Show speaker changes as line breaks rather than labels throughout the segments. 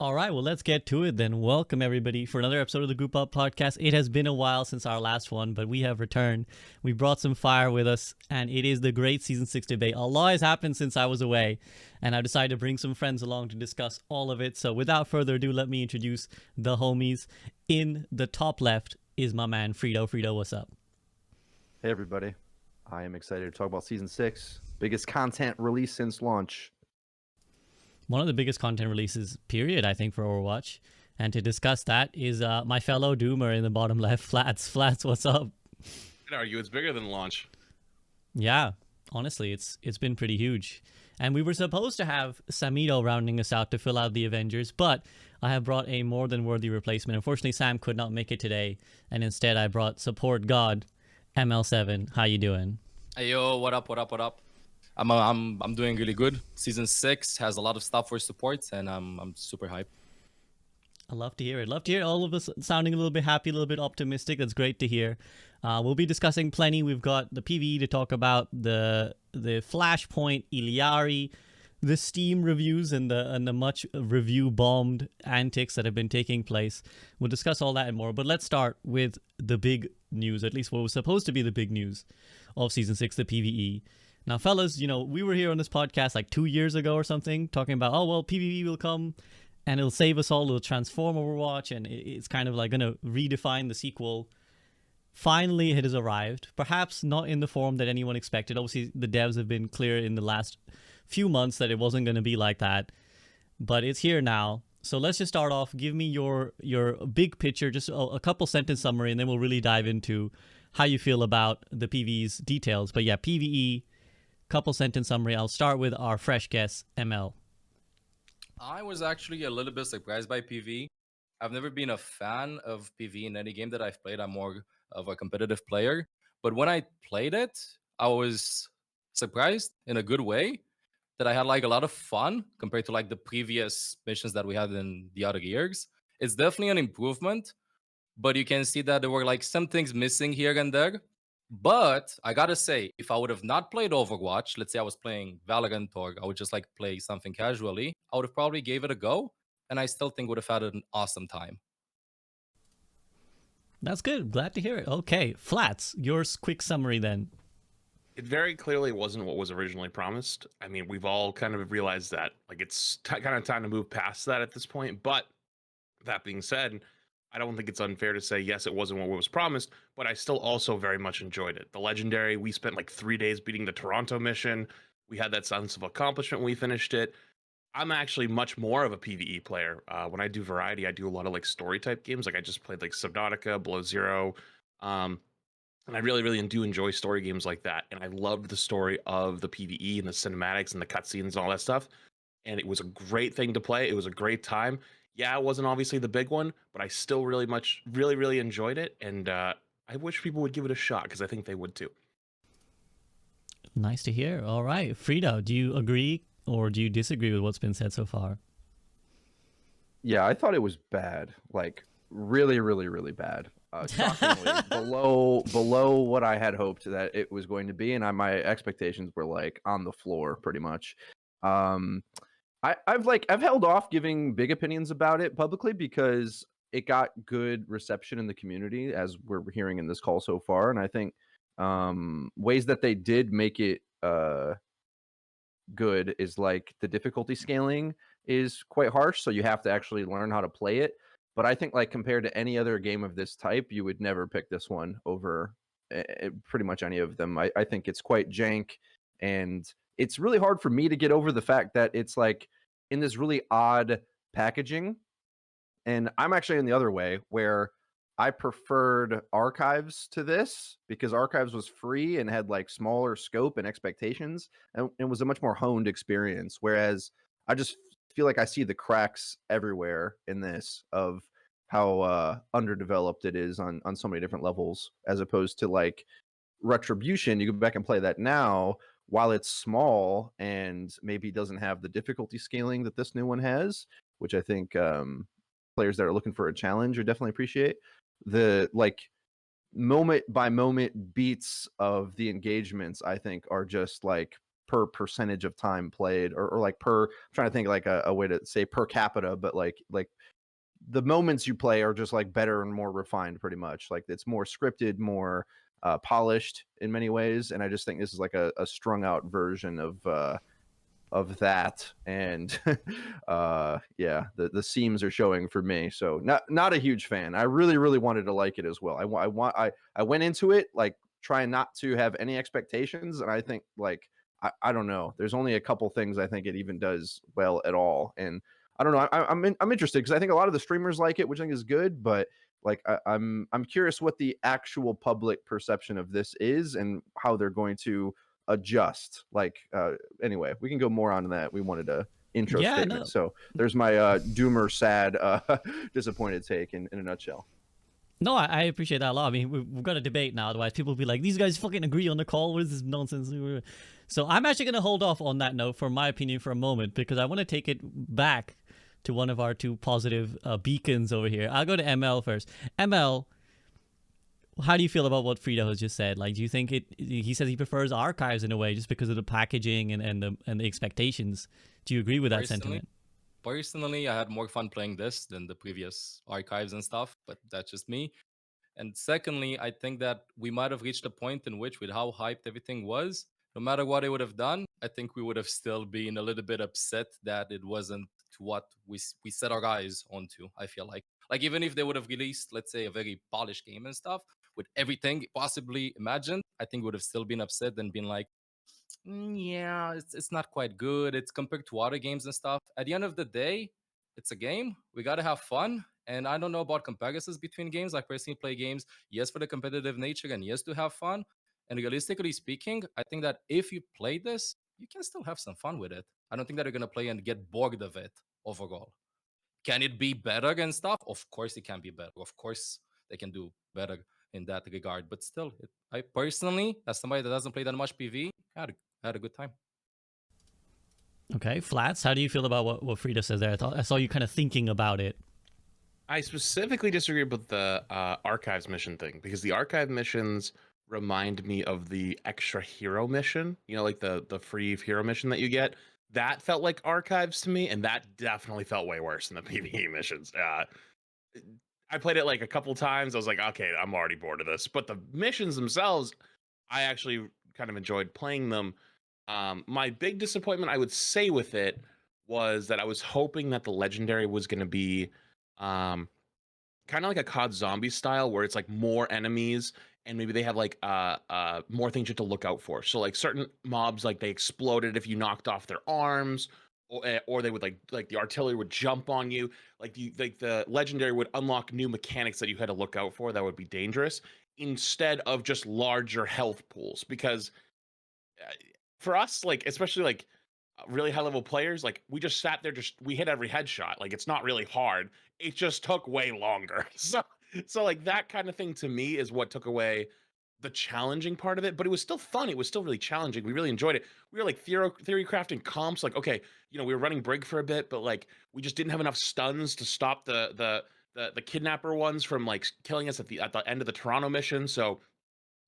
All right, well, let's get to it then. Welcome, everybody, for another episode of the Group Up Podcast. It has been a while since our last one, but we have returned. We brought some fire with us, and it is the great Season 6 debate. A lot has happened since I was away, and I decided to bring some friends along to discuss all of it. So without further ado, let me introduce the homies. In the top left is my man, Freedo. Freedo, what's up?
Hey, everybody. I am excited to talk about Season 6. Biggest content release since launch.
One of the biggest content releases, period, I think, for Overwatch. And to discuss that is my fellow Doomer in the bottom left, Flats. Flats, what's up?
I'd argue it's bigger than launch.
Yeah, honestly, it's been pretty huge. And we were supposed to have Samido rounding us out to fill out the Avengers, but I have brought a more than worthy replacement. Unfortunately, Sam could not make it today, and instead I brought support god mL7. How you doing?
Hey yo, what up? I'm doing really good. Season 6 has a lot of stuff for support, and I'm super hyped.
I love to hear it. Love to hear all of us sounding a little bit happy, a little bit optimistic. That's great to hear. We'll be discussing plenty. We've got the PvE to talk about, the Flashpoint, Illari, the Steam reviews, and the much review bombed antics that have been taking place. We'll discuss all that and more. But let's start with the big news, at least what was supposed to be the big news of Season 6, the PvE. Now, fellas, we were here on this podcast like 2 years ago or something, talking about, oh, well, PvE will come and it'll save us all. It'll transform Overwatch, and it's kind of like going to redefine the sequel. Finally, it has arrived. Perhaps not in the form that anyone expected. Obviously, the devs have been clear in the last few months that it wasn't going to be like that. But it's here now. So let's just start off. Give me your big picture, just a couple sentence summary, and then we'll really dive into how you feel about the PvE's details. But yeah, PvE, couple sentence summary. I'll start with our fresh guest, ML.
I was actually a little bit surprised by PvE. I've never been a fan of PvE in any game that I've played. I'm more of a competitive player. But when I played it, I was surprised in a good way that I had like a lot of fun compared to like the previous missions that we had in the other years. It's definitely an improvement, but you can see that there were like some things missing here and there. But I gotta say, if I would have not played Overwatch, let's say I was playing Valorant or I would just like play something casually, I would have probably gave it a go, and I still think would have had an awesome time.
That's good. Glad to hear it. Okay, Flats, your quick summary then.
It very clearly wasn't what was originally promised. I mean, we've all kind of realized that. Like, it's kind of time to move past that at this point. But that being said, I don't think it's unfair to say, yes, it wasn't what was promised, but I still also very much enjoyed it. The Legendary, we spent like 3 days beating the Toronto mission. We had that sense of accomplishment when we finished it. I'm actually much more of a PvE player. When I do variety, I do a lot of like story type games. Like I just played like Subnautica, Below Zero. And I really, really do enjoy story games like that. And I loved the story of the PvE and the cinematics and the cutscenes and all that stuff. And it was a great thing to play. It was a great time. Yeah, it wasn't obviously the big one, but I still really enjoyed it. And I wish people would give it a shot because I think they would too.
Nice to hear. All right, Frida, do you agree or do you disagree with what's been said so far?
Yeah, I thought it was bad. Like, really, really, really bad. Shockingly below what I had hoped that it was going to be, and my expectations were like on the floor pretty much. I've held off giving big opinions about it publicly because it got good reception in the community, as we're hearing in this call so far, and I think ways that they did make it good is like the difficulty scaling is quite harsh, so you have to actually learn how to play it. But I think like compared to any other game of this type, you would never pick this one over pretty much any of them. I think it's quite jank, and it's really hard for me to get over the fact that it's like in this really odd packaging. And I'm actually in the other way where I preferred Archives to this because Archives was free and had like smaller scope and expectations, and it was a much more honed experience. Whereas I just feel like I see the cracks everywhere in this of how underdeveloped it is on so many different levels, as opposed to like Retribution. You go back and play that now, while it's small and maybe doesn't have the difficulty scaling that this new one has, which I think players that are looking for a challenge would definitely appreciate. The like moment by moment beats of the engagements, I think, are just like per percentage of time played, or like per, I'm trying to think like a way to say per capita, but like the moments you play are just like better and more refined, pretty much. Like it's more scripted, more polished in many ways, and I just think this is like a strung out version of that. And yeah, the seams are showing for me. So not a huge fan. I really wanted to like it as well. I went into it like trying not to have any expectations, and I think like I don't know. There's only a couple things I think it even does well at all, and I don't know. I'm interested because I think a lot of the streamers like it, which I think is good, but like I'm curious what the actual public perception of this is and how they're going to adjust. Like anyway, we can go more on that. We wanted a intro statement.
No.
So there's my doomer, sad, disappointed take in a nutshell.
No, I appreciate that a lot. I mean, we've got a debate now. Otherwise, people will be like, these guys fucking agree on the call. What is this nonsense? So I'm actually going to hold off on that note, for my opinion, for a moment, because I want to take it back to one of our two positive beacons over here. I'll go to ML first. ML, how do you feel about what Freedo has just said? Like, do you think he says he prefers archives in a way just because of the packaging and the expectations. Do you agree with that sentiment?
Personally, I had more fun playing this than the previous archives and stuff, but that's just me. And secondly, I think that we might have reached a point in which, with how hyped everything was, no matter what it would have done, I think we would have still been a little bit upset that it wasn't to what we set our eyes onto. I feel like even if they would have released, let's say, a very polished game and stuff with everything possibly imagined, I think we would have still been upset and been like, yeah, it's not quite good. It's compared to other games and stuff. At the end of the day, it's a game. We gotta have fun. And I don't know about comparisons between games. I personally play games, yes, for the competitive nature and yes, to have fun. And realistically speaking, I think that if you play this, you can still have some fun with it. I don't think that you're gonna play and get bored of it overall. Can it be better and stuff? Of course, it can be better. Of course, they can do better in that regard. But still, I personally, as somebody that doesn't play that much PvE, had a good time.
Okay, Flats, how do you feel about what Frida says there? I saw you kind of thinking about it.
I specifically disagree with the archives mission thing, because the archive missions remind me of the extra hero mission, you know, like the free hero mission that you get. That felt like archives to me, and that definitely felt way worse than the PvE missions. I played it like a couple times. I was like, okay, I'm already bored of this. But the missions themselves, I actually kind of enjoyed playing them. My big disappointment, I would say, with it was that I was hoping that the legendary was going to be kind of like a COD zombie style, where it's like more enemies and maybe they have like more things you have to look out for. So like certain mobs, like they exploded if you knocked off their arms, or they would like the artillery would jump on you. Like the legendary would unlock new mechanics that you had to look out for that would be dangerous, instead of just larger health pools. Because for us, like especially like really high level players, like we just sat there, we hit every headshot. Like it's not really hard. It just took way longer. So like that kind of thing to me is what took away the challenging part of it. But it was still fun. It was still really challenging. We really enjoyed it. We were like theory crafting comps. Like, okay, you know, we were running Brig for a bit, but like we just didn't have enough stuns to stop the kidnapper ones from like killing us at the end of the Toronto mission. So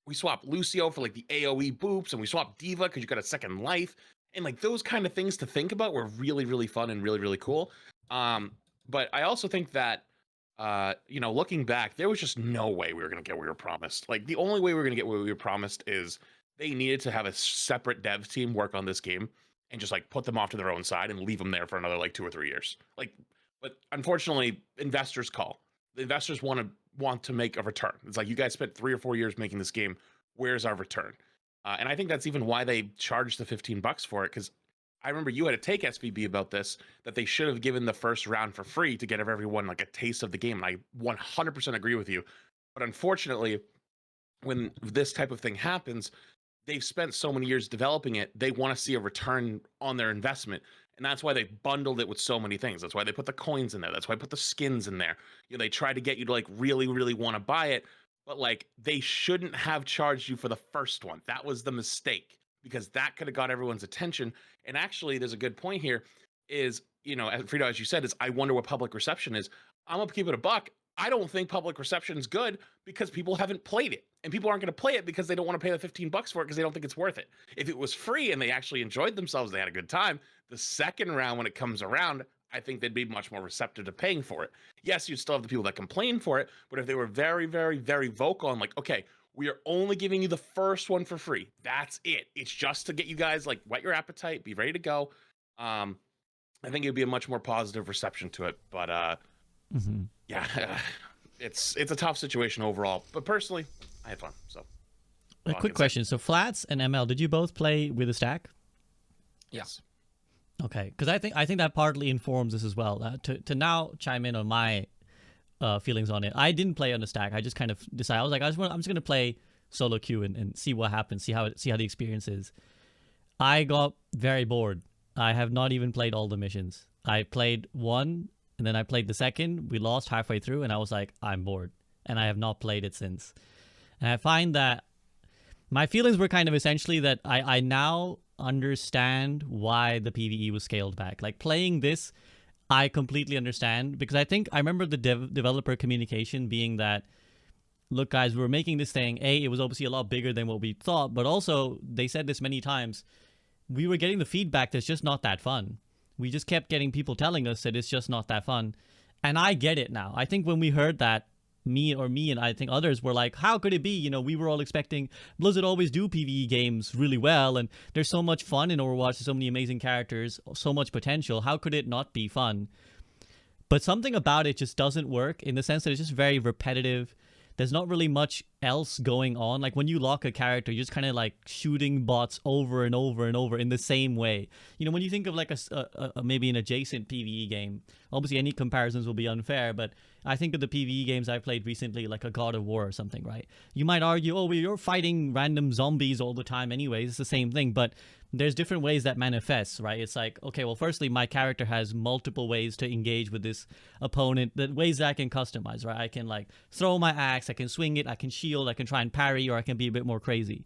we swapped Lucio for like the AoE boops, and we swapped D.Va because you got a second life. And like those kind of things to think about were really, really fun and really, really cool. But I also think that you know, looking back, there was just no way we were gonna get what we were promised. Like the only way we were gonna get what we were promised is they needed to have a separate dev team work on this game and just like put them off to their own side and leave them there for another like 2 or 3 years. Like, but unfortunately, investors call. The investors want to make a return. It's like, you guys spent 3 or 4 years making this game. Where's our return? And I think that's even why they charged the $15 for it, because I remember you had a take SVB about this, that they should have given the first round for free to get everyone like a taste of the game. And I 100% agree with you. But unfortunately, when this type of thing happens, they've spent so many years developing it, they want to see a return on their investment. And that's why they bundled it with so many things. That's why they put the coins in there. That's why they put the skins in there. You know, they try to get you to like really, really want to buy it. But like, they shouldn't have charged you for the first one. That was the mistake, because that could have got everyone's attention. And actually, there's a good point here is, you know, Freedo, as you said, is I wonder what public reception is. I'm gonna keep it a buck. I don't think public reception is good because people haven't played it. And people aren't going to play it because they don't want to pay the $15 for it because they don't think it's worth it. If it was free and they actually enjoyed themselves, they had a good time, the second round when it comes around, I think they'd be much more receptive to paying for it. Yes, you'd still have the people that complain for it, but if they were very, very, very vocal and like, okay, we are only giving you the first one for free. That's it. It's just to get you guys like whet your appetite, be ready to go. I think it'd be a much more positive reception to it. But yeah, it's a tough situation overall. But personally, I had fun. So
a quick question. So Flats and ML, did you both play with a stack?
Yes.
Okay, because I think that partly informs this as well. To now chime in on my feelings on it, I didn't play on the stack. I just kind of decided I was like, I'm just gonna play solo queue and see what happens, see how the experience is. I got very bored. I have not even played all the missions. I played one and then I played the second. We lost halfway through and I was like, I'm bored, and I have not played it since. And I find that my feelings were kind of essentially that I now understand why the PvE was scaled back. Like playing this, I completely understand, because I remember the developer communication being that, look guys, we're making this thing, it was obviously a lot bigger than what we thought, but also they said this many times, we were getting the feedback that's just not that fun. We just kept getting people telling us that it's just not that fun. And I get it now. I think when we heard that, me and I think others were like, how could it be? You know, we were all expecting Blizzard always do PvE games really well, and there's so much fun in Overwatch, there's so many amazing characters, so much potential. How could it not be fun? But something about it just doesn't work in the sense that it's just very repetitive. There's not really much else going on. Like when you lock a character, you're just kind of like shooting bots over and over and over in the same way. You know, when you think of like a maybe an adjacent PvE game, obviously any comparisons will be unfair, but I think of the PvE games I've played recently, like a God of War or something, right? You might argue, oh, well, you're fighting random zombies all the time anyways. It's the same thing, but there's different ways that manifests, right? It's like, okay, well, firstly, my character has multiple ways to engage with this opponent, the ways that I can customize, right? I can like throw my axe, I can swing it, I can shield, I can try and parry, or I can be a bit more crazy.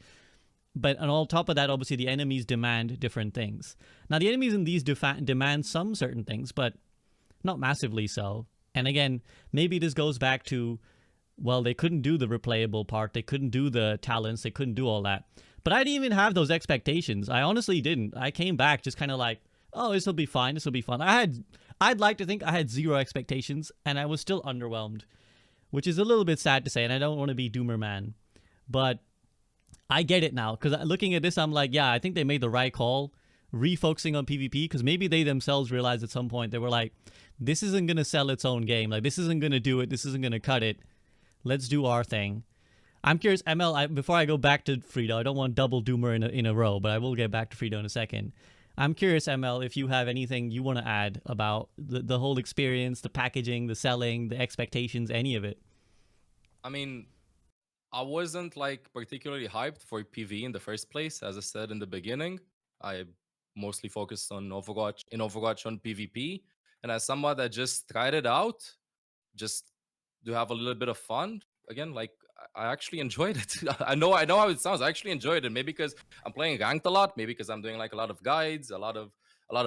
But on top of that, obviously, the enemies demand different things. Now, the enemies in these demand some certain things, but not massively so. And again, maybe this goes back to, well, they couldn't do the replayable part, they couldn't do the talents, they couldn't do all that. But I didn't even have those expectations. I honestly didn't. I came back just kind of like, oh, this will be fine, this will be fun. I'd like to think I had zero expectations, and I was still underwhelmed, which is a little bit sad to say, and I don't want to be doomer man. But I get it now, because looking at this, I'm like, yeah, I think they made the right call, refocusing on PvP, because maybe they themselves realized at some point, they were like, this isn't going to sell its own game. Like, this isn't going to do it. This isn't going to cut it. Let's do our thing. I'm curious, ML, before I go back to Freedo, I don't want double doomer in a row, but I will get back to Freedo in a second. I'm curious, ML, if you have anything you want to add about the whole experience, the packaging, the selling, the expectations, any of it.
I mean, I wasn't like particularly hyped for PvE in the first place. As I said in the beginning, I mostly focused on Overwatch on PvP. And as someone that just tried it out, just to have a little bit of fun, again, like I actually enjoyed it. I know how it sounds. I actually enjoyed it. Maybe because I'm playing ranked a lot. Maybe because I'm doing like a lot of guides, a lot of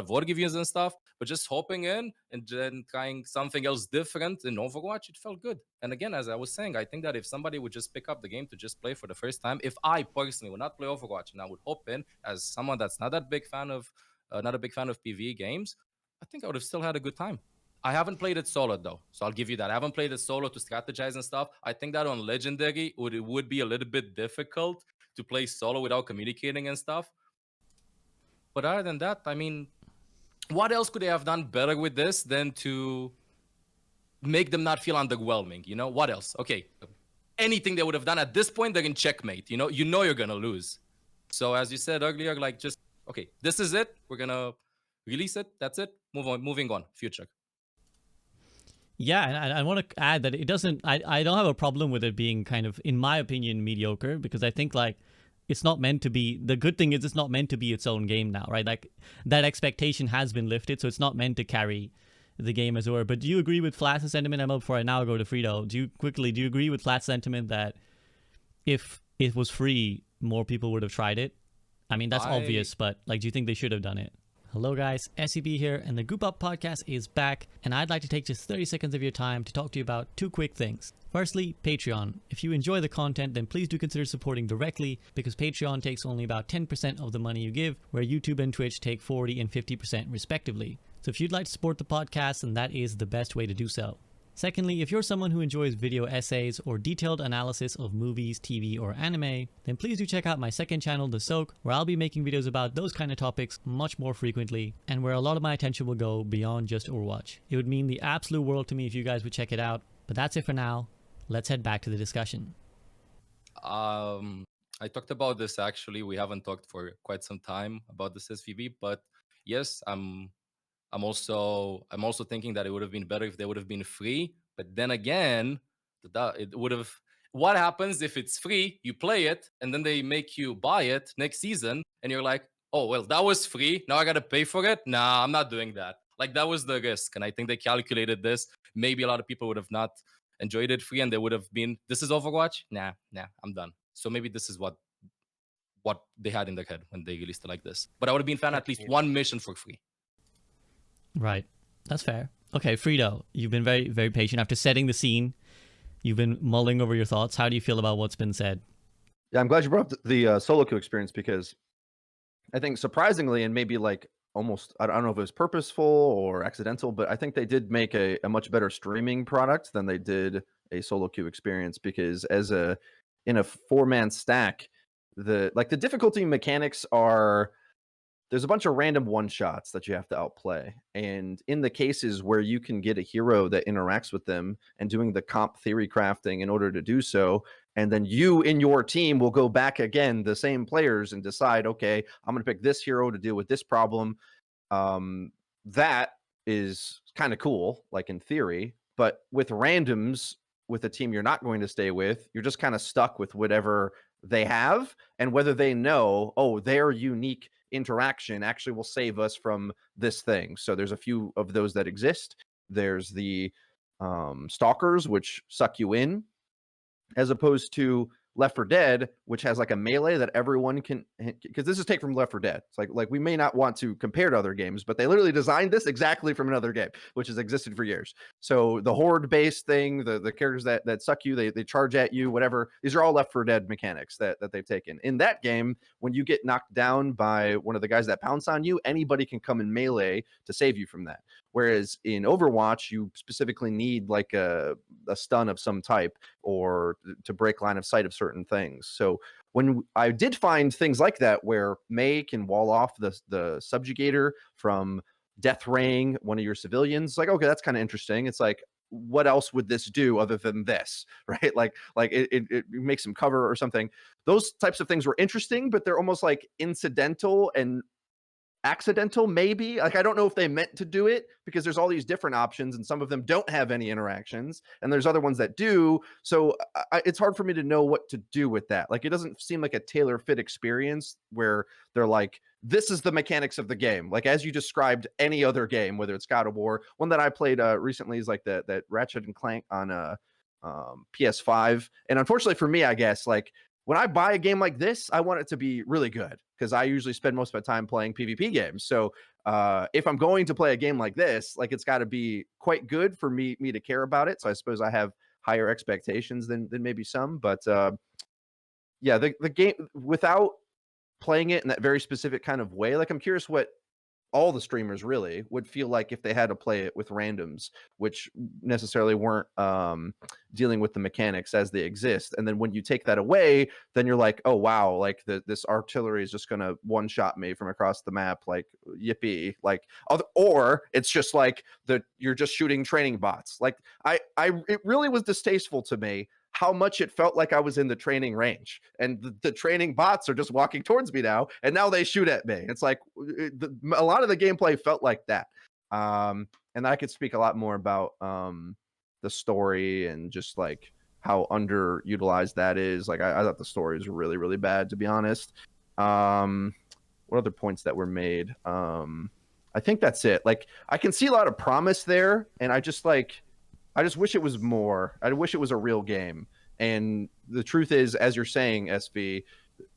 war reviews and stuff. But just hopping in and then trying something else different in Overwatch, it felt good. And again, as I was saying, I think that if somebody would just pick up the game to just play for the first time, if I personally would not play Overwatch and I would hop in as someone that's not a big fan of PvE games, I think I would have still had a good time. I haven't played it solo though, so I'll give you that. I haven't played it solo to strategize and stuff. I think that on Legendary it would be a little bit difficult to play solo without communicating and stuff. But other than that, I mean, what else could they have done better with this than to make them not feel underwhelming? You know, what else? Okay, anything they would have done at this point, they're in checkmate. You know you're gonna lose. So as you said earlier, like just okay, this is it. We're gonna release it. That's it. Moving on. Future.
Yeah, and I want to add that it doesn't. I don't have a problem with it being kind of, in my opinion, mediocre, because I think like it's not meant to be. The good thing is it's not meant to be its own game now, right? Like that expectation has been lifted, so it's not meant to carry the game as it were. But do you agree with Flat's sentiment, Emma? Before I now go to Freedo, do you agree with Flat's sentiment that if it was free, more people would have tried it? I mean, that's obvious, but like, do you think they should have done it? Hello guys, SCP here, and the Group Up podcast is back, and I'd like to take just 30 seconds of your time to talk to you about two quick things. Firstly, Patreon. If you enjoy the content, then please do consider supporting directly, because Patreon takes only about 10% of the money you give, where YouTube and Twitch take 40 and 50% respectively. So if you'd like to support the podcast, then that is the best way to do so. Secondly, if you're someone who enjoys video essays or detailed analysis of movies, TV, or anime, then please do check out my second channel, The Soak, where I'll be making videos about those kind of topics much more frequently, and where a lot of my attention will go beyond just Overwatch. It would mean the absolute world to me if you guys would check it out, but that's it for now. Let's head back to the discussion.
I talked about this actually. We haven't talked for quite some time about this SVB, but yes, I'm also thinking that it would have been better if they would have been free. But then again, it would have. What happens if it's free? You play it, and then they make you buy it next season, and you're like, "Oh well, that was free. Now I gotta pay for it." Nah, I'm not doing that. Like that was the risk, and I think they calculated this. Maybe a lot of people would have not enjoyed it free, and they would have been, "This is Overwatch. Nah, I'm done." So maybe this is what they had in their head when they released it like this. But I would have been fan at least one mission for free.
Right. That's fair. Okay, Freedo, you've been very, very patient. After setting the scene, you've been mulling over your thoughts. How do you feel about what's been said?
Yeah, I'm glad you brought up the solo queue experience, because I think surprisingly, and maybe like almost, I don't know if it was purposeful or accidental, but I think they did make a much better streaming product than they did a solo queue experience, because in a 4-man stack, the difficulty mechanics are, there's a bunch of random one-shots that you have to outplay. And in the cases where you can get a hero that interacts with them and doing the comp theory crafting in order to do so, and then you in your team will go back again, the same players, and decide, okay, I'm going to pick this hero to deal with this problem. That is kind of cool, like in theory. But with randoms, with a team you're not going to stay with, you're just kind of stuck with whatever they have, and whether they know, oh, their unique interaction actually will save us from this thing. So there's a few of those that exist. There's the stalkers, which suck you in, as opposed to Left 4 Dead, which has like a melee that everyone can, because this is taken from Left 4 Dead. It's like we may not want to compare to other games, but they literally designed this exactly from another game, which has existed for years. So the horde-based thing, the characters that suck you, they charge at you, whatever. These are all Left 4 Dead mechanics that they've taken. In that game, when you get knocked down by one of the guys that pounce on you, anybody can come in melee to save you from that. Whereas in Overwatch, you specifically need like a stun of some type, or to break line of sight of certain things. So when I did find things like that, where Mei can wall off the subjugator from death raying one of your civilians, like, okay, that's kind of interesting. It's like, what else would this do other than this, right? Like it makes some cover or something. Those types of things were interesting, but they're almost like incidental and accidental, maybe. Like, I don't know if they meant to do it, because there's all these different options, and some of them don't have any interactions, and there's other ones that do. So it's hard for me to know what to do with that. Like, it doesn't seem like a tailor-fit experience where they're like, this is the mechanics of the game, like as you described any other game, whether it's God of War. One that I played recently is like that Ratchet and Clank on PS5. And unfortunately for me, I guess, like, when I buy a game like this, I want it to be really good, because I usually spend most of my time playing PvP games. So if I'm going to play a game like this, like, it's got to be quite good for me to care about it. So I suppose I have higher expectations than maybe some. But yeah, the game, without playing it in that very specific kind of way, like, I'm curious what all the streamers really would feel like if they had to play it with randoms, which necessarily weren't dealing with the mechanics as they exist. And then when you take that away, then you're like, oh wow, like this artillery is just gonna one-shot me from across the map, like, yippee. Like, or it's just like you're just shooting training bots. Like, it really was distasteful to me how much it felt like I was in the training range, and the training bots are just walking towards me now, and now they shoot at me. It's like a lot of the gameplay felt like that. And I could speak a lot more about the story and just like how underutilized that is. Like, I thought the story is really, really bad, to be honest. What other points that were made? I think that's it. Like, I can see a lot of promise there, and I just wish it was more. I wish it was a real game. And the truth is, as you're saying, SV,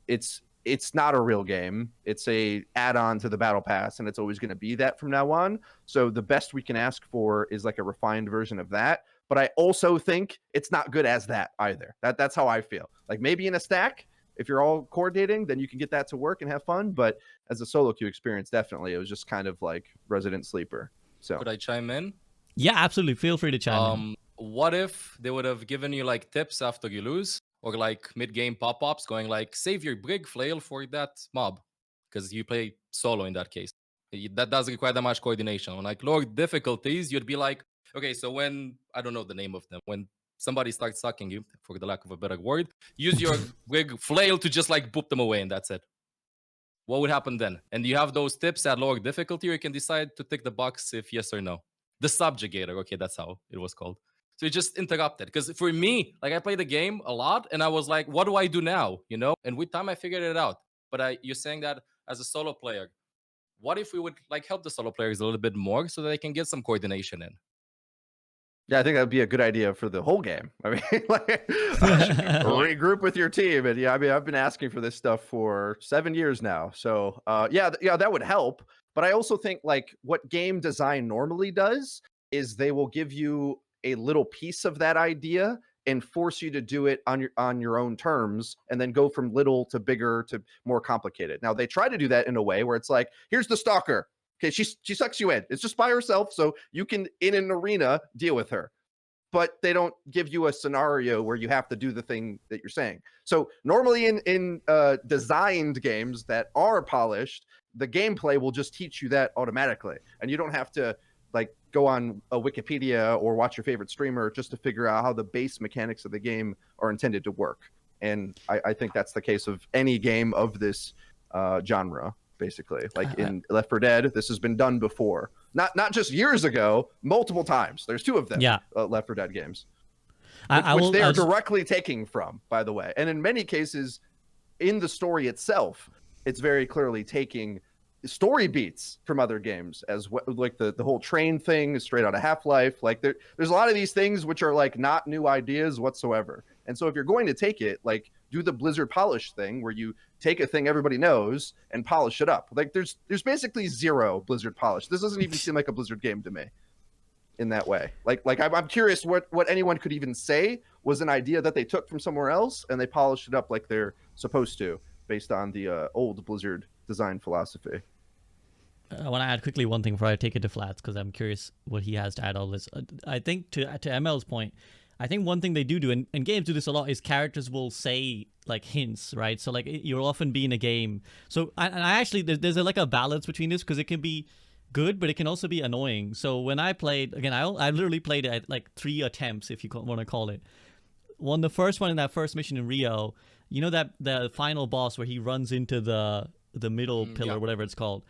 it's it's not a real game. It's a add-on to the battle pass, and it's always going to be that from now on. So the best we can ask for is like a refined version of that. But I also think it's not good as that either. That's how I feel. Like maybe in a stack, if you're all coordinating, then you can get that to work and have fun. But as a solo queue experience, definitely, it was just kind of like Resident Sleeper. So
Could I chime in?
Yeah, absolutely. Feel free to chime in.
What if they would have given you like tips after you lose, or like mid-game pop-ups going like save your brig flail for that mob, because you play solo in that case. That doesn't require that much coordination. On like lower difficulties, you'd be like, okay, so when I don't know the name of them, when somebody starts sucking you, for the lack of a better word, use your brig flail to just like boop them away, and that's it. What would happen then? And you have those tips at lower difficulty, or you can decide to tick the box if yes or no. The subjugator, okay, that's how it was called. So you just interrupted. Because for me, like I played the game a lot and I was like, what do I do now? You know? And with time I figured it out. But you're saying that as a solo player, what if we would like help the solo players a little bit more so that they can get some coordination in?
yeah, I think that'd be a good idea for the whole game. I mean, like regroup with your team. And yeah, I mean, I've been asking for this stuff for 7 years now. So yeah, that would help. But I also think like what game design normally does is they will give you a little piece of that idea and force you to do it on your own terms, and then go from little to bigger to more complicated. Now they try to do that in a way where it's like, here's the stalker. Okay, she sucks you in. It's just by herself, so you can in an arena deal with her. But they don't give you a scenario where you have to do the thing that you're saying. So normally in designed games that are polished, the gameplay will just teach you that automatically, and you don't have to like go on a Wikipedia or watch your favorite streamer just to figure out how the base mechanics of the game are intended to work. And I think that's the case of any game of this genre, basically. Like in Left 4 Dead, this has been done before. Not just years ago, multiple times. There's 2 of them.
Yeah.
Left 4 Dead games, which they are directly taking from, by the way. And in many cases, in the story itself, it's very clearly taking story beats from other games, as well. Like the whole train thing is straight out of Half-Life. Like there's a lot of these things which are like not new ideas whatsoever. And so if you're going to take it, like do the Blizzard polish thing where you take a thing everybody knows and polish it up. Like there's basically 0 Blizzard polish. This doesn't even seem like a Blizzard game to me in that way. Like I'm curious what anyone could even say was an idea that they took from somewhere else and they polished it up like they're supposed to, based on the old Blizzard design philosophy.
I want to add quickly one thing before I take it to Flats, because I'm curious what he has to add all this. I think to ML's point, I think one thing they do, and games do this a lot, is characters will say like hints, right? So like you'll often be in a game. So I actually, there's like a balance between this, because it can be good, but it can also be annoying. So when I played, again, I literally played it at like 3 attempts, if you want to call it. The first one in that first mission in Rio, you know, that the final boss where he runs into the middle pillar, whatever it's called.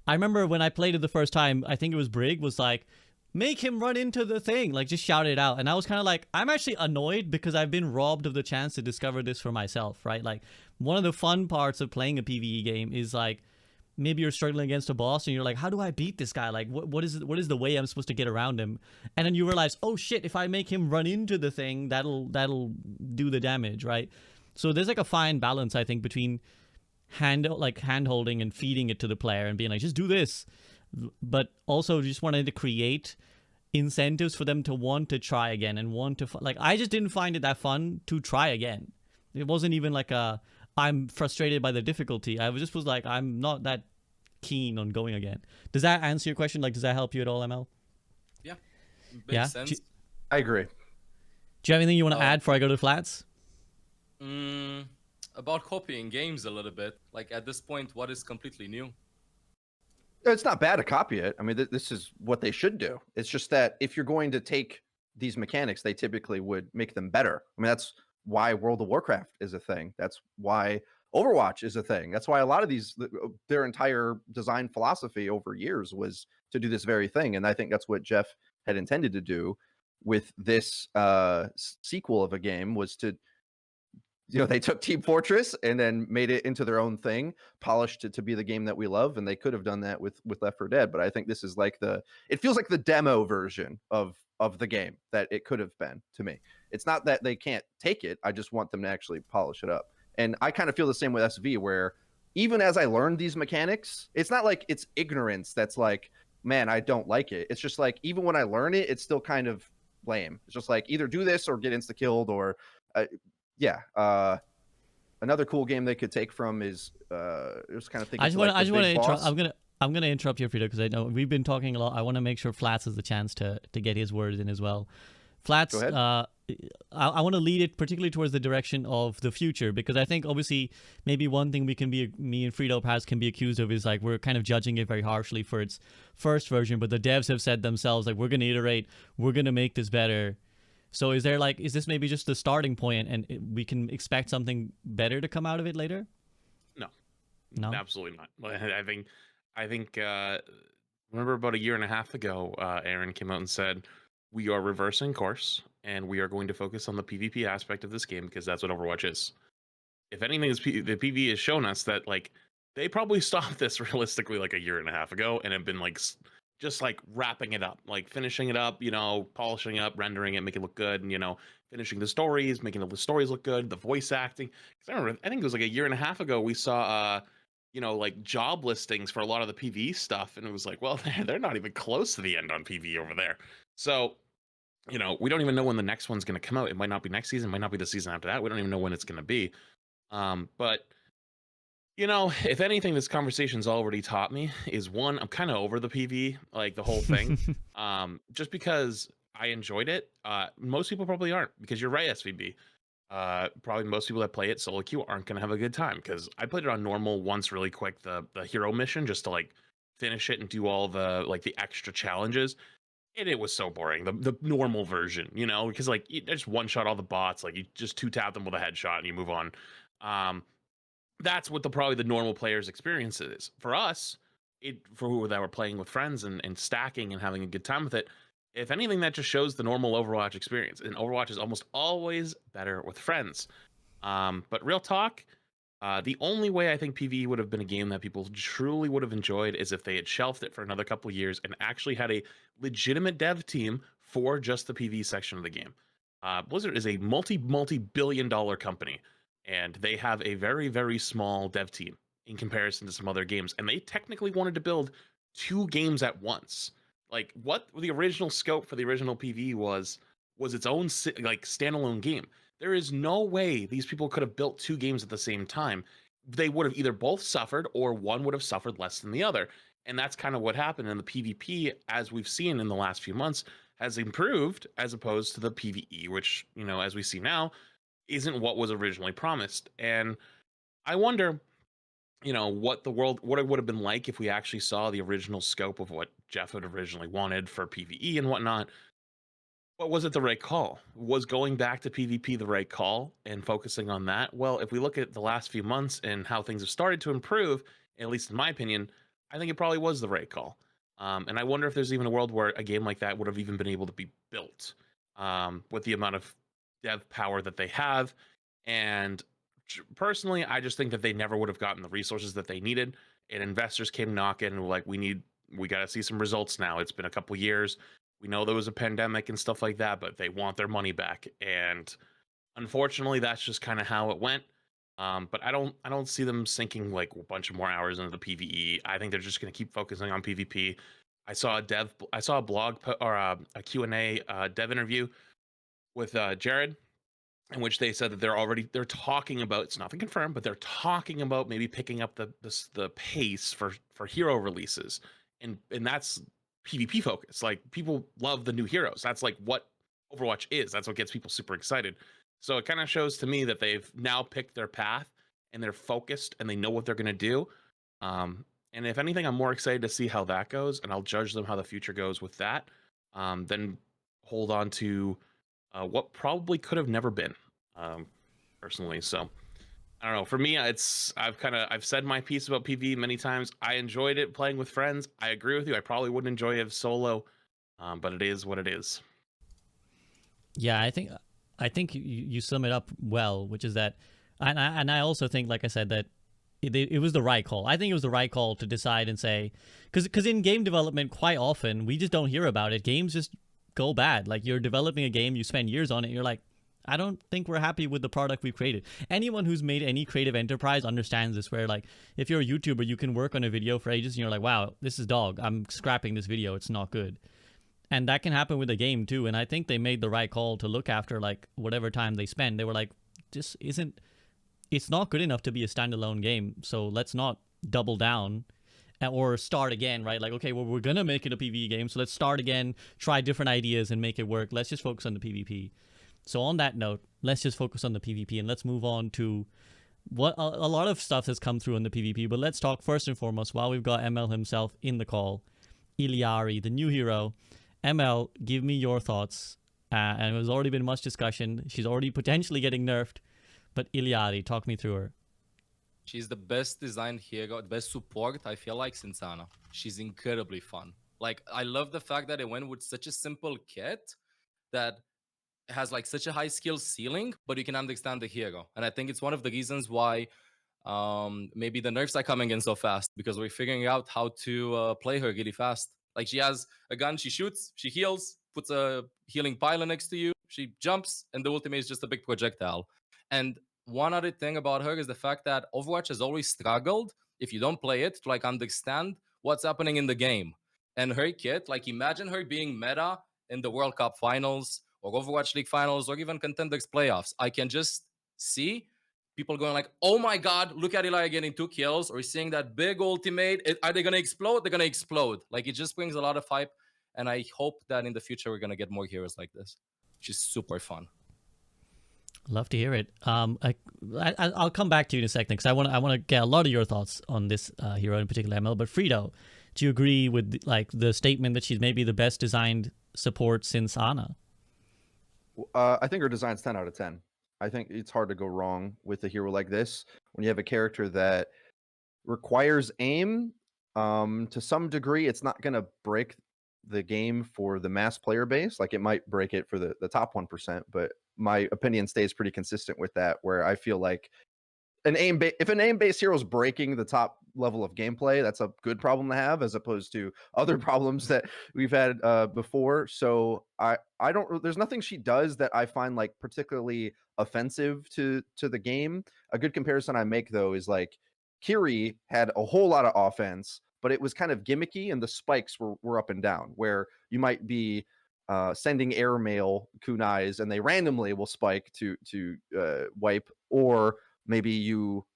I remember when I played it the first time, I think it was Brig, was like, make him run into the thing, like just shout it out. And I was kind of like, I'm actually annoyed because I've been robbed of the chance to discover this for myself, right? Like one of the fun parts of playing a PvE game is like, maybe you're struggling against a boss and you're like, how do I beat this guy? Like what is the way I'm supposed to get around him? And then you realize, oh shit, if I make him run into the thing, that'll do the damage, right? So there's like a fine balance, I think, between hand holding and feeding it to the player and being like, just do this, but also just wanted to create incentives for them to want to try again and want to like, I just didn't find it that fun to try again. It wasn't even like I'm frustrated by the difficulty. I was like, I'm not that keen on going again. Does that answer your question? Like, does that help you at all, ML?
Yeah, makes sense.
I agree.
Do you have anything you want to add before I go to Flats?
About copying games a little bit. Like at this point, what is completely new?
It's not bad to copy it. I mean, this is what they should do. It's just that if you're going to take these mechanics, they typically would make them better. I mean, that's why World of Warcraft is a thing. That's why Overwatch is a thing. That's why a lot of these, their entire design philosophy over years was to do this very thing. And I think that's what Jeff had intended to do with this sequel of a game, was to, you know, they took Team Fortress and then made it into their own thing, polished it to be the game that we love. And they could have done that with Left 4 Dead. But I think this is like it feels like the demo version of the game that it could have been to me. It's not that they can't take it. I just want them to actually polish it up And I kind of feel the same with SV, where even as I learned these mechanics, it's not like it's ignorance that's like, man, I don't like it. It's just like, even when I learn it, it's still kind of lame. It's just like, either do this or get insta-killed, or another cool game they could take from is just kind of thinking.
I just want to interrupt. I'm gonna interrupt you, Freedo, because I know we've been talking a lot. I want to make sure Flats has the chance to get his words in as well. Flats,
Go ahead.
I want to lead it particularly towards the direction of the future, because I think obviously maybe one thing me and Freedo perhaps can be accused of is like we're kind of judging it very harshly for its first version, but the devs have said themselves like we're going to iterate, we're going to make this better. So is this maybe just the starting point, and we can expect something better to come out of it later? No,
Absolutely not. I think remember about a year and a half ago, Aaron came out and said, we are reversing course and we are going to focus on the PvP aspect of this game because that's what Overwatch is. If anything, the PvE has shown us that like they probably stopped this realistically like a year and a half ago and have been like just like wrapping it up, like finishing it up, polishing it up, rendering it, making it look good, and finishing the stories, making the stories look good, the voice acting. Because I remember, I think it was like a year and a half ago, we saw like job listings for a lot of the PvE stuff, and it was like, well, they're not even close to the end on PvE over there. So, we don't even know when the next one's going to come out. It might not be next season, it might not be the season after that. We don't even know when it's going to be. But if anything, this conversation's already taught me is, one, I'm kind of over the PvE, like the whole thing. Just because I enjoyed it. Most people probably aren't, because you're right, SVB. Probably most people that play it solo queue aren't gonna have a good time, because I played it on normal once really quick, the hero mission, just to like finish it and do all the like the extra challenges, and it was so boring, the normal version, because like you just one shot all the bots, like you just two tap them with a headshot and you move on. That's what probably the normal player's experience is. For us, for who that were playing with friends and stacking and having a good time with it, if anything, that just shows the normal Overwatch experience. And Overwatch is almost always better with friends. But real talk, the only way I think PvE would have been a game that people truly would have enjoyed is if they had shelved it for another couple of years and actually had a legitimate dev team for just the PvE section of the game. Blizzard is a multi-billion-dollar company, and they have a very, very small dev team in comparison to some other games. And they technically wanted to build 2 games at once. Like, what the original scope for the original PvE was its own like standalone game. There is no way these people could have built 2 games at the same time. They would have either both suffered, or one would have suffered less than the other. And that's kind of what happened. And the PvP, as we've seen in the last few months, has improved as opposed to the PvE, which, as we see now, isn't what was originally promised. And I wonder, what it would have been like if we actually saw the original scope of what Jeff had originally wanted for PvE and whatnot. What was it the right call? Was going back to PvP the right call and focusing on that? Well, if we look at the last few months and how things have started to improve, at least in my opinion, I think it probably was the right call. And I wonder if there's even a world where a game like that would have even been able to be built with the amount of dev power that they have. And personally, I just think that they never would have gotten the resources that they needed. And investors came knocking and were like, we got to see some results now. It's been a couple years. We know there was a pandemic and stuff like that, but they want their money back. And unfortunately, that's just kind of how it went. But I don't see them sinking like a bunch of more hours into the PvE. I think they're just going to keep focusing on PvP. I saw a blog or a Q&A dev interview with Jared, in which they said that they're talking about, it's nothing confirmed, but they're talking about maybe picking up the pace for hero releases, and that's PvP focus. Like, people love the new heroes. That's like what Overwatch is. That's what gets people super excited. So it kind of shows to me that they've now picked their path and they're focused and they know what they're going to do. And if anything, I'm more excited to see how that goes, and I'll judge them how the future goes with that. Then hold on to what probably could have never been, personally. So I don't know. For me, I've said my piece about PvE many times. I enjoyed it playing with friends. I agree with you. I probably wouldn't enjoy it solo, but it is what it is.
Yeah, I think you sum it up well, which is that, and I also think, like I said, that it was the right call. I think it was the right call to decide and say, because in game development, quite often we just don't hear about it. Games just go bad. Like, you're developing a game, you spend years on it, and you're like, I don't think we're happy with the product we've created. Anyone who's made any creative enterprise understands this, where like if you're a YouTuber, you can work on a video for ages and you're like, wow, this is dog. I'm scrapping this video. It's not good. And that can happen with a game too. And I think they made the right call to look after like whatever time they spend. They were like, this isn't, it's not good enough to be a standalone game. So let's not double down or start again, right? Like, okay, well, we're going to make it a PvE game. So let's start again, try different ideas and make it work. Let's just focus on the PvP. So on that note, let's just focus on the PvP and let's move on to what a lot of stuff has come through on the PvP. But let's talk first and foremost, while we've got ML himself in the call, Illari, the new hero. ML, give me your thoughts. And there's already been much discussion. She's already potentially getting nerfed. But Illari, talk me through her.
She's the best designed hero, the best support, I feel like, since Ana. She's incredibly fun. Like, I love the fact that it went with such a simple kit that has like such a high skill ceiling, but you can understand the hero. And I think it's one of the reasons why maybe the nerfs are coming in so fast, because we're figuring out how to play her really fast. Like, she has a gun, she shoots, she heals, puts a healing pylon next to you, she jumps, and the ultimate is just a big projectile. And one other thing about her is the fact that Overwatch has always struggled, if you don't play it, to like understand what's happening in the game. And her kit, like, imagine her being meta in the World Cup finals or Overwatch League finals or even Contenders playoffs. I can just see people going like, oh my god, look at Illari getting 2 kills, or seeing that big ultimate. Are they going to explode? They're going to explode. Like, it just brings a lot of hype, and I hope that in the future we're going to get more heroes like this. She's super fun.
Love to hear it. I'll come back to you in a second, because I want to get a lot of your thoughts on this hero in particular, ML. But Freedo, do you agree with like the statement that she's maybe the best designed support since Ana?
I think her design's 10 out of 10. I think it's hard to go wrong with a hero like this when you have a character that requires aim. To some degree, it's not going to break the game for the mass player base. Like, it might break it for the top 1%, but my opinion stays pretty consistent with that, where I feel like if an aim-based hero is breaking the top level of gameplay, that's a good problem to have, as opposed to other problems that we've had before. So I don't. There's nothing she does that I find like particularly offensive to the game. A good comparison I make though is like Kiri had a whole lot of offense, but it was kind of gimmicky, and the spikes were up and down. Where you might be sending airmail kunais, and they randomly will spike to wipe, or maybe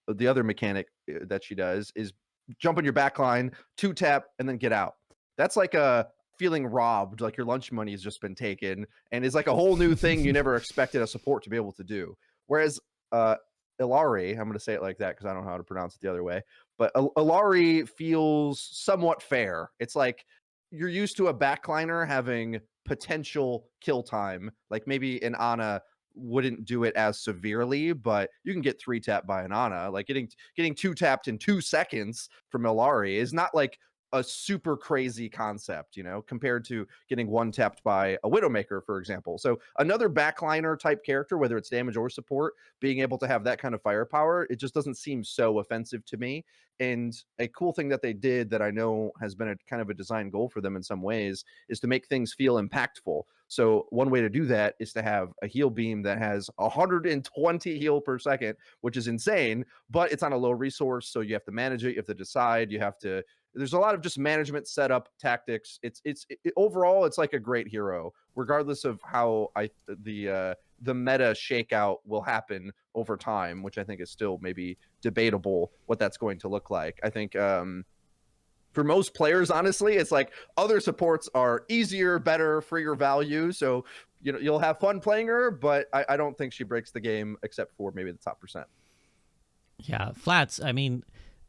the other mechanic that she does is jump on your backline, 2-tap, and then get out. That's like a feeling robbed, like your lunch money has just been taken, and is like a whole new thing you never expected a support to be able to do. Whereas Illari, I'm going to say it like that because I don't know how to pronounce it the other way, but Illari feels somewhat fair. It's like you're used to a backliner having potential kill time, like maybe an Ana wouldn't do it as severely, but you can get 3-tapped by an Ana. Like getting 2-tapped in 2 seconds from Illari is not like a super crazy concept, you know, compared to getting 1-tapped by a Widowmaker, for example. So another backliner type character, whether it's damage or support, being able to have that kind of firepower, it just doesn't seem so offensive to me. And a cool thing that they did that I know has been a kind of a design goal for them in some ways is to make things feel impactful. So one way to do that is to have a heal beam that has 120 heal per second, which is insane, but it's on a low resource. So you have to manage it. You have to decide. There's a lot of just management setup tactics. Overall, it's like a great hero, regardless of how the meta shakeout will happen over time, which I think is still maybe debatable what that's going to look like. I think for most players, honestly, it's like other supports are easier, better, freer value. So you'll have fun playing her, but I don't think she breaks the game except for maybe the top percent.
Yeah, Flats, I mean,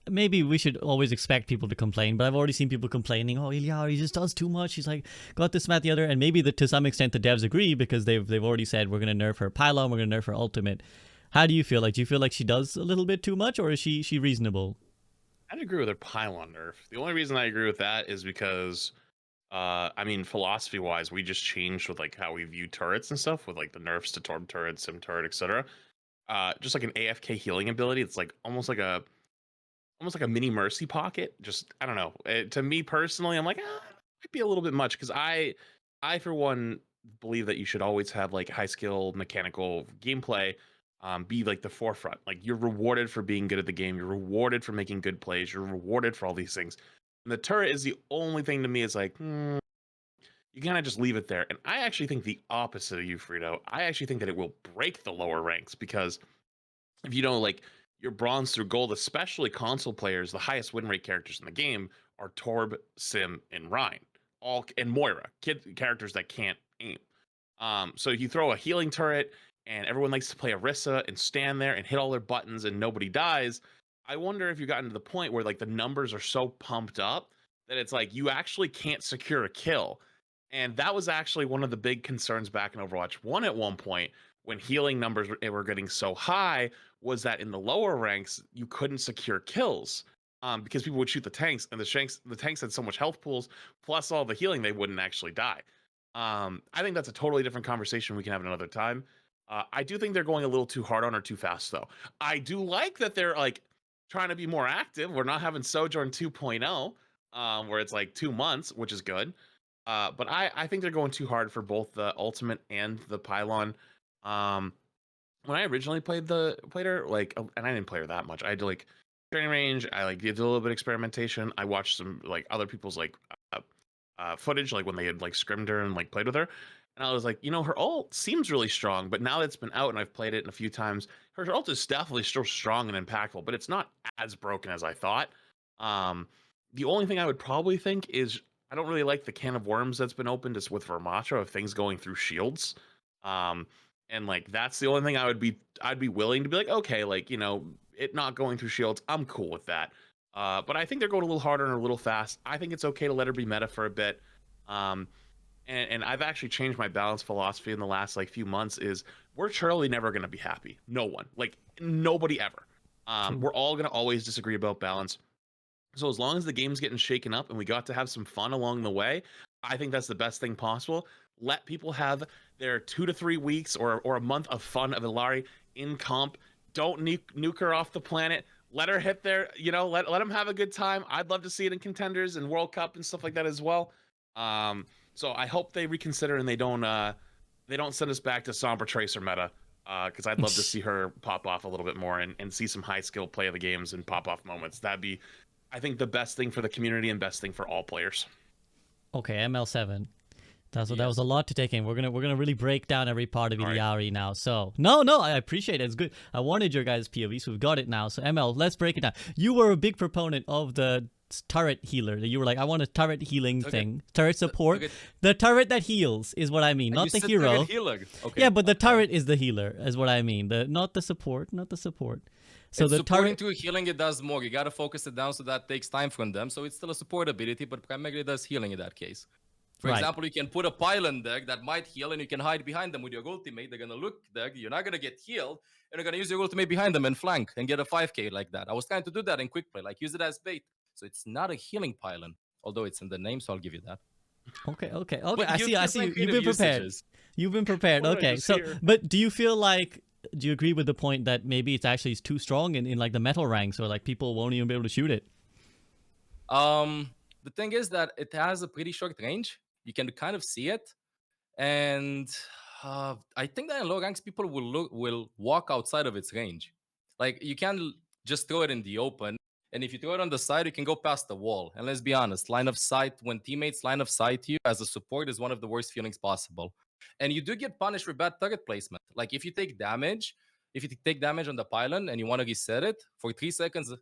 maybe we should always expect people to complain, but I've already seen people complaining, oh, Illari just does too much. He's like, got this, that, the other. And maybe to some extent the devs agree, because they've already said we're going to nerf her pylon, we're going to nerf her ultimate. How do you feel? Like, do you feel like she does a little bit too much, or is she reasonable?
I'd agree with her pylon nerf. The only reason I agree with that is because, I mean, philosophy-wise, we just changed with like how we view turrets and stuff, with like the nerfs to Torb turret, Sim turret, etc. Just like an AFK healing ability. It's like almost like a mini mercy pocket. Just, I don't know. To me personally, I'm like, it might be a little bit much, because I for one believe that you should always have like high skill mechanical gameplay be like the forefront. Like you're rewarded for being good at the game. You're rewarded for making good plays. You're rewarded for all these things. And the turret is the only thing to me is like, you kind of just leave it there. And I actually think the opposite of you, Freedo. I actually think that it will break the lower ranks because if you know, like your bronze through gold, especially console players, the highest win rate characters in the game are Torb, Sim, and Rhine, all and Moira, characters that can't aim. So you throw a healing turret, and everyone likes to play Orisa and stand there and hit all their buttons, and nobody dies. I wonder if you've gotten to the point where like the numbers are so pumped up that it's like you actually can't secure a kill. And that was actually one of the big concerns back in Overwatch 1 at one point when healing numbers were getting so high, was that in the lower ranks you couldn't secure kills because people would shoot the tanks, and the tanks had so much health pools plus all the healing they wouldn't actually die. I think that's a totally different conversation we can have another time. I do think they're going a little too hard on her too fast, though. I do like that they're like trying to be more active. We're not having Sojourn 2.0, where it's like 2 months, which is good. But I think they're going too hard for both the ultimate and the pylon. When I originally played her, like, and I didn't play her that much. I had to like training range. I like did a little bit of experimentation. I watched some like other people's like footage, like when they had like scrimmed her and like played with her. And I was like, you know, her ult seems really strong, but now that it's been out and I've played it in a few times, her ult is definitely still strong and impactful, but it's not as broken as I thought. The only thing I would probably think is I don't really like the can of worms that's been opened just with Vermatra of things going through shields. And like that's the only thing I'd be willing to be like, okay, like, you know, it not going through shields, I'm cool with that. But I think they're going a little harder and a little fast. I think it's okay to let her be meta for a bit. And I've actually changed my balance philosophy in the last like few months is we're surely never going to be happy. No one, like nobody ever. We're all going to always disagree about balance. So as long as the game's getting shaken up and we got to have some fun along the way, I think that's the best thing possible. Let people have their 2 to 3 weeks or a month of fun of Illari in comp. Don't nuke her off the planet. Let her hit there, you know, let them have a good time. I'd love to see it in contenders and World Cup and stuff like that as well. So I hope they reconsider and they don't send us back to Sombra Tracer meta. Because I'd love to see her pop off a little bit more and see some high skill play of the games and pop off moments. That'd be, I think, the best thing for the community and best thing for all players.
Okay, mL7. That was a lot to take in. We're gonna really break down every part of Illari now. So no, I appreciate it. It's good. I wanted your guys' POV, so we've got it now. So ML, let's break it down. You were a big proponent of the turret healer. You were like, I want a turret healing thing, turret support. The turret that heals is what I mean, not the hero.
Okay.
Yeah, but the turret is the healer, is what I mean. Not the support. So
it's
the
supporting
turret
to healing, it does more. You gotta focus it down, so that takes time from them. So it's still a support ability, but primarily does healing in that case. For example, you can put a pylon there that might heal, and you can hide behind them with your ultimate. They're gonna look there. You're not gonna get healed, and you're gonna use your ultimate behind them and flank and get a 5k like that. I was trying to do that in quick play, like use it as bait. So it's not a healing pylon, although it's in the name, so I'll give you that.
Okay.
But
I see. You've been prepared. You've been prepared.
What did I
Okay.
just
So,
hear?
but do you feel like? Do you agree with the point that maybe it's actually too strong in like the metal ranks, or like people won't even be able to shoot it?
The thing is that it has a pretty short range. You can kind of see it, and I think that in low ranks people will walk outside of its range. Like you can just throw it in the open, and if you throw it on the side, you can go past the wall. And let's be honest, line of sight, when teammates line of sight you as a support, is one of the worst feelings possible. And you do get punished for bad target placement. Like if you take damage on the pylon and you want to reset it for 3 seconds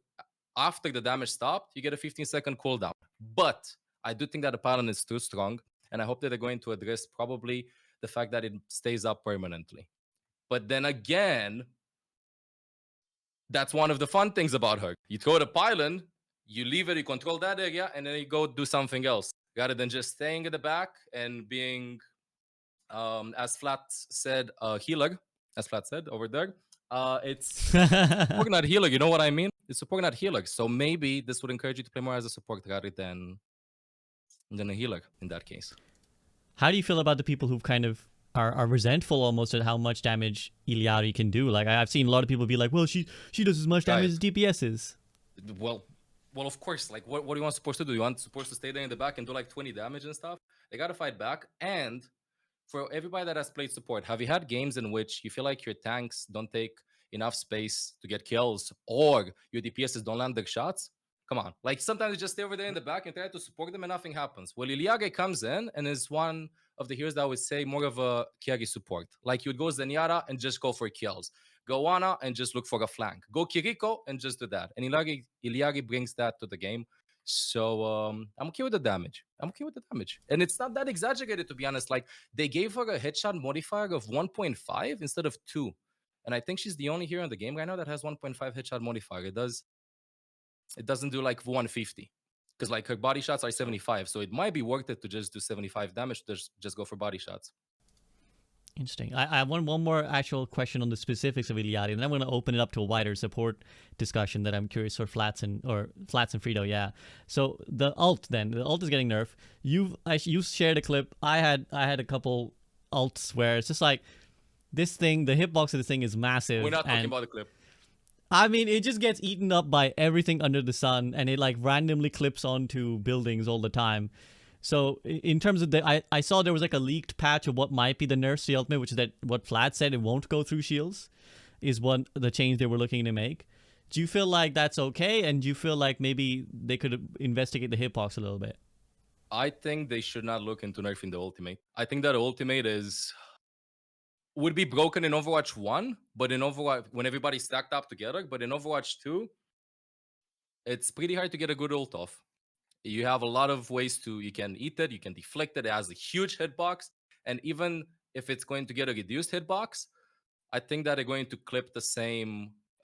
after the damage stopped, you get a 15-second cooldown. But I do think that the pylon is too strong, and I hope that they're going to address probably the fact that it stays up permanently. But then again, that's one of the fun things about her. You throw the pylon, you leave it, you control that area, and then you go do something else rather than just staying at the back and being, as Flat said, a healer. As Flat said over there, it's support, not healer. You know what I mean? It's support, not healer. So maybe this would encourage you to play more as a support rather than a healer in that case.
How do you feel about the people who kind of are resentful almost at how much damage Illari can do? Like I've seen a lot of people be like, well, she does as much damage as DPS is.
Well, of course. Like, what do you want supposed to do? You want supposed to stay there in the back and do like 20 damage and stuff? They gotta fight back. And for everybody that has played support, have you had games in which you feel like your tanks don't take enough space to get kills, or your DPSs don't land their shots? Come on. Like, sometimes you just stay over there in the back and try to support them and nothing happens. Well, Illari comes in and is one of the heroes that I would say more of a carry support. Like, you would go Zenyatta and just go for kills. Go Ana and just look for a flank. Go Kiriko and just do that. And Illari brings that to the game. So I'm okay with the damage. And it's not that exaggerated, to be honest. Like, they gave her a headshot modifier of 1.5 instead of 2. And I think she's the only hero in the game right now that has 1.5 headshot modifier. It doesn't do like 150. Because like her body shots are 75. So it might be worth it to just do 75 damage, to just go for body shots.
Interesting. I have one more actual question on the specifics of Illari, and then I'm going to open it up to a wider support discussion that I'm curious for Flats and Freedo. Yeah. So the ult is getting nerfed. You shared a clip. I had a couple ults where it's just like this thing. The hitbox of this thing is massive.
We're not talking about the clip.
I mean, it just gets eaten up by everything under the sun, and it like randomly clips onto buildings all the time. So in terms of I saw there was like a leaked patch of what might be the nerfs to the ultimate, which is that what Flat said, it won't go through shields, is one the change they were looking to make. Do you feel like that's okay? And do you feel like maybe they could investigate the hitbox a little bit?
I think they should not look into nerfing the ultimate. I think that ultimate would be broken in Overwatch 1, but in Overwatch, when everybody's stacked up together, but in Overwatch 2, it's pretty hard to get a good ult off. You have a lot of ways you can eat it, you can deflect it. It has a huge hitbox. And even if it's going to get a reduced hitbox, I think that they're going to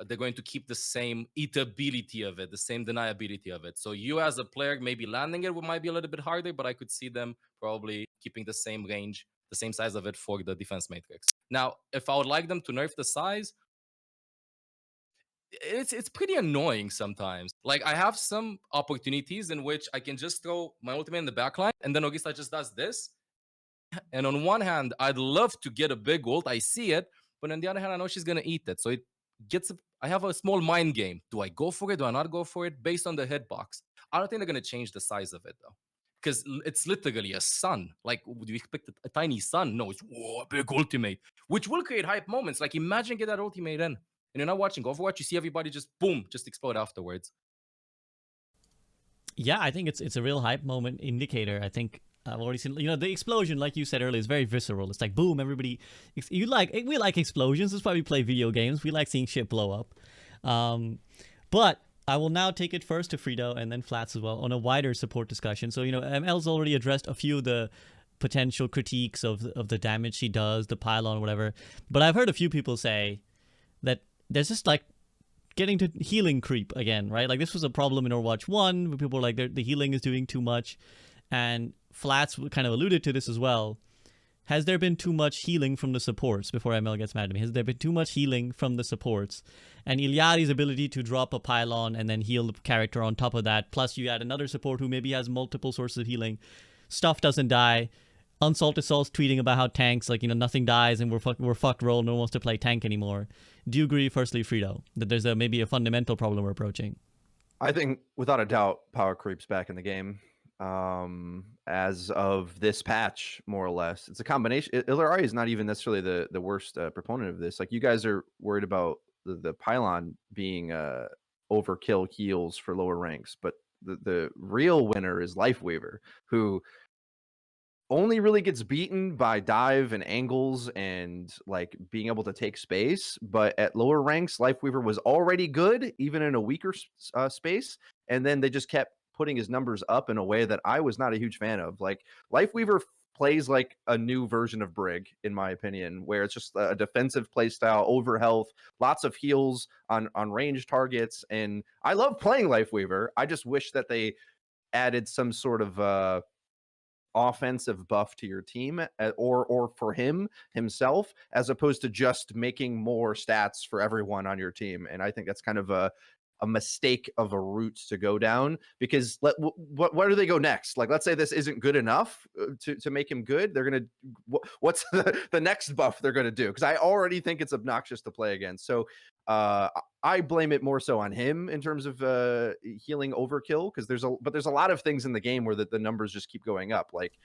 they're going to keep the same eatability of it, the same deniability of it. So you as a player, maybe landing it might be a little bit harder, but I could see them probably keeping the same range, the same size of it for the defense matrix. Now, if I would like them to nerf the size, it's pretty annoying sometimes. Like, I have some opportunities in which I can just throw my ultimate in the backline, and then Ogista just does this. And on one hand, I'd love to get a big ult. I see it, but on the other hand, I know she's gonna eat it. So I have a small mind game. Do I go for it? Do I not go for it? Based on the hitbox. I don't think they're gonna change the size of it though, because it's literally a sun. Like, would you expect a tiny sun? No, it's a big ultimate, which will create hype moments. Like, imagine get that ultimate in. And you're not watching Overwatch, you see everybody just boom, just explode afterwards.
Yeah, I think it's a real hype moment indicator. I think I've already seen, the explosion, like you said earlier, is very visceral. It's like boom, everybody. We like explosions. That's why we play video games. We like seeing shit blow up. But I will now take it first to Freedo and then Flats as well on a wider support discussion. So ML's already addressed a few of the potential critiques of the damage she does, the pylon, whatever. But I've heard a few people say that there's just like getting to healing creep again, right? Like, this was a problem in Overwatch 1 where people were like, the healing is doing too much. And Flats kind of alluded to this as well. Has there been too much healing from the supports, before ML gets mad at me? Has there been too much healing from the supports? And Illari's ability to drop a pylon and then heal the character on top of that, plus you add another support who maybe has multiple sources of healing. Stuff doesn't die. Unsalted Salt's tweeting about how tanks, like, nothing dies and we're fucked roll, no one wants to play tank anymore. Do you agree, firstly, Freedo, that there's maybe a fundamental problem we're approaching?
I think, without a doubt, power creeps back in the game. As of this patch, more or less. It's a combination. Illari is not even necessarily the worst proponent of this. Like, you guys are worried about the pylon being overkill heals for lower ranks, but the real winner is Lifeweaver, who only really gets beaten by dive and angles and like being able to take space. But at lower ranks, Lifeweaver was already good, even in a weaker space. And then they just kept putting his numbers up in a way that I was not a huge fan of. Like, Lifeweaver plays like a new version of Brig, in my opinion, where it's just a defensive play style, over health, lots of heals on range targets. And I love playing Lifeweaver. I just wish that they added some sort of offensive buff to your team, or for himself, as opposed to just making more stats for everyone on your team. And I think that's kind of a mistake of a route to go down, because where do they go next? Like, let's say this isn't good enough to make him good. They're gonna what's the next buff they're gonna do? Because I already think it's obnoxious to play against. So I I blame it more so on him in terms of healing overkill, because there's a lot of things in the game where the numbers just keep going up. Like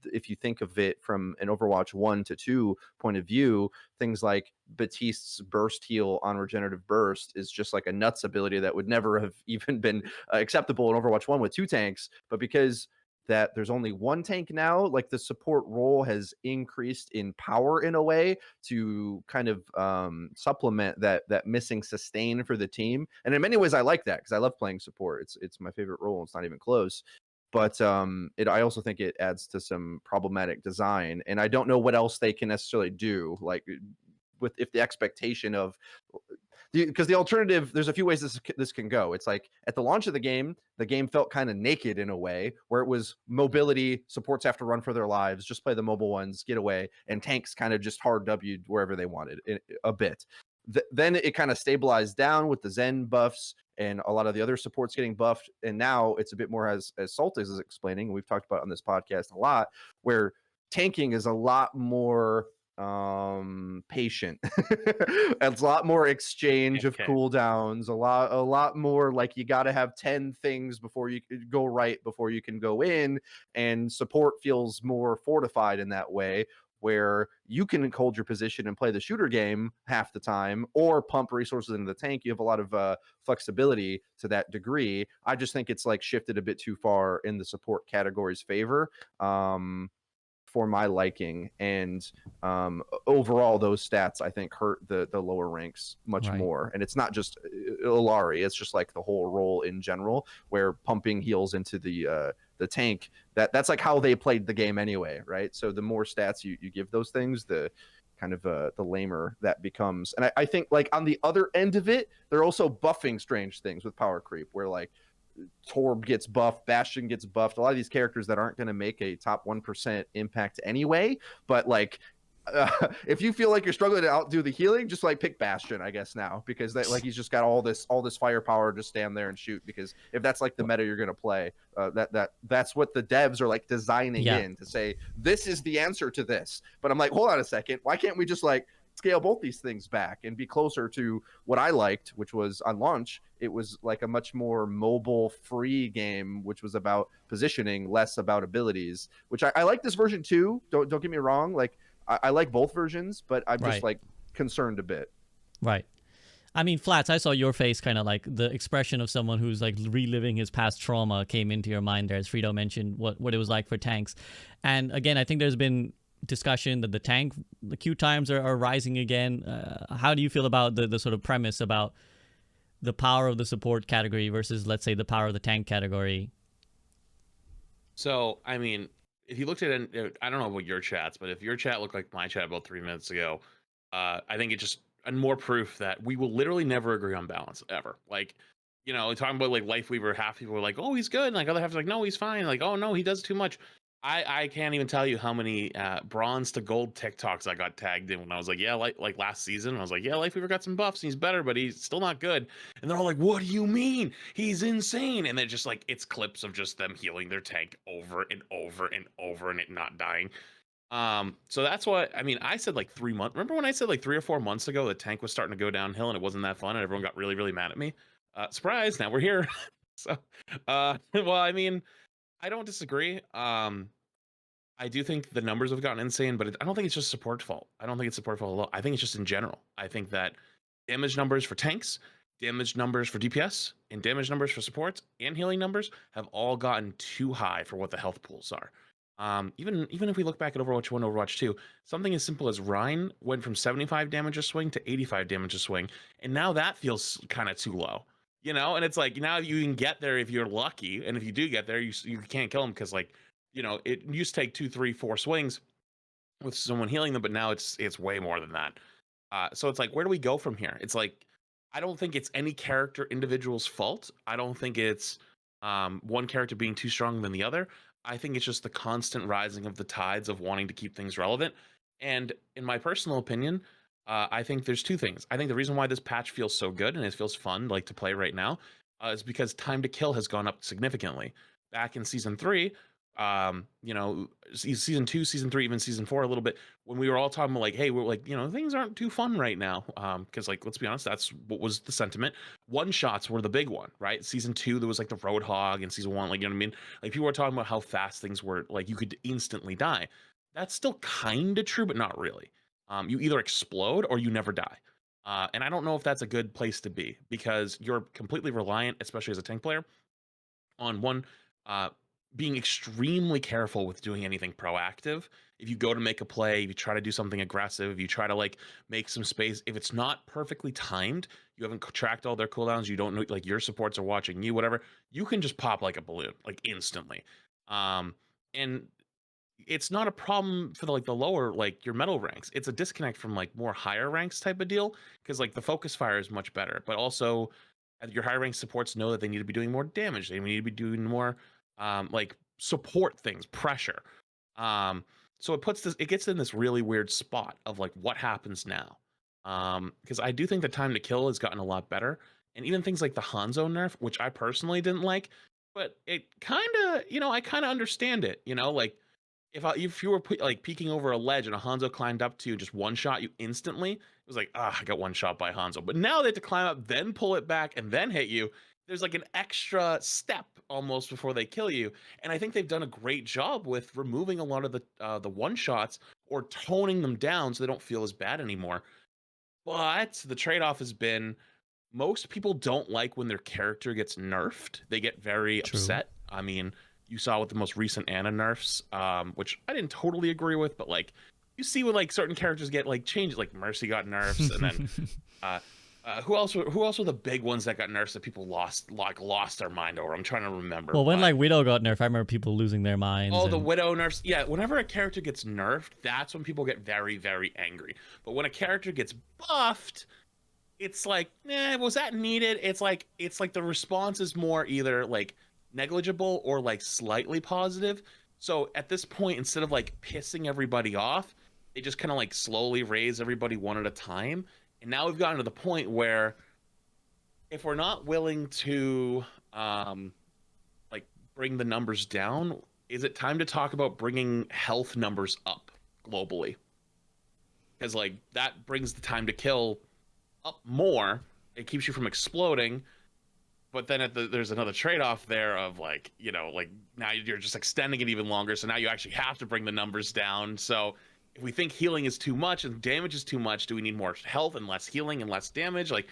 if you think of it from an Overwatch 1 to 2 point of view, things like Batiste's burst heal on regenerative burst is just like a nuts ability that would never have even been acceptable in Overwatch 1 with 2 tanks, but because that there's only 1 tank now, like the support role has increased in power in a way to kind of supplement that missing sustain for the team. And in many ways I like that, because I love playing support. It's my favorite role. It's not even close. But I also think it adds to some problematic design, and I don't know what else they can necessarily do, like if the expectation of, because the alternative, there's a few ways this can go. It's like at the launch of the game felt kind of naked in a way, where it was mobility, supports have to run for their lives, just play the mobile ones, get away, and tanks kind of just hard W'd wherever they wanted a bit. Then it kind of stabilized down with the Zen buffs and a lot of the other supports getting buffed, and now it's a bit more, as Saltis is explaining, we've talked about on this podcast a lot, where tanking is a lot more patient. It's a lot more exchange of cooldowns, a lot more like you got to have 10 things before you go right before you can go in, and support feels more fortified in that way, where you can hold your position and play the shooter game half the time or pump resources into the tank. You have a lot of flexibility to that degree. I just think it's like shifted a bit too far in the support category's favor for my liking, and overall those stats I think hurt the lower ranks much more. And it's not just Illari, it's just like the whole role in general, where pumping heals into the tank, that's like how they played the game anyway, right? So the more stats you give those things, the kind of the lamer that becomes. And I think like on the other end of it, they're also buffing strange things with power creep, where like Torb gets buffed, Bastion gets buffed, a lot of these characters that aren't going to make a top 1% impact anyway, but like if you feel like you're struggling to outdo the healing, just like pick Bastion, I guess, now, because that, like, he's just got all this firepower, just stand there and shoot, because if that's like the meta you're going to play, that's what the devs are like designing in to say this is the answer to this. But I'm like, hold on a second, why can't we just like scale both these things back and be closer to what I liked, which was on launch, it was like a much more mobile free game, which was about positioning, less about abilities, which I like this version too. Don't get me wrong, like I like both versions, but I'm just like concerned a bit.
Right. I mean, Flats, I saw your face, kind of like the expression of someone who's like reliving his past trauma came into your mind there, as Freedo mentioned what it was like for tanks. And again, I think there's been discussion that the queue times are rising again. How do you feel about the sort of premise about the power of the support category versus, let's say, the power of the tank category?
So, I mean, if you looked at it, I don't know about your chats, but if your chat looked like my chat about 3 minutes ago, I think it just, and more proof that we will literally never agree on balance ever. Like, you know, talking about like Lifeweaver, half people were like, oh, he's good, and like other half are like, no, he's fine, like, oh no, he does too much. I can't even tell you how many bronze to gold TikToks I got tagged in when I was like, yeah, like last season, I was like, yeah, Lifeweaver got some buffs and he's better, but he's still not good. And they're all like, what do you mean? He's insane. And they're just like, it's clips of just them healing their tank over and over and over and it not dying. So that's what, I mean, I said like 3 months. Remember when I said like 3 or 4 months ago, the tank was starting to go downhill and it wasn't that fun and everyone got really, really mad at me? Surprise, now we're here. So, well, I mean, I don't disagree. I do think the numbers have gotten insane, but I don't think it's just support fault. I don't think it's support fault alone. I think it's just in general. I think that damage numbers for tanks, damage numbers for DPS, and damage numbers for supports and healing numbers have all gotten too high for what the health pools are. Even if we look back at Overwatch 1, Overwatch 2, something as simple as Rhine went from 75 damage a swing to 85 damage a swing, and now that feels kind of too low. You know, and it's like now you can get there if you're lucky, and if you do get there, you can't kill them because, like, you know, it used to take 2, 3, 4 swings with someone healing them, but now it's way more than that. So it's like, where do we go from here? It's like, I don't think it's any character individual's fault. I don't think it's one character being too strong than the other. I think it's just the constant rising of the tides of wanting to keep things relevant. And in my personal opinion, I think there's two things. I think the reason why this patch feels so good and it feels fun, like, to play right now, is because time to kill has gone up significantly. Back in season 3, you know, season 2, season 3, even season 4 a little bit, when we were all talking about like, hey, we're like, you know, things aren't too fun right now. Because like, let's be honest, that's what was the sentiment. One shots were the big one, right? Season 2, there was like the Roadhog, and season 1, like, you know what I mean? Like, people were talking about how fast things were, like you could instantly die. That's still kind of true, but not really. You either explode or you never die. And I don't know if that's a good place to be, because you're completely reliant, especially as a tank player, on one, uh, being extremely careful with doing anything proactive. If you go to make a play, if you try to do something aggressive, if you try to like make some space, if it's not perfectly timed, you haven't tracked all their cooldowns, you don't know, like your supports are watching you, whatever, you can just pop like a balloon, like instantly. And it's not a problem for the like the lower, like your metal ranks. It's a disconnect from like more higher ranks type of deal, because like the focus fire is much better, but also your higher rank supports know that they need to be doing more damage. They need to be doing more like support things, pressure. So it gets in this really weird spot of like what happens now. Because I do think the time to kill has gotten a lot better, and even things like the Hanzo nerf, which I personally didn't like, but it kind of, you know, I kind of understand it. You know, like if you were like peeking over a ledge and a Hanzo climbed up to you and just one shot you instantly, it was like, ah, I got one shot by Hanzo. But now they have to climb up, then pull it back, and then hit you. There's like an extra step almost before they kill you, and I think they've done a great job with removing a lot of the one shots or toning them down so they don't feel as bad anymore. But the trade off has been, most people don't like when their character gets nerfed. They get very
True.
upset. I mean, you saw with the most recent Ana nerfs, which I didn't totally agree with, but like you see when like certain characters get like changes, like Mercy got nerfs, and then who else were the big ones that got nerfs that people lost their mind over? I'm trying to remember.
Well, when
but
like Widow got nerfed, I remember people losing their minds.
Oh, the
And
Widow nerfs. Yeah, whenever a character gets nerfed, that's when people get very, very angry. But when a character gets buffed, it's like, was that needed? It's like the response is more either like negligible or like slightly positive. So at this point, instead of like pissing everybody off, they just kind of like slowly raise everybody one at a time. And now we've gotten to the point where if we're not willing to like bring the numbers down, is it time to talk about bringing health numbers up globally? Because like that brings the time to kill up more. It keeps you from exploding, but then there's another trade-off there of like, you know, like now you're just extending it even longer, so now you actually have to bring the numbers down. So if we think healing is too much and damage is too much, do we need more health and less healing and less damage? Like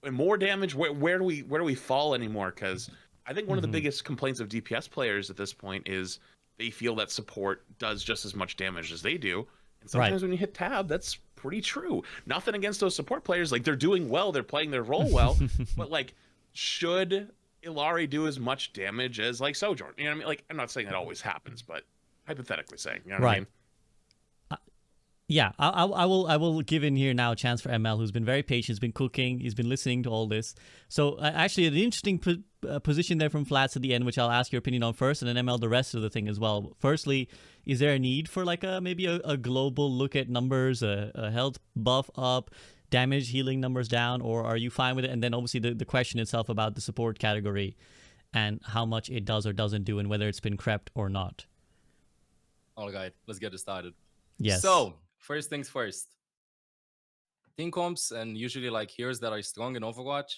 and more damage, where do we fall anymore? Because I think one of the biggest complaints of DPS players at this point is they feel that support does just as much damage as they do. And sometimes when you hit tab, that's pretty true. Nothing against those support players. Like, they're doing well, they're playing their role well. But like, should Illari do as much damage as like Sojourn? You know what I mean? Like, I'm not saying that always happens, but hypothetically saying, you know what I mean?
Yeah, I will give in here now a chance for ML, who's been very patient, he's been cooking, he's been listening to all this. So actually, an interesting position there from Flats at the end, which I'll ask your opinion on first, and then ML the rest of the thing as well. Firstly, is there a need for like maybe a global look at numbers, a health buff up, damage healing numbers down, or are you fine with it? And then obviously the question itself about the support category and how much it does or doesn't do, and whether it's been crept or not.
All right, let's get it started.
Yes.
So first things first. Team comps and usually like heroes that are strong in Overwatch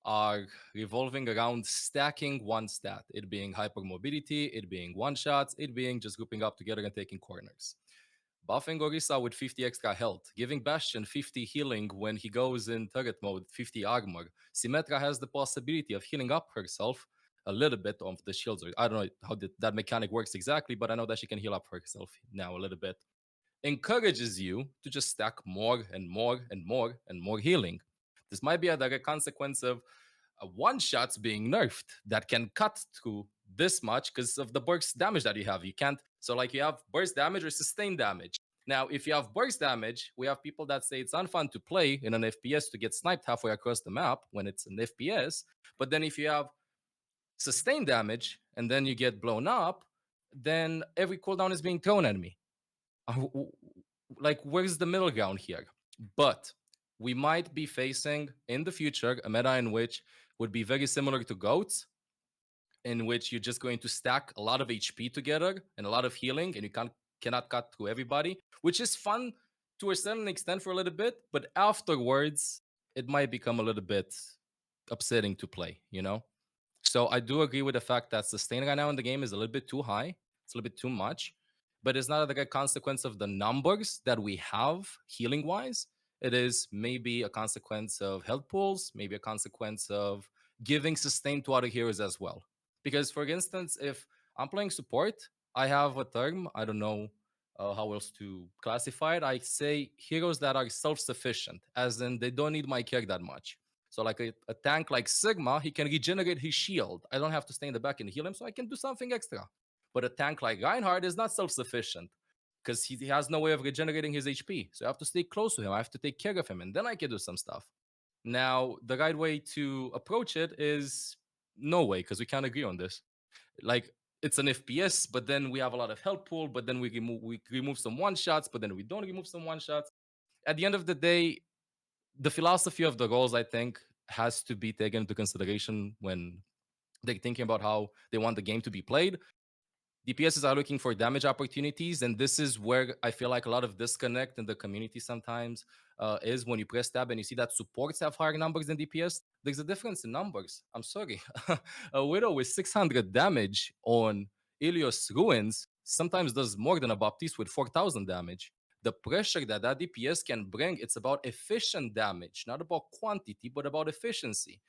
are revolving around stacking one stat, it being hypermobility, it being one shots, it being just grouping up together and taking corners. Buffing Orisa with 50 extra health, giving Bastion 50 healing when he goes in turret mode, 50 armor. Symmetra has the possibility of healing up herself a little bit of the shields. I don't know how that mechanic works exactly, but I know that she can heal up herself now a little bit. Encourages you to just stack more and more and more and more healing. This might be a direct consequence of one-shots being nerfed that can cut through this much because of the burst damage that you have. You can't, so like you have burst damage or sustained damage. Now, if you have burst damage, we have people that say it's unfun to play in an FPS to get sniped halfway across the map when it's an FPS. But then if you have sustained damage and then you get blown up, then every cooldown is being thrown at me. Like, where's the middle ground here? But we might be facing in the future a meta in which would be very similar to GOATs, in which you're just going to stack a lot of HP together and a lot of healing, and you cannot cut through everybody, which is fun to a certain extent for a little bit, but afterwards it might become a little bit upsetting to play, you know? So I do agree with the fact that sustain right now in the game is a little bit too high. It's a little bit too much, but it's not like a consequence of the numbers that we have healing wise. It is maybe a consequence of health pools, maybe a consequence of giving sustain to other heroes as well. Because, for instance, if I'm playing support, I have a term, I don't know how else to classify it. I say heroes that are self sufficient, as in they don't need my care that much. So like a tank like Sigma, he can regenerate his shield. I don't have to stay in the back and heal him, so I can do something extra. But a tank like Reinhardt is not self-sufficient because he has no way of regenerating his HP. So I have to stay close to him. I have to take care of him, and then I can do some stuff. Now, the right way to approach it is no way, because we can't agree on this. Like, it's an FPS, but then we have a lot of health pool, but then we remove some one-shots, but then we don't remove some one-shots. At the end of the day, the philosophy of the roles, I think, has to be taken into consideration when they're thinking about how they want the game to be played. DPSs are looking for damage opportunities, and this is where I feel like a lot of disconnect in the community sometimes is when you press tab and you see that supports have higher numbers than DPS. There's a difference in numbers. I'm sorry. A Widow with 600 damage on Ilios Ruins sometimes does more than a Baptiste with 4,000 damage. The pressure that DPS can bring, it's about efficient damage, not about quantity, but about efficiency.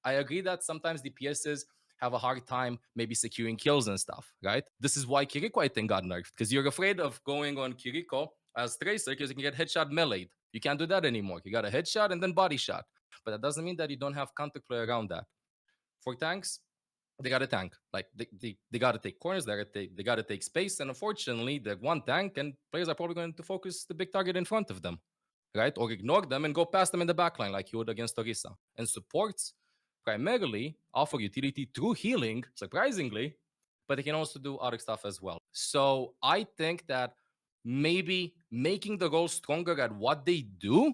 I agree that sometimes DPSs have a hard time maybe securing kills and stuff, right? This is why Kiriko, I think, got nerfed, because you're afraid of going on Kiriko as Tracer because you can get headshot meleeed. You can't do that anymore. You got a headshot and then body shot. But that doesn't mean that you don't have counterplay around that. For tanks, they got to tank. Like, they got to take corners, they got to take space. And unfortunately, the one tank, and players are probably going to focus the big target in front of them, right? Or ignore them and go past them in the backline like you would against Orisa. And supports primarily offer utility through healing, surprisingly, but they can also do other stuff as well. So I think that maybe making the role stronger at what they do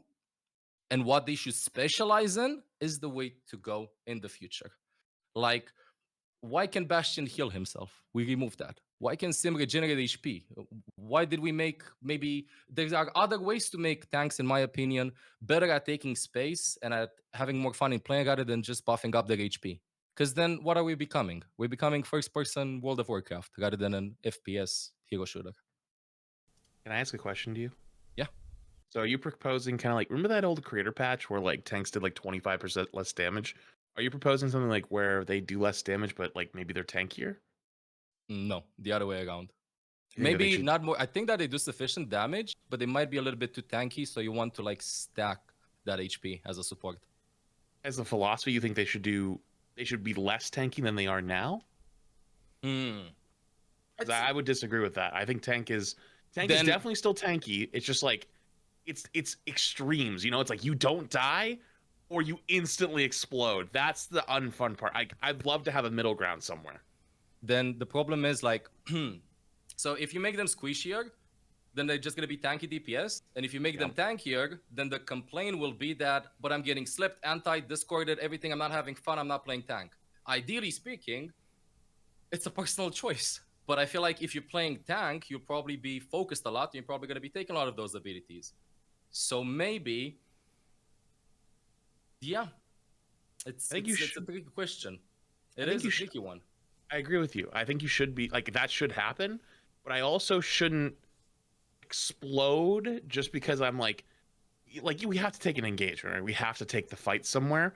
and what they should specialize in is the way to go in the future. Like, why can Bastion heal himself? We removed that. Why can Sim regenerate HP? Why did we make, maybe there are other ways to make tanks, in my opinion, better at taking space and at having more fun in playing rather than just buffing up their HP. Because then what are we becoming? We're becoming first-person World of Warcraft rather than an FPS hero shooter.
Can I ask a question to you?
Yeah.
So are you proposing kind of like, remember that old creator patch where like tanks did like 25% less damage? Are you proposing something like where they do less damage, but like maybe they're tankier?
No, the other way around.
Yeah,
Maybe
should...
not more. I think that they do sufficient damage, but they might be a little bit too tanky, so you want to like stack that HP as a support.
As a philosophy, you think they should be less tanky than they are now? I would disagree with that. I think tank is definitely still tanky. It's just like it's extremes, you know. It's like you don't die or you instantly explode. That's the unfun part. I'd love to have a middle ground somewhere.
Then the problem is like, so if you make them squishier, then they're just gonna be tanky DPS. And if you make them tankier, then the complaint will be that, but I'm getting slipped, discorded, everything. I'm not having fun. I'm not playing tank. Ideally speaking, it's a personal choice. But I feel like if you're playing tank, you'll probably be focused a lot. You're probably gonna be taking a lot of those abilities. So maybe, yeah, it's a tricky question. It is a tricky one.
I agree with you. I think you should be like, that should happen, but I also shouldn't explode just because I'm like we have to take an engagement, right? We have to take the fight somewhere.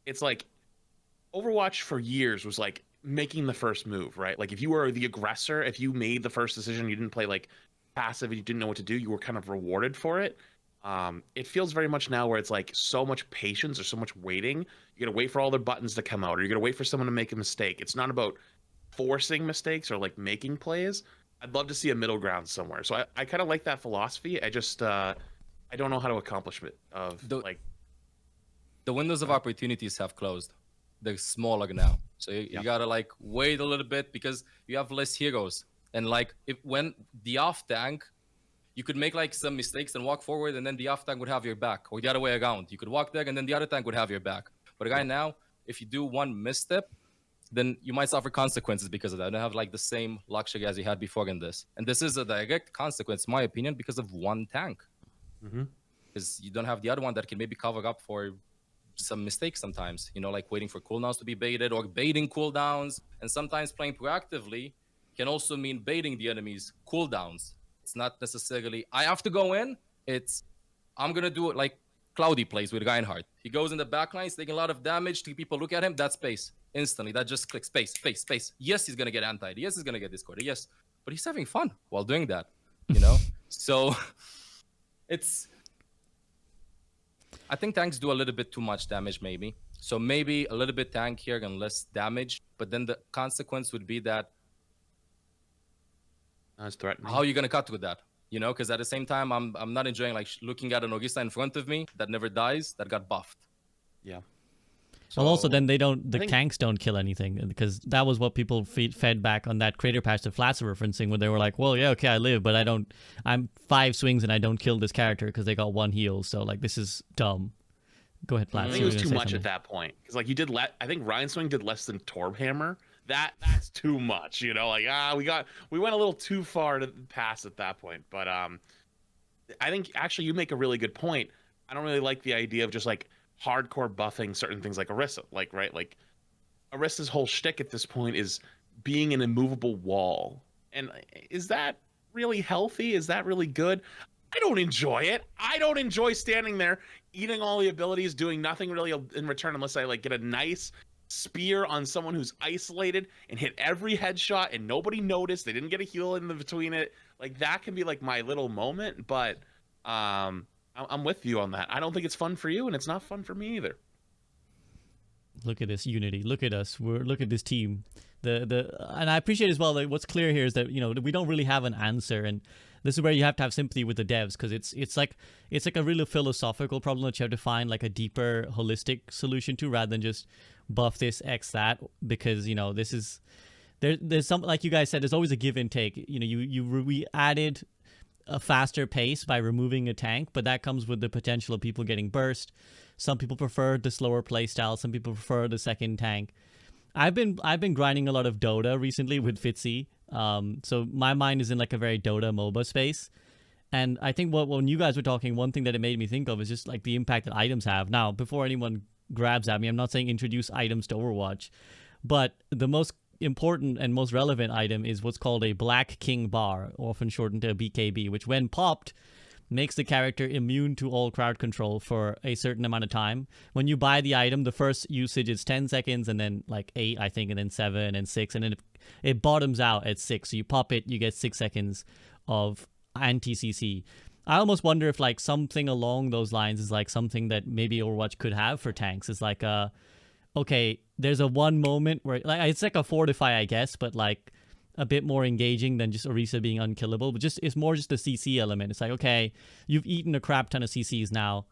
It's like Overwatch for years was like making the first move, right? Like if you were the aggressor, if you made the first decision, you didn't play like passive and you didn't know what to do, you were kind of rewarded for it. It feels very much now where it's like so much patience or so much waiting. You gotta wait for all the buttons to come out, or you gotta wait for someone to make a mistake. It's not about forcing mistakes or like making plays. I'd love to see a middle ground somewhere. So I kind of like that philosophy. I just I don't know how to accomplish it.
The windows of opportunities have closed. They're smaller now, so you gotta like wait a little bit because you have less heroes. And like when the off tank, you could make like some mistakes and walk forward, and then the off tank would have your back, or the other way around. You could walk there, and then the other tank would have your back. But right now, if you do one misstep, then you might suffer consequences because of that. You don't have like the same luxury as you had before in this. And this is a direct consequence, in my opinion, because of one tank. Because you don't have the other one that can maybe cover up for some mistakes sometimes, you know, like waiting for cooldowns to be baited or baiting cooldowns. And sometimes playing proactively can also mean baiting the enemy's cooldowns. It's not necessarily, I have to go in. It's, I'm going to do it like Cloudy plays with Reinhardt. He goes in the backline, he's taking a lot of damage. 3 people look at him, that's space. Instantly, that just clicks space, space, space. Yes, he's going to get anti. Yes, he's going to get discorded. Yes, but he's having fun while doing that, you know? So it's, I think tanks do a little bit too much damage, maybe. So maybe a little bit tankier and less damage. But then the consequence would be that.
That's threatening.
How are you going to cut with that? You know, because at the same time, I'm not enjoying like looking at an Orisa in front of me that never dies, that got buffed.
Yeah.
Well, also then the
think-
tanks don't kill anything, because that was what people fed back on that creator patch that Flats were referencing, where they were like, well, yeah, okay, I live, but I'm 5 swings and I don't kill this character because they got 1 heal. So like, this is dumb. Go ahead, Flats.
I think it was too much at that point, because like you did I think Ryan Swing did less than Torbhammer. That's too much, you know, like we went a little too far to pass at that point. But I think actually you make a really good point. I don't really like the idea of just like hardcore buffing certain things like Orisa, like, right? Like Orisa's whole shtick at this point is being an immovable wall. And is that really healthy? Is that really good? I don't enjoy it. I don't enjoy standing there eating all the abilities, doing nothing really in return unless I like get a nice spear on someone who's isolated and hit every headshot and nobody noticed. They didn't get a heal in between it. Like that can be like my little moment, but I'm with you on that. I don't think it's fun for you, and it's not fun for me either.
Look at this unity. Look at us. Look at this team. And I appreciate as well that what's clear here is that, you know, we don't really have an answer, and this is where you have to have sympathy with the devs, because it's like a really philosophical problem that you have to find like a deeper holistic solution to, rather than just buff this X that, because, you know, this is there's some, like you guys said, there's always a give and take. You know, we added a faster pace by removing a tank, but that comes with the potential of people getting burst. Some people prefer the slower playstyle. Some people prefer the second tank. I've been grinding a lot of Dota recently with Fitzy. So my mind is in like a very Dota MOBA space. And I think when you guys were talking, one thing that it made me think of is just like the impact that items have. Now, before anyone grabs at me, I'm not saying introduce items to Overwatch, but the most important and most relevant item is what's called a Black King bar, often shortened to BKB, which when popped makes the character immune to all crowd control for a certain amount of time. When you buy the item, the first usage is 10 seconds, and then like 8, I think, and then 7 and 6, and then it bottoms out at 6. So you pop it, you get 6 seconds of anti-CC. I almost wonder if like something along those lines is like something that maybe Overwatch could have for tanks. It's like okay, there's a one moment where like it's like a fortify, I guess, but like a bit more engaging than just Orisa being unkillable. But just it's more just the CC element. It's like, okay, you've eaten a crap ton of CCs now.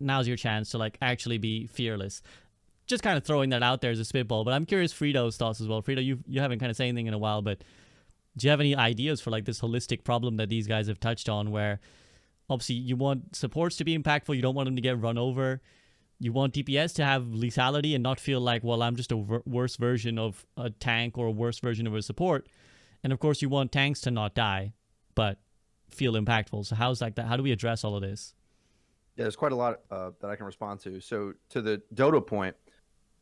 Now's your chance to like actually be fearless. Just kind of throwing that out there as a spitball. But I'm curious Freedo's thoughts as well. Freedo, you haven't kind of said anything in a while, but do you have any ideas for like this holistic problem that these guys have touched on, where obviously you want supports to be impactful, you don't want them to get run over, you want DPS to have lethality and not feel like, well, I'm just a worse version of a tank or a worse version of a support. And of course you want tanks to not die, but feel impactful. So how's like that? How do we address all of this?
Yeah, there's quite a lot that I can respond to. So to the Dota point,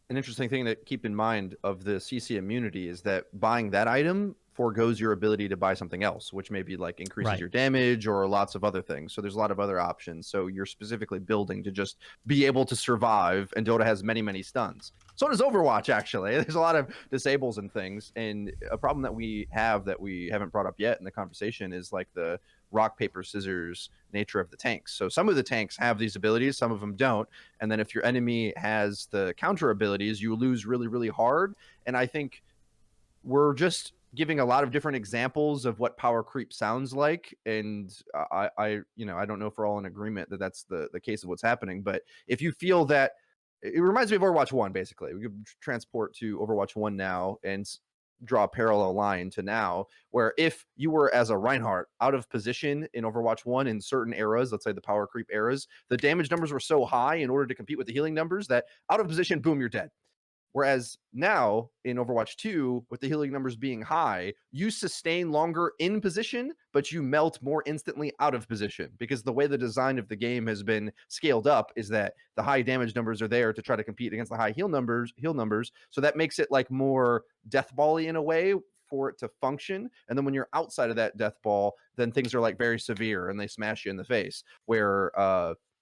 an interesting thing to keep in mind of the CC immunity is that buying that item forgoes your ability to buy something else, which maybe like increases your damage or lots of other things. So there's a lot of other options. So you're specifically building to just be able to survive, and Dota has many, many stuns. So does Overwatch, actually. There's a lot of disables and things. And a problem that we haven't brought up yet in the conversation is like the rock, paper, scissors nature of the tanks. So some of the tanks have these abilities, some of them don't. And then if your enemy has the counter abilities, you lose really, really hard. And I think we're just giving a lot of different examples of what power creep sounds like, and I don't know if we're all in agreement that that's the case of what's happening. But if you feel that, it reminds me of Overwatch 1. Basically, we could transport to Overwatch 1 now and draw a parallel line to now, where if you were as a Reinhardt out of position in Overwatch 1 in certain eras, let's say the power creep eras, the damage numbers were so high in order to compete with the healing numbers that out of position, boom, you're dead. Whereas now in Overwatch 2, with the healing numbers being high, you sustain longer in position, but you melt more instantly out of position, because the way the design of the game has been scaled up is that the high damage numbers are there to try to compete against the high heal numbers. So that makes it like more death ball-y in a way for it to function. And then when you're outside of that death ball, then things are like very severe and they smash you in the face. Where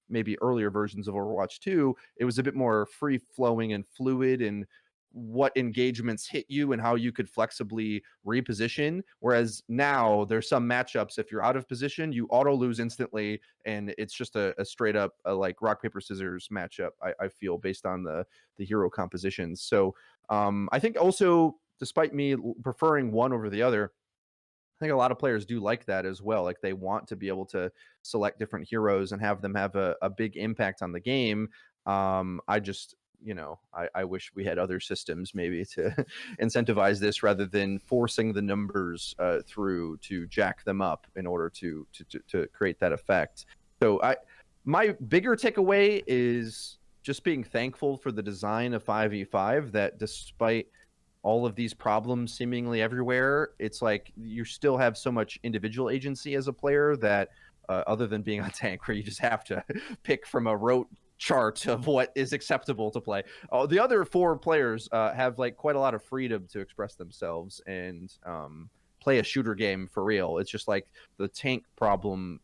maybe earlier versions of Overwatch 2, it was a bit more free flowing and fluid, and what engagements hit you and how you could flexibly reposition. Whereas now there's some matchups, if you're out of position, you auto lose instantly, and it's just a straight up like rock paper scissors matchup. I feel, based on the hero compositions. So I think also, despite me preferring one over the other, I think a lot of players do like that as well. Like, they want to be able to select different heroes and have them have a big impact on the game. I just, I wish we had other systems maybe to incentivize this, rather than forcing the numbers through to jack them up in order to create that effect. So my bigger takeaway is just being thankful for the design of 5v5, that despite all of these problems seemingly everywhere, it's like you still have so much individual agency as a player that other than being on tank, where you just have to pick from a rote chart of what is acceptable to play. The other 4 players have like quite a lot of freedom to express themselves and play a shooter game for real. It's just like the tank problem.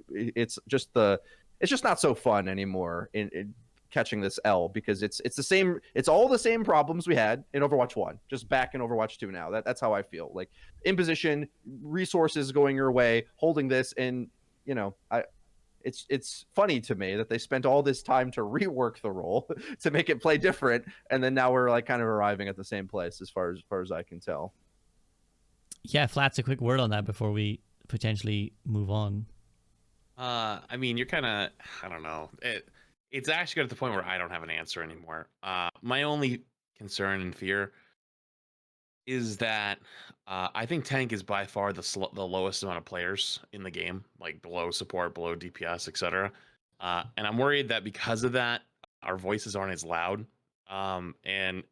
It's just not so fun anymore in catching this L, because it's the same, it's all the same problems we had in Overwatch 1, just back in Overwatch 2 now. That's how I feel. Like, in position, resources going your way, holding this, and it's funny to me that they spent all this time to rework the role to make it play different, and then now we're like kind of arriving at the same place as far as I can tell.
Yeah, Flats, a quick word on that before we potentially move on.
I mean, you're kind of, I don't know. It's actually got to the point where I don't have an answer anymore. My only concern and fear is that I think tank is by far the lowest amount of players in the game, like below support, below DPS, etc. And I'm worried that because of that, our voices aren't as loud. And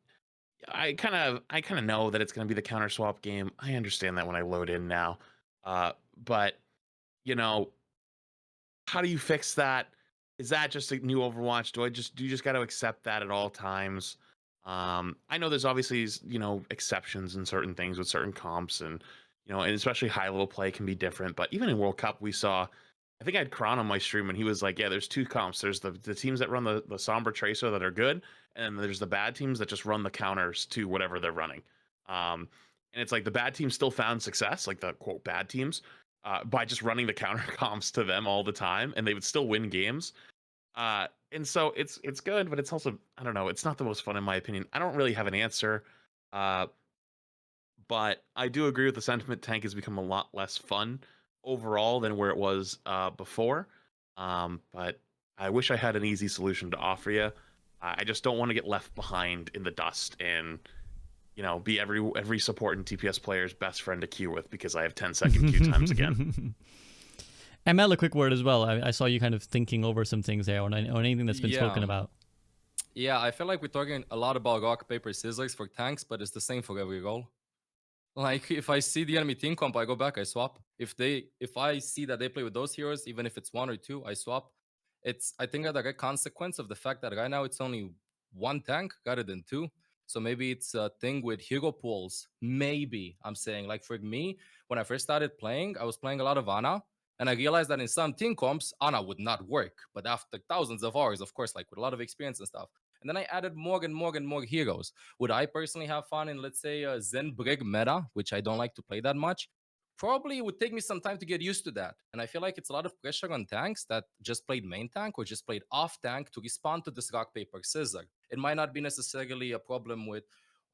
I kind of know that it's going to be the counter swap game. I understand that when I load in now. But how do you fix that? Is that just a new Overwatch? Do you just got to accept that at all times? I know there's obviously, exceptions in certain things with certain comps, and and especially high level play can be different. But even in World Cup, we saw, I think I had Kron on my stream, and he was like, yeah, there's 2 comps. There's the teams that run the Sombra Tracer that are good, and there's the bad teams that just run the counters to whatever they're running. And it's like the bad teams still found success, like the quote bad teams, by just running the counter comps to them all the time, and they would still win games. And so it's good, but it's also, I don't know, it's not the most fun in my opinion. I don't really have an answer, but I do agree with the sentiment. Tank has become a lot less fun overall than where it was before. But I wish I had an easy solution to offer you. I just don't want to get left behind in the dust and be every support and TPS player's best friend to queue with because I have 10-second queue times again.
mL, a quick word as well. I saw you kind of thinking over some things there on anything that's been spoken about.
Yeah, I feel like we're talking a lot about rock, paper, scissors for tanks, but it's the same for every role. Like, if I see the enemy team comp, I go back, I swap. If I see that they play with those heroes, even if it's 1 or 2, I swap. I think a direct consequence of the fact that right now it's only 1 tank rather than 2. So maybe it's a thing with hero pools. Maybe, I'm saying, like, for me, when I first started playing, I was playing a lot of Ana. And I realized that in some team comps, Ana would not work. But after thousands of hours, of course, like with a lot of experience and stuff. And then I added more and more and more heroes. Would I personally have fun in, let's say, a Zen Brig meta, which I don't like to play that much? Probably it would take me some time to get used to that. And I feel like it's a lot of pressure on tanks that just played main tank or just played off tank to respond to this rock, paper, scissor. It might not be necessarily a problem with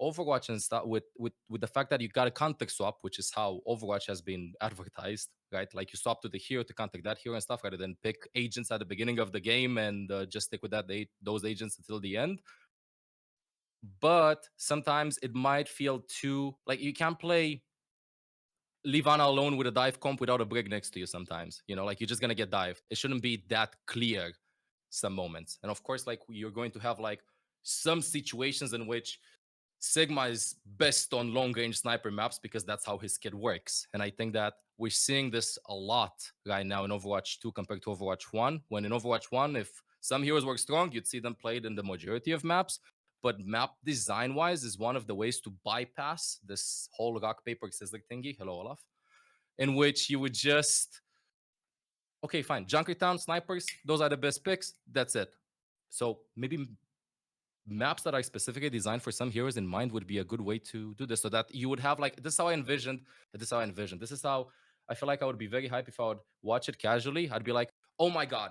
Overwatch and stuff, with the fact that you got a context swap, which is how Overwatch has been advertised, right? Like, you swap to the hero to contact that hero and stuff, rather than pick agents at the beginning of the game and just stick with those agents until the end. But sometimes it might feel too, like, you can't play Livana alone with a dive comp without a Brig next to you sometimes. Like, you're just going to get dived. It shouldn't be that clear some moments. And of course, like, you're going to have like some situations in which Sigma is best on long-range sniper maps because that's how his kit works. And I think that we're seeing this a lot right now in Overwatch 2 compared to Overwatch 1. When in Overwatch 1, if some heroes were strong, you'd see them played in the majority of maps. But map design-wise is one of the ways to bypass this whole rock, paper, scissors thingy. Hello, Olaf. In which you would just, okay, fine. Junkertown, snipers, those are the best picks. That's it. So maybe maps that are specifically designed for some heroes in mind would be a good way to do this, so that you would have like, this is how I envisioned. This is how I feel like I would be very hype if I would watch it casually. I'd be like, oh my god,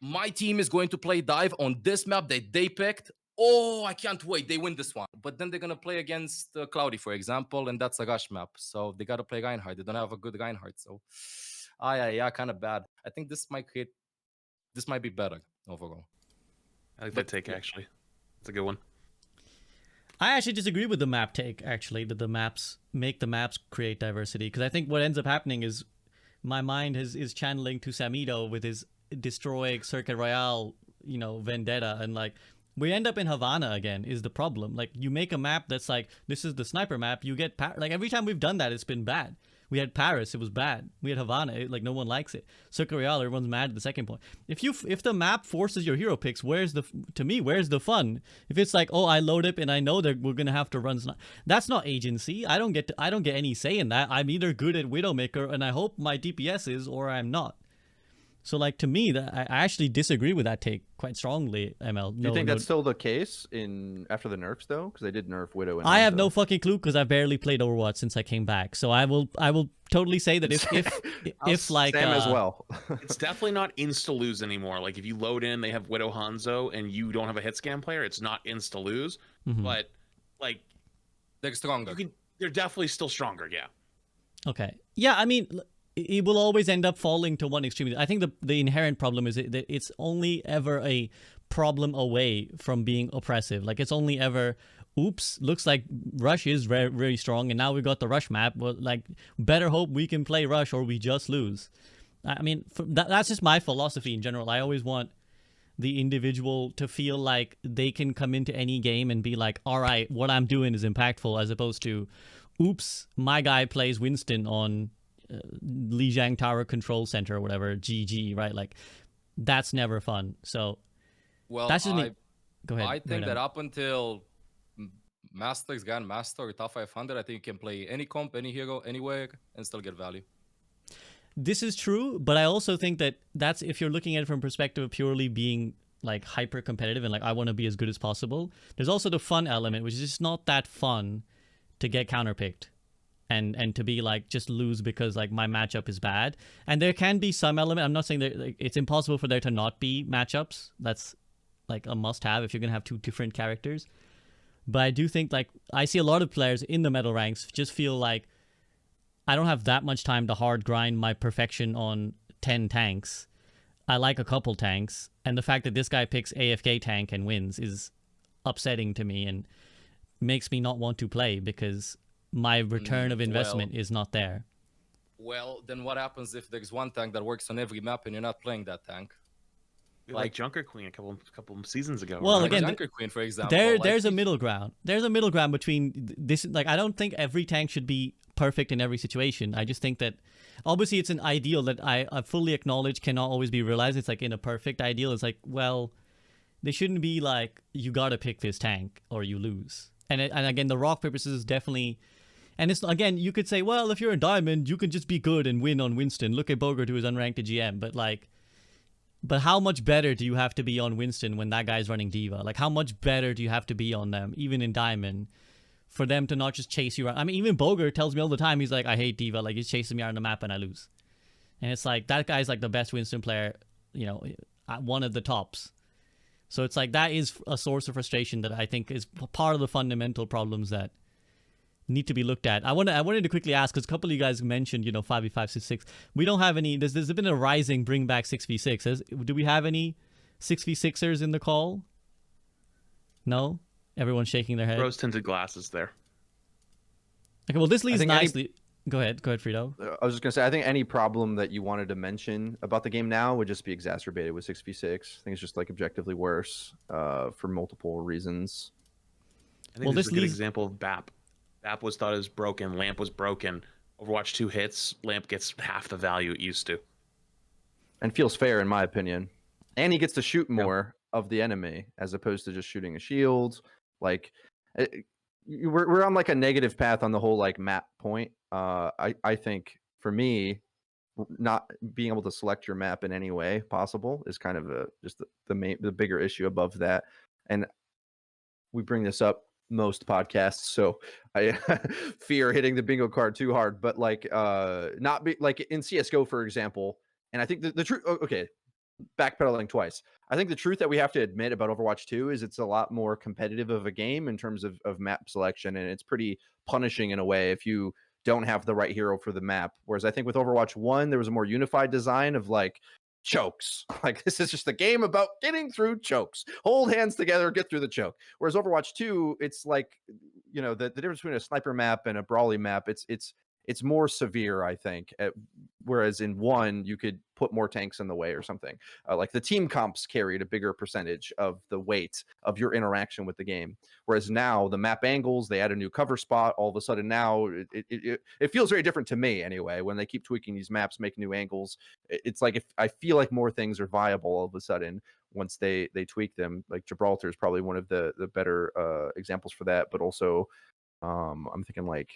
my team is going to play dive on this map that they picked. Oh, I can't wait. They win this one. But then they're going to play against Cloudy, for example, and that's a rush map. So they got to play Reinhardt. They don't have a good Reinhardt. So, yeah, kind of bad. I think this might be better overall.
I like that take, actually. It's a good one.
I actually disagree with the map take, actually, that the maps make the maps create diversity. Because I think what ends up happening is my mind is channeling to Samido with his destroying Circuit Royale, vendetta. And like, we end up in Havana again is the problem. Like, you make a map that's like, this is the sniper map. You get, like, every time we've done that, it's been bad. We had Paris, it was bad. We had Havana, like no one likes it. Circuit Royale, everyone's mad at the second point. If the map forces your hero picks, where's the fun? If it's like, oh, I load up and I know that we're gonna have to run, that's not agency. I don't get any say in that. I'm either good at Widowmaker and I hope my DPS is, or I'm not. So like, to me, that I actually disagree with that take quite strongly, ML.
Do you think that's still the case after the nerfs though? Because they did nerf Widow. And
I have no fucking clue because I've barely played Overwatch since I came back. So I will totally say that if like
Sam as well.
It's definitely not insta lose anymore. Like if you load in, they have Widow Hanzo, and you don't have a hit scan player, it's not insta lose.
Mm-hmm.
But like,
they're stronger.
They're definitely still stronger. Yeah.
Okay. Yeah. I mean, it will always end up falling to one extreme. I think the inherent problem is that it's only ever a problem away from being oppressive. Like, it's only ever, oops, looks like Rush is very, very strong, and now we got the Rush map. Well, like, better hope we can play Rush or we just lose. I mean, that's just my philosophy in general. I always want the individual to feel like they can come into any game and be like, all right, what I'm doing is impactful, as opposed to, oops, my guy plays Winston on Lijiang Tower Control Center or whatever, GG, right? Like, that's never fun. So,
well,
that's just me. Go ahead.
I think that up until Masters, Grandmaster, or top 500, I think you can play any comp, any hero, anywhere, and still get value.
This is true, but I also think that that's if you're looking at it from perspective of purely being like hyper competitive and like, I want to be as good as possible. There's also the fun element, which is just not that fun to get counterpicked. And to be like, just lose because like my matchup is bad. And there can be some element. I'm not saying that like, it's impossible for there to not be matchups. That's like a must have if you're going to have two different characters. But I do think like I see a lot of players in the medal ranks just feel like I don't have that much time to hard grind my perfection on 10 tanks. I like a couple tanks. And the fact that this guy picks AFK tank and wins is upsetting to me and makes me not want to play because my return of investment is not there.
Well, then what happens if there's one tank that works on every map and you're not playing that tank?
Like Junker Queen a couple seasons ago.
Well,
right?
again,
Junker Queen, for example.
There's a middle ground. There's a middle ground between this. Like, I don't think every tank should be perfect in every situation. I just think that obviously it's an ideal that I fully acknowledge cannot always be realized. It's like in a perfect ideal, it's like, well, they shouldn't be like, you got to pick this tank or you lose. And again, the rock, paper, scissors definitely. And it's, again, you could say, well, if you're a diamond, you can just be good and win on Winston. Look at Bogart, who is unranked to GM. But how much better do you have to be on Winston when that guy's running Diva? Like, how much better do you have to be on them, even in Diamond, for them to not just chase you around? I mean, even Bogart tells me all the time, he's like, I hate Diva. Like, he's chasing me around the map and I lose. And it's like, that guy's like the best Winston player, one of the tops. So it's like, that is a source of frustration that I think is part of the fundamental problems that need to be looked at. I wanted to quickly ask, because a couple of you guys mentioned, 5v5, 6v6. We don't have any. There's been a rising bring back 6v6. Do we have any 6v6ers in the call? No? Everyone's shaking their head.
Rose tinted glasses there.
Okay, well, this leads nicely. Go ahead, Freedo.
I was just gonna say, I think any problem that you wanted to mention about the game now would just be exacerbated with 6v6. I think it's just like objectively worse for multiple reasons.
I think
Well,
this
this
is a good
leads-
example of BAP. BAP was thought as broken. Lamp was broken. Overwatch 2 hits. Lamp gets half the value it used to.
And feels fair in my opinion. And he gets to shoot more of the enemy as opposed to just shooting a shield. Like we're on like a negative path on the whole like map point. I think for me, not being able to select your map in any way possible is kind of just the bigger issue above that. And we bring this up most podcasts, so I fear hitting the bingo card too hard. But like not be like in CS:GO, for example. And I think the truth. Okay, backpedaling twice. I think the truth that we have to admit about Overwatch 2 is it's a lot more competitive of a game in terms of map selection, and it's pretty punishing in a way if you don't have the right hero for the map. Whereas I think with Overwatch 1, there was a more unified design of like chokes. Like this is just a game about getting through chokes. Hold hands together, get through the choke. Whereas Overwatch 2, it's like, you know, the difference between a sniper map and a brawly map, it's more severe, I think. Whereas in 1, you could put more tanks in the way or something. Like the team comps carried a bigger percentage of the weight of your interaction with the game. Whereas now the map angles, they add a new cover spot. All of a sudden now it feels very different to me anyway. When they keep tweaking these maps, make new angles, it's like if I feel like more things are viable all of a sudden once they tweak them. Like Gibraltar is probably one of the better examples for that. But also I'm thinking like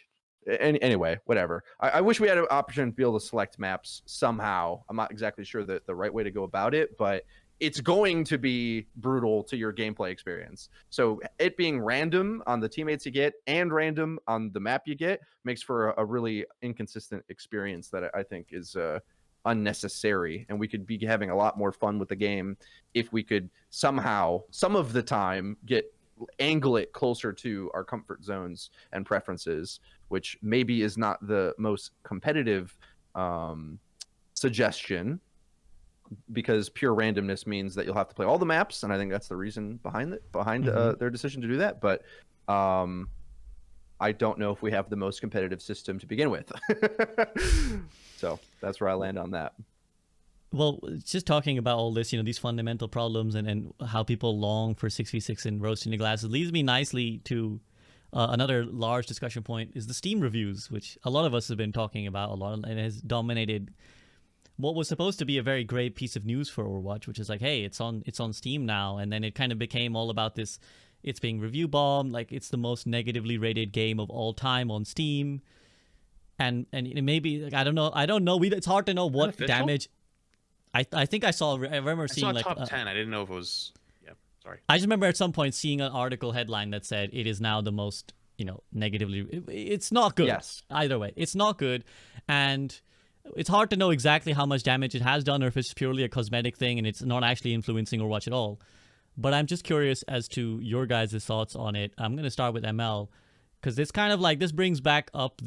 anyway, whatever. I wish we had an option to be able to select maps somehow. I'm not exactly sure the right way to go about it, but it's going to be brutal to your gameplay experience. So it being random on the teammates you get and random on the map you get makes for a really inconsistent experience that I think is unnecessary. And we could be having a lot more fun with the game if we could somehow, some of the time, angle it closer to our comfort zones and preferences, which maybe is not the most competitive suggestion, because pure randomness means that you'll have to play all the maps, and I think that's the reason behind their decision to do that. But I don't know if we have the most competitive system to begin with. So that's where I land on that.
Well, just talking about all this, you know, these fundamental problems and how people long for 6v6 and roasting the glasses leads me nicely to another large discussion point is the Steam reviews, which a lot of us have been talking about a lot, and has dominated what was supposed to be a very great piece of news for Overwatch, which is like, hey, it's on Steam now. And then it kind of became all about this, it's being review bombed, like it's the most negatively rated game of all time on Steam. And it maybe, like, I don't know. It's hard to know what damage. I think I remember seeing like
top 10. I didn't know if it was. Yeah, sorry.
I just remember at some point seeing an article headline that said it is now the most, you know, negatively. It's not good.
Yes.
Either way, it's not good, and it's hard to know exactly how much damage it has done, or if it's purely a cosmetic thing and it's not actually influencing Overwatch at all. But I'm just curious as to your guys' thoughts on it. I'm gonna start with ML, because it's kind of like this brings back up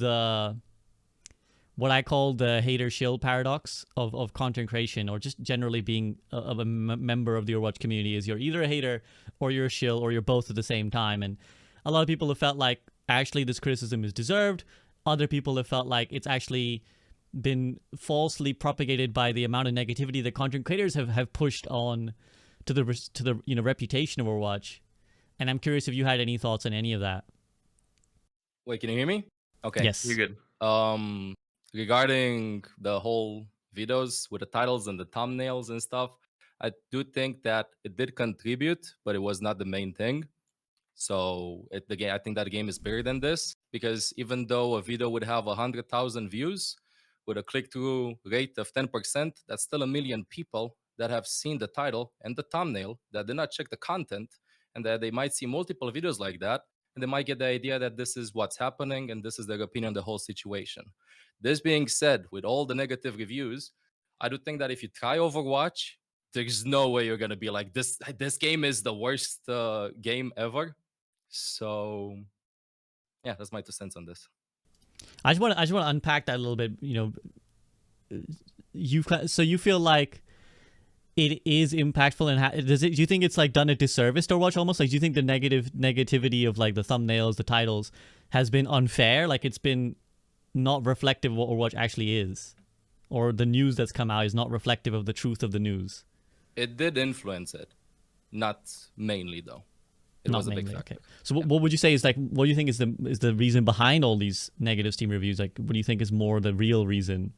what I call the hater shill paradox of content creation, or just generally being a member of the Overwatch community. Is you're either a hater or you're a shill, or you're both at the same time. And a lot of people have felt like actually this criticism is deserved. Other people have felt like it's actually been falsely propagated by the amount of negativity that content creators have pushed on to the you know, reputation of Overwatch. And I'm curious if you had any thoughts on any of that.
Wait, can you hear me? Okay.
Yes.
You're good.
Regarding the whole videos with the titles and the thumbnails and stuff, I do think that it did contribute, but it was not the main thing. So I think that game is bigger than this, because even though a video would have 100,000 views with a click-through rate of 10%, that's still 1 million people that have seen the title and the thumbnail that did not check the content, and that they might see multiple videos like that, and they might get the idea that this is what's happening and this is their opinion on the whole situation. This being said, with all the negative reviews, I do think that if you try Overwatch, there's no way you're gonna be like, this game is the worst game ever. So yeah, that's my 2 cents on this.
I just want to unpack that a little bit. You know, you feel like it is impactful, and do you think it's like done a disservice to Overwatch almost? Like, do you think the negativity of like the thumbnails, the titles, has been unfair? Like, it's been not reflective of what Overwatch actually is, or the news that's come out is not reflective of the truth of the news?
It did influence it, not mainly though. it
Not
was a big
mainly.
factor.
Okay. So what would you say is like, what do you think is the reason behind all these negative Steam reviews? Like, what do you think is more the real reason?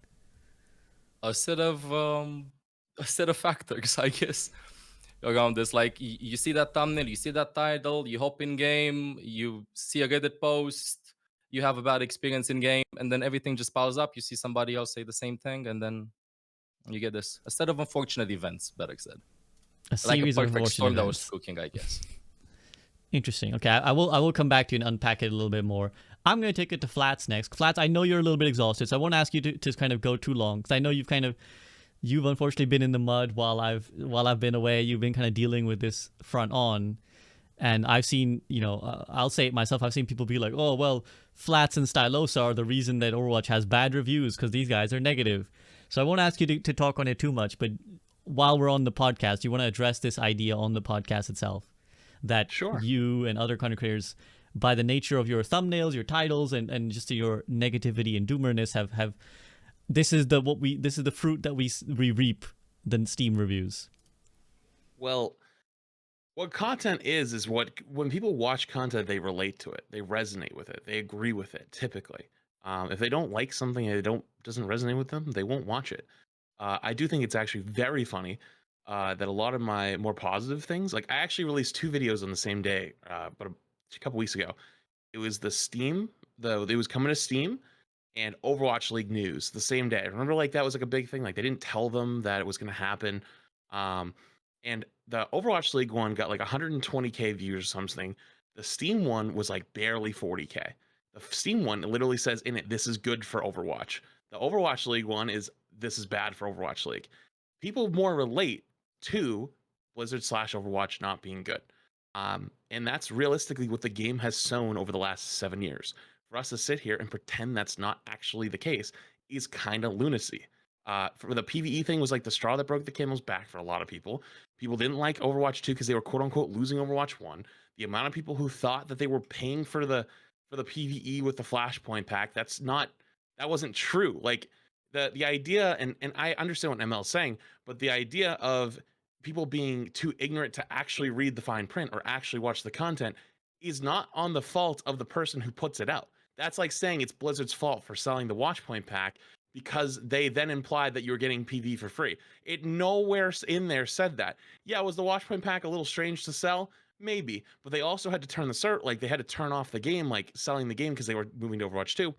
A set of factors, I guess, around this. Like you see that thumbnail, you see that title, you hop in game, you see a Reddit post, you have a bad experience in game, and then everything just piles up. You see somebody else say the same thing, and then you get this. A set of unfortunate events, better said.
A
Like a
series of
perfect
unfortunate
storm that was
events.
cooking, I guess.
Interesting. Okay, I will come back to you and unpack it a little bit more. I'm going to take it to Flats next. Flats, I know you're a little bit exhausted, so I won't ask you to kind of go too long, because I know you've unfortunately been in the mud while I've been away. You've been kind of dealing with this front on, and I've seen, I'll say it myself, I've seen people be like, oh well, Flats and Stylosa are the reason that Overwatch has bad reviews because these guys are negative. So I won't ask you to talk on it too much, but while we're on the podcast, you want to address this idea on the podcast itself, that
Sure.
you and other content creators, by the nature of your thumbnails, your titles, and just your negativity and doomerness, have this is the fruit that we reap, the Steam reviews.
Well, what content is what when people watch content, they relate to it, they resonate with it, they agree with it. Typically, if they don't like something and doesn't resonate with them, they won't watch it. I do think it's actually very funny that a lot of my more positive things, like I actually released 2 videos on the same day, but a couple weeks ago. It was the Steam, it was coming to Steam, and Overwatch League news the same day. Remember, like that was like a big thing. Like they didn't tell them that it was going to happen. Um, and the Overwatch League one got like 120K views or something. The Steam one was like barely 40K. The Steam one literally says in it, "This is good for Overwatch." The Overwatch League one is, "This is bad for Overwatch League." People more relate to Blizzard / Overwatch not being good. And that's realistically what the game has sown over the last 7 years. For us to sit here and pretend that's not actually the case is kind of lunacy. For the PvE thing was like the straw that broke the camel's back for a lot of people. People didn't like Overwatch 2 because they were quote unquote losing Overwatch 1. The amount of people who thought that they were paying for the PvE with the Flashpoint pack, that wasn't true. Like the idea, and I understand what ML is saying, but the idea of people being too ignorant to actually read the fine print or actually watch the content is not on the fault of the person who puts it out. That's like saying it's Blizzard's fault for selling the Watchpoint pack because they then implied that you were getting PvE for free. It nowhere in there said that. Yeah, was the Watchpoint pack a little strange to sell? Maybe, but they also had to turn they had to turn off the game, like selling the game because they were moving to Overwatch 2.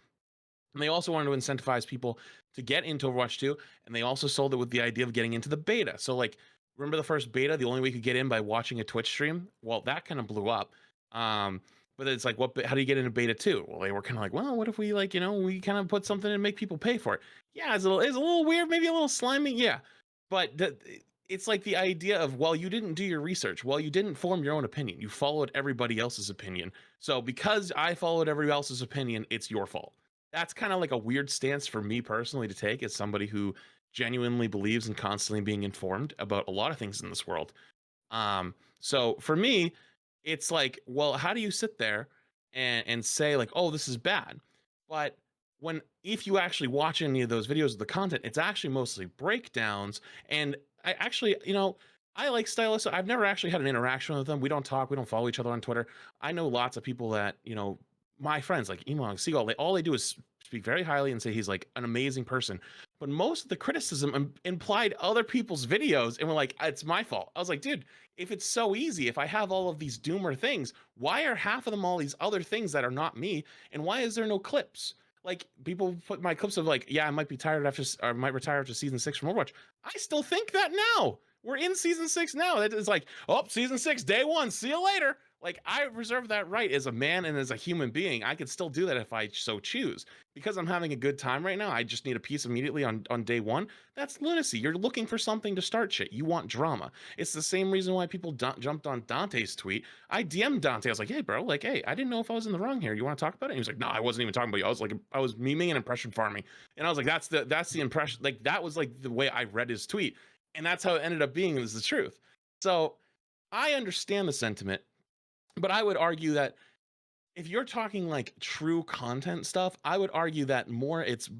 And they also wanted to incentivize people to get into Overwatch 2, and they also sold it with the idea of getting into the beta. So like, remember the first beta, the only way you could get in by watching a Twitch stream? Well, that kind of blew up. But it's like, how do you get into beta 2? Well, they were kind of like, well, what if we we kind of put something and make people pay for it? Yeah, it's a little weird, maybe a little slimy, yeah. But it's like the idea of, well, you didn't do your research. Well, you didn't form your own opinion. You followed everybody else's opinion. So because I followed everybody else's opinion, it's your fault. That's kind of like a weird stance for me personally to take as somebody who genuinely believes in constantly being informed about a lot of things in this world. So for me, it's like, well, how do you sit there and say like, oh, this is bad? But if you actually watch any of those videos of the content, it's actually mostly breakdowns. And I actually, I like Stylus. I've never actually had an interaction with them. We don't talk. We don't follow each other on Twitter. I know lots of people that, my friends like Emong, Seagull, all they do is speak very highly and say he's like an amazing person. But most of the criticism implied other people's videos and were like, it's my fault. I was like, dude, if it's so easy, if I have all of these doomer things, why are half of them all these other things that are not me? And why is there no clips? Like people put my clips of like, yeah, I might be tired I might retire after season 6 from Overwatch. I still think that now. We're in season 6 now. It's like, oh, season 6, day 1. See you later. Like I reserve that right as a man and as a human being. I could still do that if I so choose. Because I'm having a good time right now, I just need a piece immediately on day 1. That's lunacy. You're looking for something to start shit. You want drama. It's the same reason why people jumped on Dante's tweet. I DM'd Dante. I was like, hey, bro, like, hey, I didn't know if I was in the wrong here. You want to talk about it? And he was like, no, I wasn't even talking about you. I was memeing and impression farming. And I was like, that's the impression. Like that was like the way I read his tweet. And that's how it ended up being. It was the truth. So I understand the sentiment, but I would argue that if you're talking like true content stuff, I would argue that more it's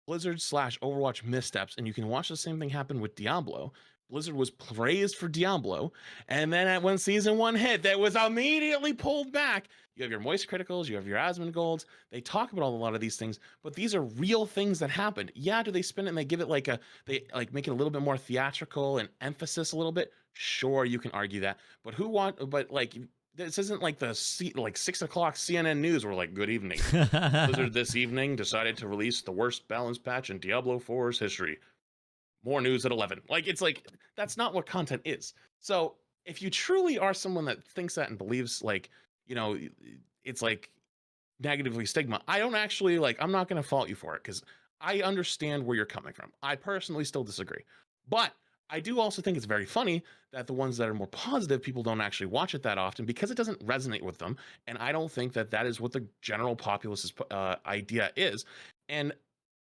Blizzard / Overwatch missteps. And you can watch the same thing happen with Diablo, Blizzard was praised for Diablo, and then when season 1 hit, that was immediately pulled back. You have your moist criticals, you have your Asmongold. They talk about a lot of these things, but these are real things that happened. Yeah, do they spin it and they give it like they like make it a little bit more theatrical and emphasis a little bit? Sure, you can argue that, but but like this isn't like like 6 o'clock CNN news. We're like, good evening. Blizzard this evening decided to release the worst balance patch in Diablo 4's history. More news at 11. Like, it's like, that's not what content is. So if you truly are someone that thinks that and believes, like, you know, it's like negatively stigma, I don't actually, like, I'm not going to fault you for it, because I understand where you're coming from. I personally still disagree. But I do also think it's very funny that the ones that are more positive, people don't actually watch it that often because it doesn't resonate with them. And I don't think that that is what the general populace's idea is. And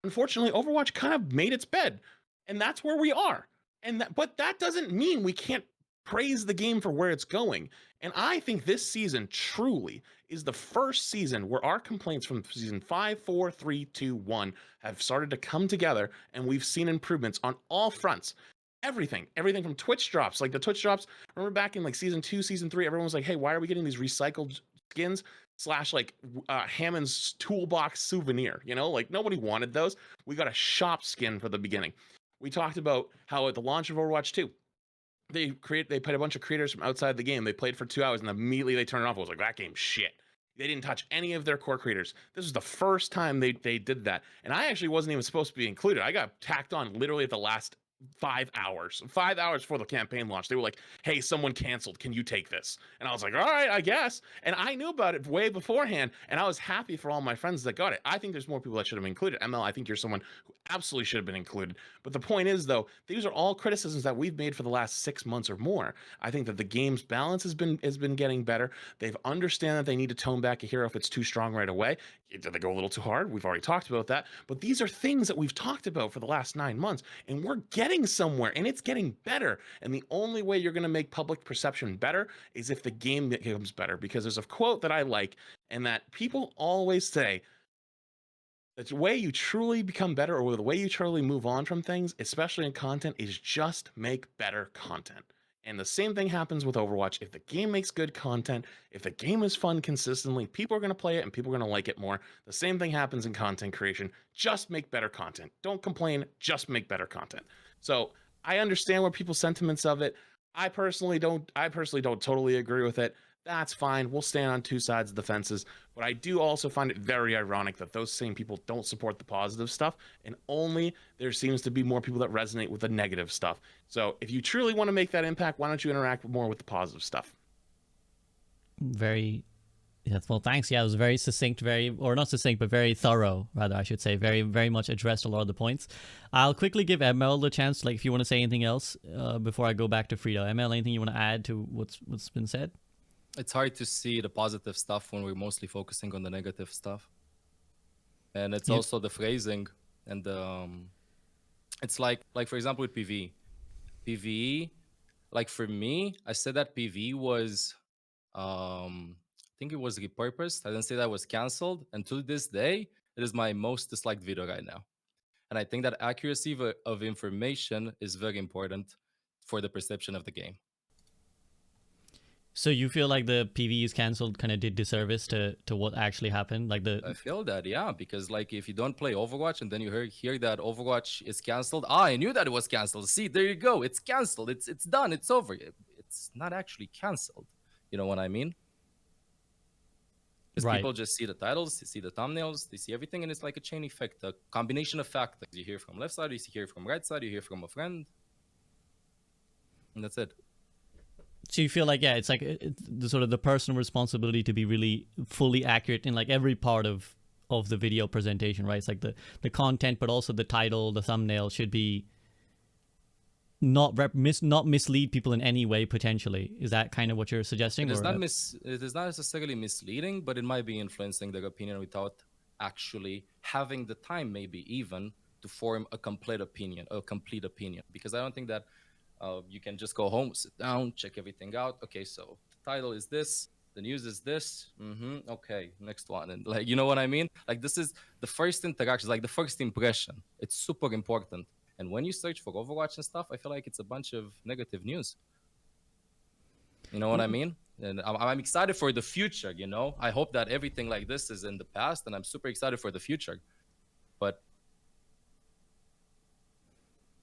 unfortunately, Overwatch kind of made its bed, and that's where we are. But that doesn't mean we can't praise the game for where it's going. And I think this season truly is the first season where our complaints from season 5, 4, 3, 2, 1 have started to come together, and we've seen improvements on all fronts. Everything from Twitch drops, like the Twitch drops. Remember back in like season 2, season 3, everyone was like, hey, why are we getting these recycled skins / like Hammond's toolbox souvenir? You know, like nobody wanted those. We got a shop skin for the beginning. We talked about how at the launch of Overwatch 2, they put a bunch of creators from outside the game. They played for 2 hours and immediately they turned it off. I was like, that game's shit. They didn't touch any of their core creators. This was the first time they did that. And I actually wasn't even supposed to be included. I got tacked on literally at the last 5 hours. 5 hours before the campaign launch. They were like, hey, someone canceled. Can you take this? And I was like, all right, I guess. And I knew about it way beforehand. And I was happy for all my friends that got it. I think there's more people that should have been included. ML, I think you're someone who absolutely should have been included. But the point is, though, these are all criticisms that we've made for the last 6 months or more. I think that the game's balance has been getting better. They've understand that they need to tone back a hero if it's too strong right away. Did they go a little too hard? We've already talked about that. But these are things that we've talked about for the last 9 months, and we're getting somewhere, and it's getting better. And the only way you're going to make public perception better is if the game becomes better. Because there's a quote that I like, and that people always say, the way you truly become better, or the way you truly move on from things, especially in content, is just make better content. And the same thing happens with Overwatch. If the game makes good content, if the game is fun consistently, people are going to play it and people are going to like it more. The same thing happens in content creation. Just make better content. Don't complain, just make better content. So I understand what people's sentiments of it. I personally don't totally agree with it. That's fine. We'll stand on 2 sides of the fences. But I do also find it very ironic that those same people don't support the positive stuff, and only there seems to be more people that resonate with the negative stuff. So if you truly want to make that impact, why don't you interact more with the positive stuff?
Very, yes, well, thanks. Yeah, it was very succinct, or not succinct, but very thorough, rather, I should say. Very, very much addressed a lot of the points. I'll quickly give ML the chance, like, if you want to say anything else before I go back to Freedo. ML, anything you want to add to what's been said?
It's hard to see the positive stuff when we're mostly focusing on the negative stuff. And it's also the phrasing and the it's like for example with PvE, like for me, I said that PvE was I think it was repurposed. I didn't say that was canceled, and to this day it is my most disliked video right now. And I think that accuracy of information is very important for the perception of the game.
So you feel like the PvE is cancelled kind of did disservice to what actually happened? Like
I feel that, yeah, because like if you don't play Overwatch and then you hear that Overwatch is cancelled, I knew that it was cancelled. See, there you go, it's cancelled, it's done, it's over. It's not actually cancelled. You know what I mean? Because
right.
People just see the titles, they see the thumbnails, they see everything, and it's like a chain effect, a combination of factors. You hear from left side, you hear from right side, you hear from a friend, and that's it.
So you feel like, yeah, it's like the sort of the personal responsibility to be really fully accurate in like every part of the video presentation, right? It's like the content, but also the title, the thumbnail should be not mislead people in any way potentially. Is that kind of what you're suggesting?
It is not necessarily misleading, but it might be influencing their opinion without actually having the time, maybe even to form a complete opinion. Because I don't think that you can just go home, sit down, check everything out. Okay, so the title is this, the news is this. Okay, next one. And like, you know what I mean? Like, this is the first interaction, like the first impression. It's super important. And when you search for Overwatch and stuff, I feel like it's a bunch of negative news. You know what I mean? And I'm excited for the future, you know? I hope that everything like this is in the past, and I'm super excited for the future. But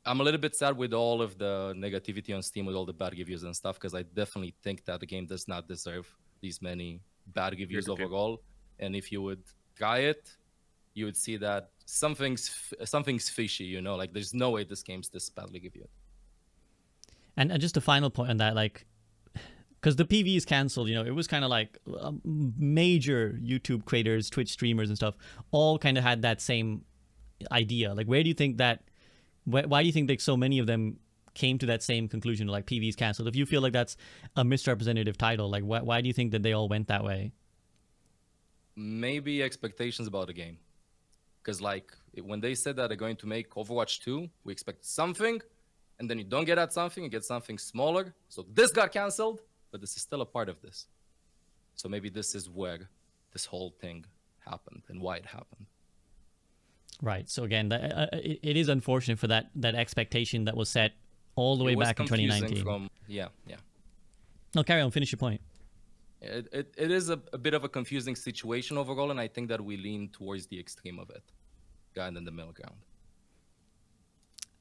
I'm a little bit sad with all of the negativity on Steam with all the bad reviews and stuff, because I definitely think that the game does not deserve these many bad reviews overall. And if you would try it, you would see that something's fishy, you know? Like, there's no way this game's this badly reviewed.
And just a final point on that, like, because the PvE is canceled, you know, it was kind of like major YouTube creators, Twitch streamers and stuff, all kind of had that same idea. Like, where do you think that, why do you think that so many of them came to that same conclusion, like PvE is canceled? If you feel like that's a misrepresentative title, like, why do you think that they all went that way?
Maybe expectations about the game. Because, like, when they said that they're going to make Overwatch 2, we expect something, and then you don't get that something, you get something smaller. So this got canceled, but this is still a part of this. So maybe this is where this whole thing happened and why it happened.
Right. So again, it is unfortunate for that expectation that was set all the way back in 2019.
Yeah.
No, carry on. Finish your point.
It is a bit of a confusing situation overall, and I think that we lean towards the extreme of it, rather than the middle ground.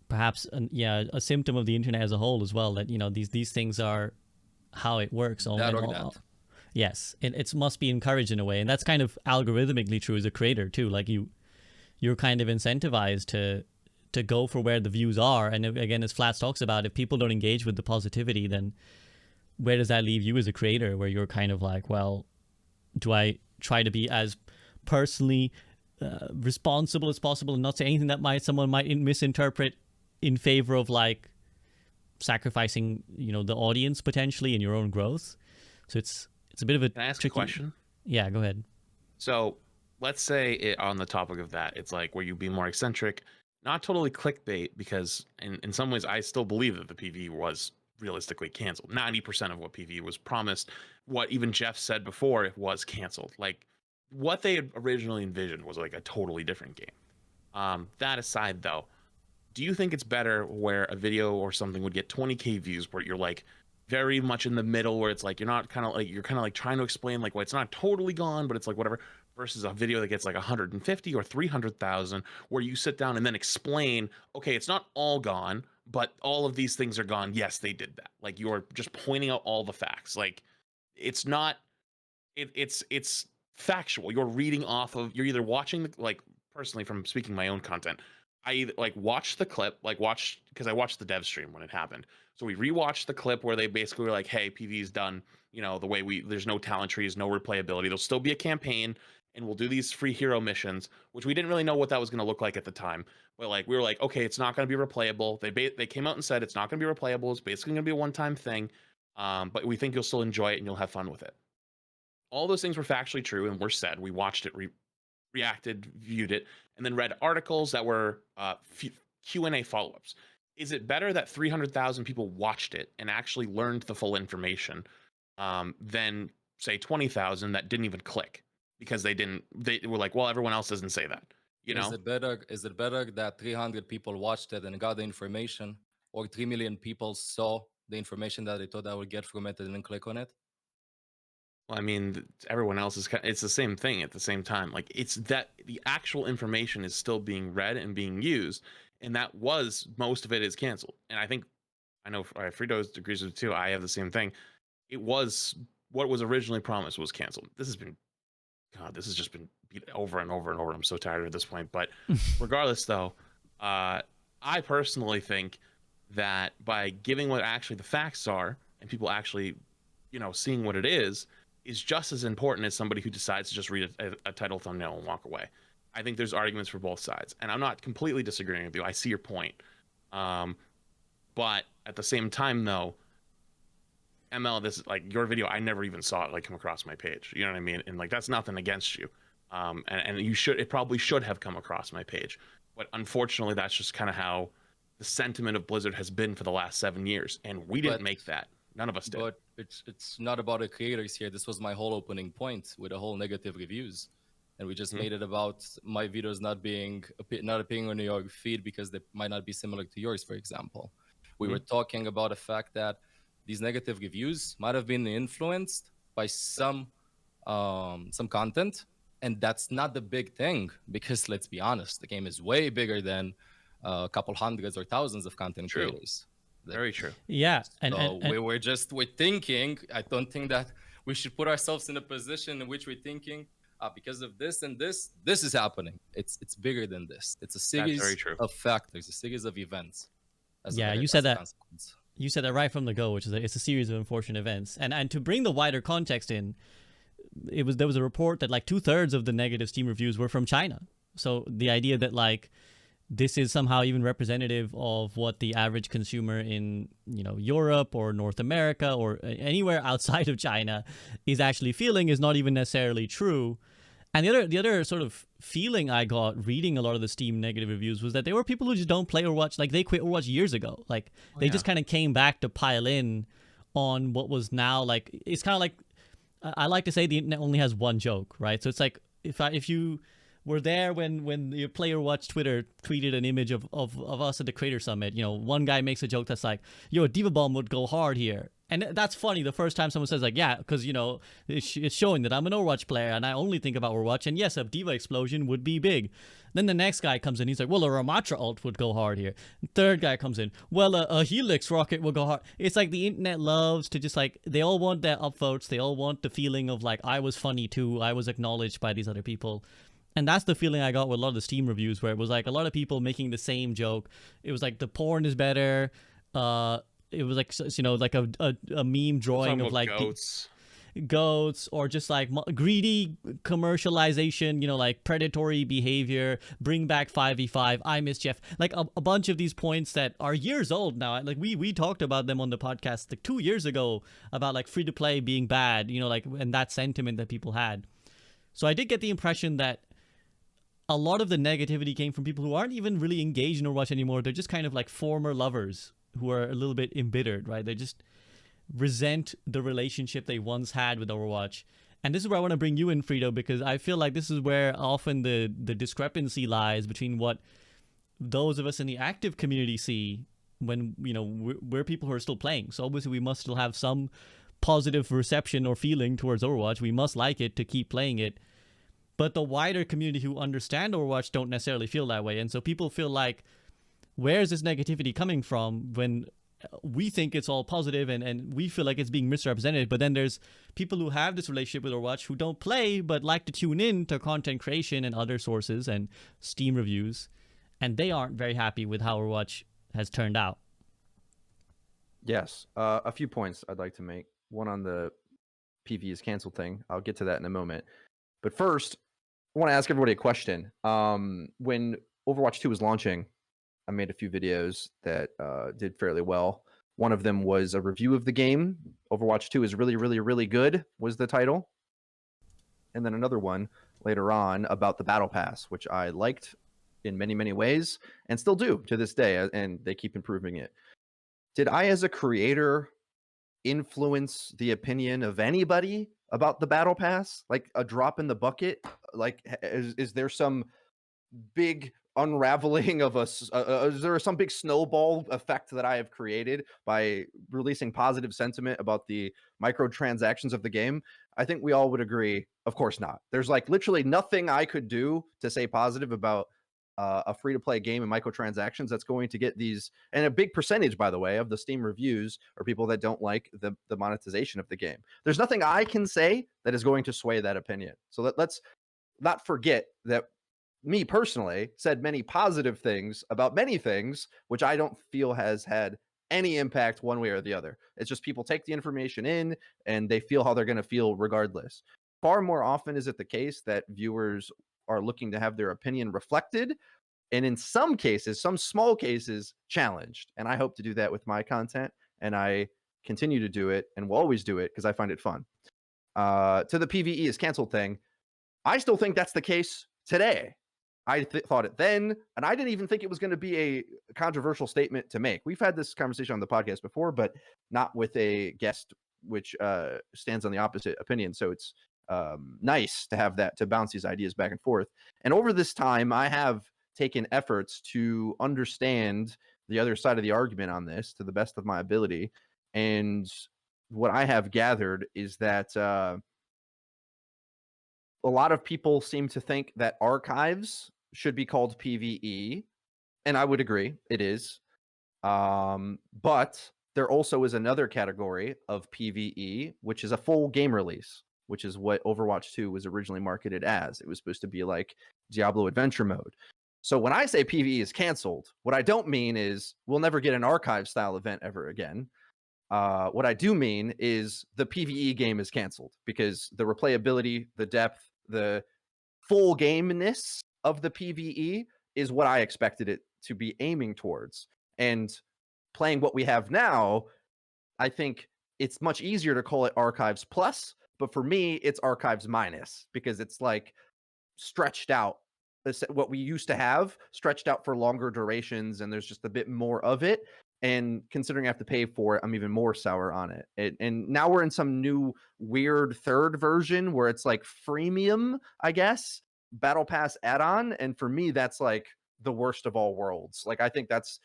Perhaps, a symptom of the internet as a whole as well, that, you know, these things are how it works.
That.
Yes, it must be encouraged in a way, and that's kind of algorithmically true as a creator too. Like, you're kind of incentivized to go for where the views are, and again, as Flats talks about, if people don't engage with the positivity, then where does that leave you as a creator, where you're kind of like, well, do I try to be as personally responsible as possible and not say anything that someone might misinterpret in favor of, like, sacrificing, you know, the audience potentially and your own growth? So it's a bit of a
Can I ask
tricky...
a question?
Yeah, go ahead.
So let's say on the topic of that, it's like where you be more eccentric, not totally clickbait, because in some ways I still believe that the PvE was realistically canceled. 90% of what PvE was promised, what even Jeff said before, it was canceled. Like, what they had originally envisioned was like a totally different game. That aside though, do you think it's better where a video or something would get 20k views where you're like very much in the middle, where it's like you're kind of like trying to explain like, well, it's not totally gone, but it's like whatever, versus a video that gets like 150 or 300,000 where you sit down and then explain, okay, it's not all gone, but all of these things are gone. Yes, they did that. Like, you're just pointing out all the facts. Like, it's not, it's factual. You're reading off of, you're either watching like, personally, from speaking my own content, I either like watched the clip, because I watched the dev stream when it happened. So we rewatched the clip where they basically were like, hey, PvE's done, you know, the way there's no talent trees, no replayability. There'll still be a campaign, and we'll do these free hero missions, which we didn't really know what that was going to look like at the time. But like, we were like, okay, it's not going to be replayable. They came out and said it's not going to be replayable. It's basically going to be a one-time thing. But we think you'll still enjoy it and you'll have fun with it. All those things were factually true and were said. We watched it, reacted, viewed it, and then read articles that were Q&A follow-ups. Is it better that 300,000 people watched it and actually learned the full information than, say, 20,000 that didn't even click because they were like, well, everyone else doesn't say that, you know?
Is it better that 300 people watched it and got the information, or 3 million people saw the information that they thought I would get from it and didn't click on it?
Well, I mean, everyone else it's the same thing at the same time. Like, it's that the actual information is still being read and being used, and that was, most of it is canceled. And I know Freedo agrees with it too. I have the same thing. It was, what was originally promised was canceled. This has just been beat over and over and over. I'm so tired at this point. But regardless, though, I personally think that by giving what actually the facts are and people actually, you know, seeing what it is just as important as somebody who decides to just read a title thumbnail and walk away. I think there's arguments for both sides, and I'm not completely disagreeing with you. I see your point. But at the same time, though, ML, this is like your video, I never even saw it like come across my page. You know what I mean? And like, that's nothing against you. And it probably should have come across my page. But unfortunately, that's just kind of how the sentiment of Blizzard has been for the last 7 years. And we didn't make that. None of us did.
But it's not about the creators here. This was my whole opening point with the whole negative reviews. and we just
Mhm.
made it about my videos not appearing on your feed because they might not be similar to yours, for example. We were talking about the fact that these negative reviews might have been influenced by some content, and that's not the big thing, because let's be honest, the game is way bigger than a couple hundreds or thousands of content
True.
creators.
Very true.
Yeah,
So we're thinking. I don't think that we should put ourselves in a position in which we're thinking, because of this and this is happening. It's bigger than this. It's a
very
series
true.
of factors, a series of events.
Yeah, you said that. You said that right from the go, which is it's a series of unfortunate events. And to bring the wider context in, there was a report that like 2/3 of the negative Steam reviews were from China. So the idea that like this is somehow even representative of what the average consumer in, you know, Europe or North America or anywhere outside of China is actually feeling is not even necessarily true. And the other sort of feeling I got reading a lot of the Steam negative reviews was that there were people who just don't play Overwatch. Like they quit Overwatch years ago. Like they just kind of came back to pile in on what was now like, it's kind of like, I like to say the internet only has one joke, right? So it's like if you were there when your Player Watch Twitter tweeted an image of us at the Creator Summit, you know, one guy makes a joke that's like, yo, a Diva Bomb would go hard here. And that's funny the first time someone says like, yeah, because, you know, it's showing that I'm an Overwatch player and I only think about Overwatch. And yes, a Diva explosion would be big. Then the next guy comes in, he's like, well, a Ramatra ult would go hard here. Third guy comes in, well, a Helix rocket will go hard. It's like the internet loves to just like, they all want their upvotes. They all want the feeling of like, I was funny too. I was acknowledged by these other people. And that's the feeling I got with a lot of the Steam reviews, where it was like a lot of people making the same joke. It was like the porn is better. It was like, you know, like a meme drawing of like goats, or just like greedy commercialization, you know, like predatory behavior, bring back 5v5, I miss Jeff, like a bunch of these points that are years old now. Like we talked about them on the podcast like 2 years ago about like free to play being bad, you know, like, and that sentiment that people had. So I did get the impression that a lot of the negativity came from people who aren't even really engaged in Overwatch anymore. They're just kind of like former lovers who are a little bit embittered, right? They just resent the relationship they once had with Overwatch. And this is where I want to bring you in, Freedo, because I feel like this is where often the discrepancy lies between what those of us in the active community see when, you know, we're people who are still playing. So obviously we must still have some positive reception or feeling towards Overwatch. We must like it to keep playing it. But the wider community who understand Overwatch don't necessarily feel that way. And so people feel like, where's this negativity coming from when we think it's all positive and we feel like it's being misrepresented? But then there's people who have this relationship with Overwatch who don't play but like to tune in to content creation and other sources and Steam reviews, and they aren't very happy with how Overwatch has turned out.
Yes, a few points I'd like to make. One on the PvE is canceled thing. I'll get to that in a moment. But first, I want to ask everybody a question. When Overwatch 2 was launching, I made a few videos that did fairly well. One of them was a review of the game. Overwatch 2 is really, really, really good was the title. And then another one later on about the Battle Pass, which I liked in many, many ways and still do to this day, and they keep improving it. Did I, as a creator, influence the opinion of anybody about the Battle Pass? Like a drop in the bucket? Like, is there some big unraveling of is there some big snowball effect that I have created by releasing positive sentiment about the microtransactions of the game? I think we all would agree, of course not. There's like literally nothing I could do to say positive about a free-to-play game and microtransactions that's going to get these, and a big percentage, by the way, of the Steam reviews are people that don't like the monetization of the game. There's nothing I can say that is going to sway that opinion. So let's not forget that me personally said many positive things about many things, which I don't feel has had any impact one way or the other. It's just people take the information in and they feel how they're going to feel regardless. Far more often is it the case that viewers are looking to have their opinion reflected, and in some cases, some small cases, challenged. And I hope to do that with my content, and I continue to do it and will always do it because I find it fun. To the PvE is canceled thing, I still think that's the case today. I thought it then, and I didn't even think it was going to be a controversial statement to make. We've had this conversation on the podcast before, but not with a guest which stands on the opposite opinion. So it's nice to have that, to bounce these ideas back and forth. And over this time, I have taken efforts to understand the other side of the argument on this to the best of my ability. And what I have gathered is that a lot of people seem to think that archives should be called PvE, and I would agree, it is. But there also is another category of PvE, which is a full game release, which is what Overwatch 2 was originally marketed as. It was supposed to be like Diablo Adventure Mode. So when I say PvE is canceled, what I don't mean is we'll never get an archive style event ever again. What I do mean is the PvE game is canceled because the replayability, the depth, the full gameness of the PvE is what I expected it to be aiming towards. And playing what we have now, I think it's much easier to call it Archives Plus, but for me, it's Archives Minus because it's like stretched out. What we used to have stretched out for longer durations, and there's just a bit more of it. And considering I have to pay for it, I'm even more sour on it. And now we're in some new weird third version where it's like freemium, I guess, Battle Pass add-on. And for me, that's like the worst of all worlds. Like, I think that's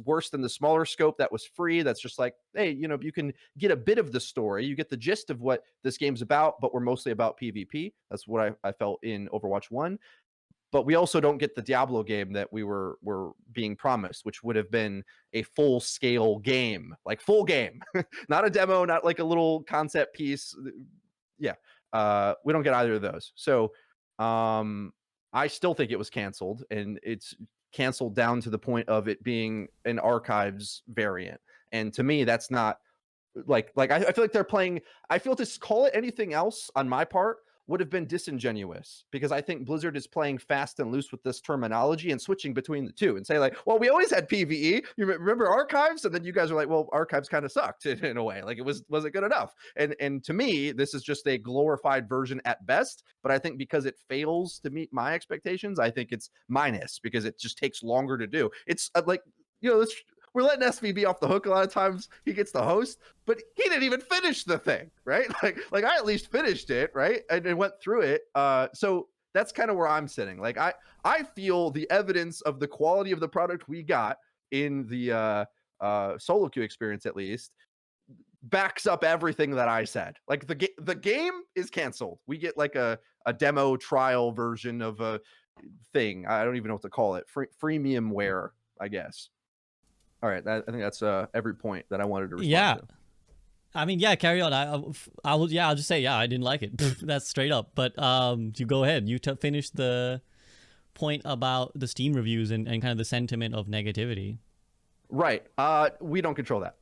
worse than the smaller scope that was free. That's just like, hey, you know, you can get a bit of the story. You get the gist of what this game's about, but we're mostly about PvP. That's what I felt in Overwatch 1. But we also don't get the Diablo game that we were being promised, which would have been a full-scale game, like full game, not a demo, not like a little concept piece. Yeah, we don't get either of those. So I still think it was canceled, and it's canceled down to the point of it being an archives variant. And to me, that's not like I feel like they're playing. I feel to call it anything else on my part would have been disingenuous, because I think Blizzard is playing fast and loose with this terminology and switching between the two and say like, well, we always had PvE. You remember archives? And then you guys are like, well, archives kind of sucked in a way. Like, wasn't good enough. And to me, this is just a glorified version at best. But I think because it fails to meet my expectations, I think it's minus because it just takes longer to do. It's like, you know, we're letting SVB off the hook a lot of times. He gets the host, but he didn't even finish the thing, right? Like I at least finished it, right? And went through it. So that's kind of where I'm sitting. Like I feel the evidence of the quality of the product we got in the solo queue experience, at least, backs up everything that I said. Like the game is canceled. We get like a demo trial version of a thing. I don't even know what to call it. Freemiumware, I guess. All right, I think that's every point that I wanted to respond to.
I mean, yeah, carry on. I'll just say, yeah, I didn't like it. That's straight up. But you go ahead. You finish the point about the Steam reviews and kind of the sentiment of negativity.
Right. We don't control that.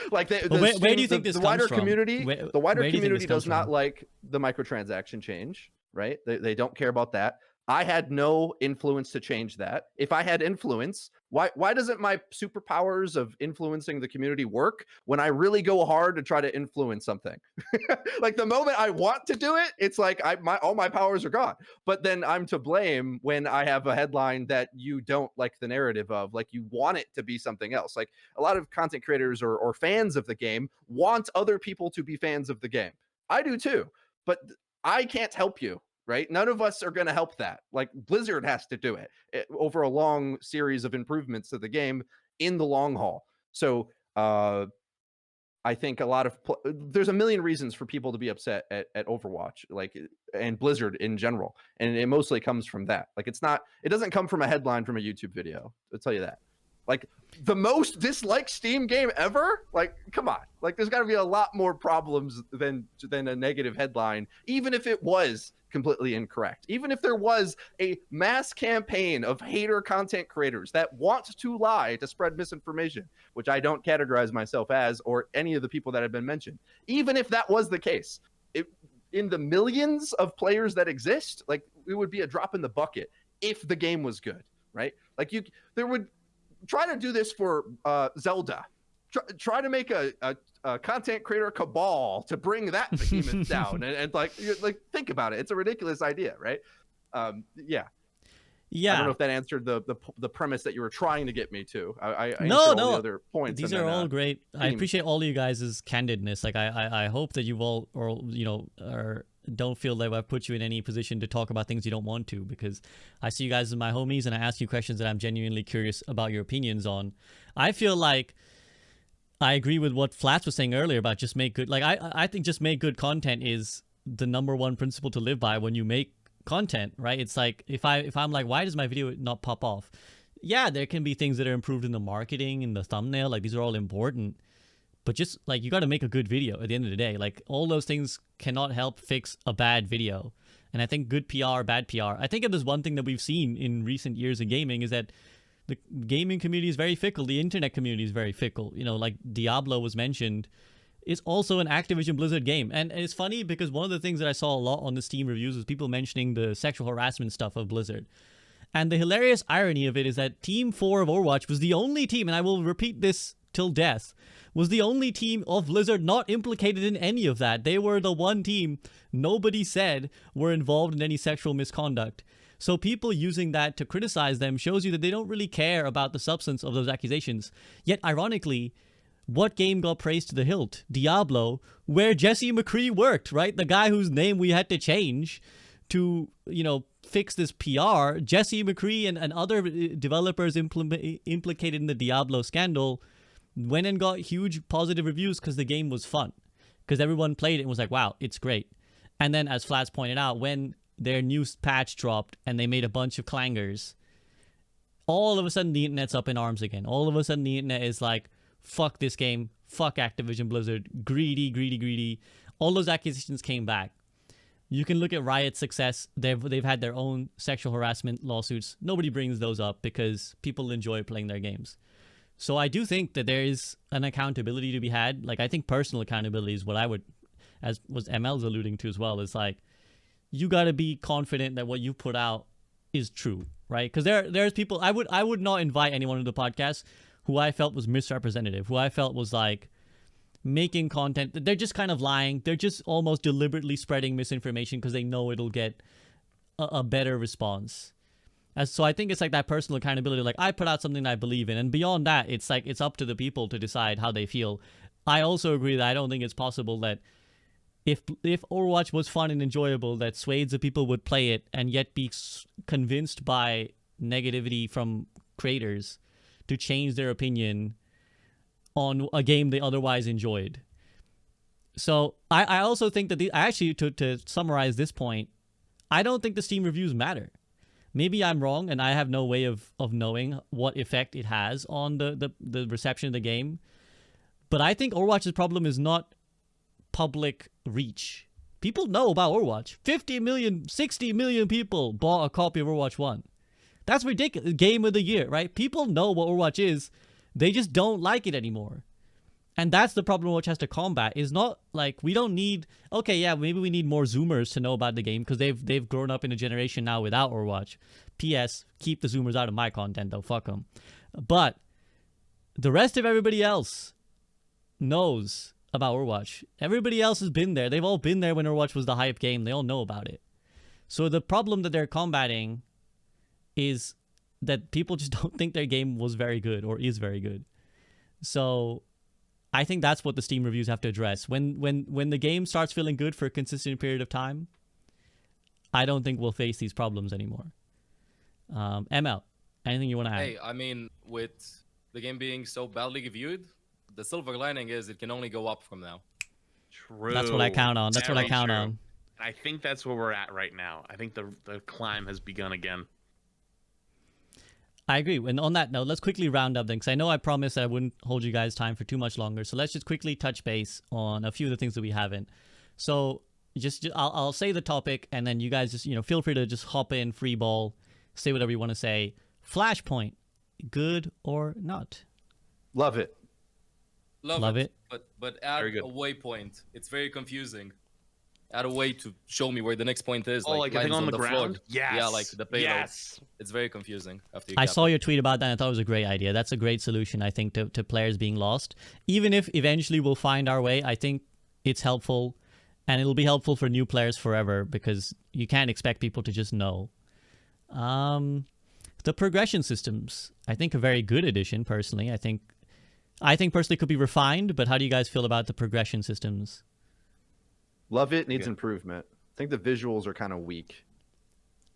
Like
where do you think this
the
comes
wider
from?
community? The wider community does not
from?
like the microtransaction change, right? They don't care about that. I had no influence to change that. If I had influence, why doesn't my superpowers of influencing the community work when I really go hard to try to influence something? Like the moment I want to do it, it's like all my powers are gone. But then I'm to blame when I have a headline that you don't like the narrative of, like you want it to be something else. Like a lot of content creators or fans of the game want other people to be fans of the game. I do too, but I can't help you. Right? None of us are going to help that. Like Blizzard has to do it over a long series of improvements to the game in the long haul. So I think a lot of there's a million reasons for people to be upset at Overwatch, like, and Blizzard in general. And it mostly comes from that. Like it doesn't come from a headline from a YouTube video. I'll tell you that. Like the most disliked Steam game ever? Like, come on. Like there's got to be a lot more problems than a negative headline, even if it was completely incorrect. Even if there was a mass campaign of hater content creators that want to lie to spread misinformation, which I don't categorize myself as, or any of the people that have been mentioned. Even if that was the case, in the millions of players that exist, like it would be a drop in the bucket if the game was good, right? Like there would try to do this for Zelda. Try to make a content creator cabal to bring that behemoth down, and like think about it. It's a ridiculous idea, right? Yeah.
Yeah.
I don't know if that answered the premise that you were trying to get me to. I answered
No,
all
no.
the other points.
These
and
are
then,
all great. I
themes.
appreciate all you guys' candidness. Like I hope that you've all, or don't feel that I've put you in any position to talk about things you don't want to, because I see you guys as my homies and I ask you questions that I'm genuinely curious about your opinions on. I feel like I agree with what Flats was saying earlier about just make good. Like I think just make good content is the #1 principle to live by when you make content, right? It's like if I'm like, why does my video not pop off? Yeah, there can be things that are improved in the marketing and the thumbnail. Like these are all important. But just like you got to make a good video at the end of the day. Like all those things cannot help fix a bad video. And I think good PR, bad PR. I think if there's one thing that we've seen in recent years in gaming is that the gaming community is very fickle. The internet community is very fickle. You know, like Diablo was mentioned. It's also an Activision Blizzard game. And it's funny because one of the things that I saw a lot on the Steam reviews was people mentioning the sexual harassment stuff of Blizzard. And the hilarious irony of it is that Team 4 of Overwatch was the only team, and I will repeat this till death, was the only team of Blizzard not implicated in any of that. They were the one team nobody said were involved in any sexual misconduct. So people using that to criticize them shows you that they don't really care about the substance of those accusations. Yet, ironically, what game got praised to the hilt? Diablo, where Jesse McCree worked, right? The guy whose name we had to change to, fix this PR. Jesse McCree and other developers implicated in the Diablo scandal went and got huge positive reviews because the game was fun. Because everyone played it and was like, wow, it's great. And then, as Flats pointed out, when their new patch dropped and they made a bunch of clangers, all of a sudden the internet's up in arms again. All of a sudden the internet is like, fuck this game, fuck Activision Blizzard, greedy, greedy, greedy. All those accusations came back. You can look at Riot's success. They've had their own sexual harassment lawsuits. Nobody brings those up because people enjoy playing their games. So I do think that there is an accountability to be had. Like, I think personal accountability is what I would, as was ML's alluding to as well, is like, you got to be confident that what you put out is true, right? Because there's people, I would not invite anyone to the podcast who I felt was misrepresentative, who I felt was like making content. They're just kind of lying. They're just almost deliberately spreading misinformation because they know it'll get a better response. So I think it's like that personal accountability. Like, I put out something I believe in, and beyond that, it's like it's up to the people to decide how they feel. I also agree that I don't think it's possible that if Overwatch was fun and enjoyable, that swathes of people would play it and yet be convinced by negativity from creators to change their opinion on a game they otherwise enjoyed. So I also think that actually, to summarize this point, I don't think the Steam reviews matter. Maybe I'm wrong and I have no way of knowing what effect it has on the reception of the game. But I think Overwatch's problem is not public reach. People know about Overwatch. 50 million, 60 million people bought a copy of Overwatch 1. That's ridiculous. Game of the year, right? People know what Overwatch is. They just don't like it anymore. And that's the problem Overwatch has to combat. Is not like we don't need, okay, yeah, maybe we need more Zoomers to know about the game because they've grown up in a generation now without Overwatch. P.S. Keep the Zoomers out of my content though. Fuck them. But the rest of everybody else knows about Overwatch. Everybody else has been there. They've all been there when Overwatch was the hype game. They all know about it. So the problem that they're combating is that people just don't think their game was very good or is very good. So I think that's what the Steam reviews have to address. When the game starts feeling good for a consistent period of time, I don't think we'll face these problems anymore. ML, anything you want to add?
Hey, I mean, with the game being so badly reviewed, the silver lining is it can only go up from now.
True.
That's what I count on. That's what I
Very
count
true.
on.
I think that's where we're at right now. I think the climb has begun again.
I agree. And on that note, let's quickly round up then, because I know I promised that I wouldn't hold you guys time for too much longer. So let's just quickly touch base on a few of the things that we haven't. So I'll say the topic, and then you guys just feel free to just hop in, free ball, say whatever you want to say. Flashpoint, good or not?
Love it.
Love it. But add
Very good.
a waypoint. It's very confusing. Add a way to show me where the next point is.
Oh, like a thing
lines
on the ground?
floor.
Yes.
Yeah, like the payload.
Yes.
It's very confusing after you
I
cap
saw
it.
your tweet about that, and I thought it was a great idea. That's a great solution, I think, to players being lost. Even if eventually we'll find our way, I think it's helpful, and it'll be helpful for new players forever, because you can't expect people to just know. the progression systems. I think a very good addition, personally. I think personally could be refined, but how do you guys feel about the progression systems?
Love it. Needs
Yeah.
improvement. I think the visuals are kind of weak.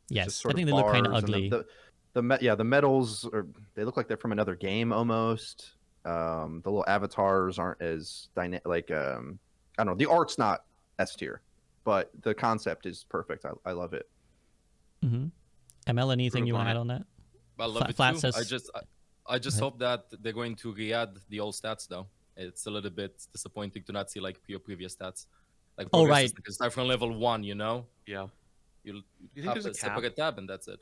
It's
Yes,
just sort
I think
of
they look kind of
bars and
ugly.
the medals they look like they're from another game almost. The little avatars aren't as dynamic. Like I don't know. The art's not S tier, but the concept is perfect. I love it.
Mm-hmm. ML, anything
Group
you want to
on
add
it.
on that?
I love it
Flat
too.
says-
I just
ahead.
hope that they're going to re-add the old stats though. It's a little bit disappointing to not see like your previous stats. Like
Oh,
progress
right.
is like you start from level 1, you know?
Yeah.
You
think
have
there's a
a
cap?
separate tab and that's it.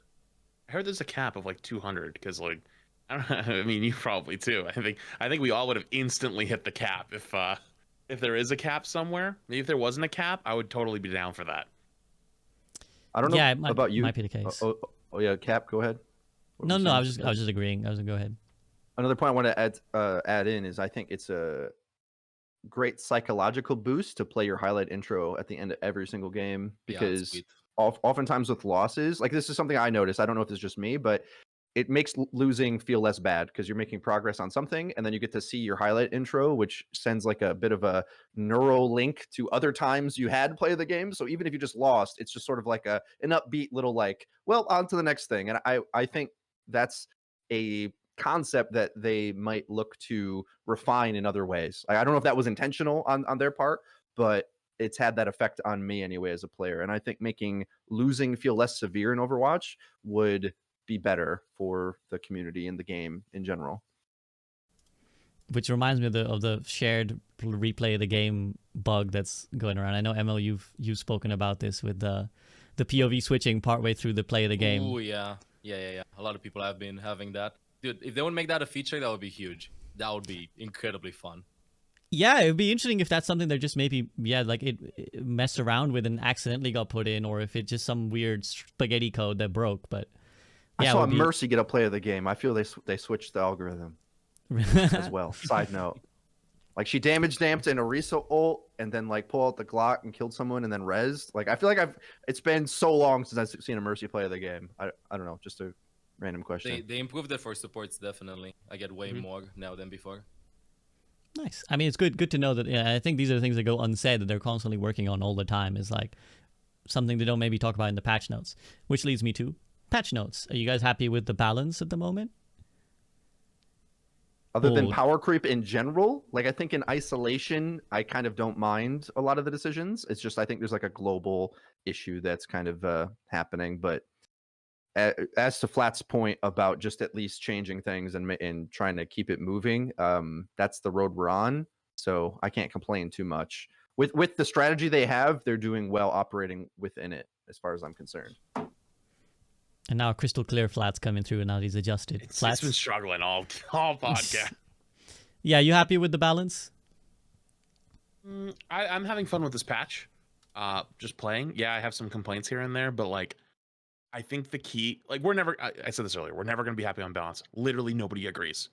I heard there's a cap of like 200 because like I don't know, I mean you probably too. I think we all would have instantly hit the cap if there is a cap somewhere. Maybe if there wasn't a cap, I would totally be down for that.
I don't know
Yeah, it might,
about you.
might be the case.
Oh yeah, Cap. Go ahead. What
No,
were you
no, I
saying?
was just agreeing. Go ahead.
Another point I want to add in is I think it's a great psychological boost to play your highlight intro at the end of every single game
Yeah, it's
because
sweet.
oftentimes with losses, like this is something I noticed. I don't know if it's just me, but it makes losing feel less bad because you're making progress on something, and then you get to see your highlight intro, which sends like a bit of a neural link to other times you had played the game. So even if you just lost, it's just sort of like an upbeat little like, well, on to the next thing. And I think that's a concept that they might look to refine in other ways. I don't know if that was intentional on their part, but it's had that effect on me anyway as a player. And I think making losing feel less severe in Overwatch would be better for the community and the game in general.
Which reminds me of the shared replay of the game bug that's going around. I know ML, you've spoken about this with the POV switching partway through the play of the game.
Oh yeah. A lot of people have been having that. Dude, if they would make that a feature, that would be huge. That would be incredibly fun.
Yeah, it would be interesting if that's something they're just maybe like it messed around with and accidentally got put in, or if it's just some weird spaghetti code that broke. But yeah,
I saw Mercy get a play of the game. I feel they switched the algorithm as well. Side note, like she damage damped an Orisa ult and then like pull out the Glock and killed someone and then rezzed. Like I feel like it's been so long since I've seen a Mercy play of the game. I don't know, just a random question.
They improved it for supports definitely. I get way more now than before.
Nice. I mean, it's good to know that. Yeah, I think these are the things that go unsaid that they're constantly working on all the time. Is like something they don't maybe talk about in the patch notes. Which leads me to patch notes. Are you guys happy with the balance at the moment?
Other than power creep in general, like I think in isolation, I kind of don't mind a lot of the decisions. It's just I think there's like a global issue that's kind of happening. But as to Flat's point about just at least changing things and trying to keep it moving, that's the road we're on. So I can't complain too much. With the strategy they have, they're doing well operating within it, as far as I'm concerned.
And now crystal clear Flat's coming through, and now he's adjusted.
It's
Flats.
been struggling all podcast.
Yeah, you happy with the balance?
I'm having fun with this patch. Just playing. Yeah, I have some complaints here and there, but like, I think the key, like, I said this earlier, we're never going to be happy on balance. Literally nobody agrees.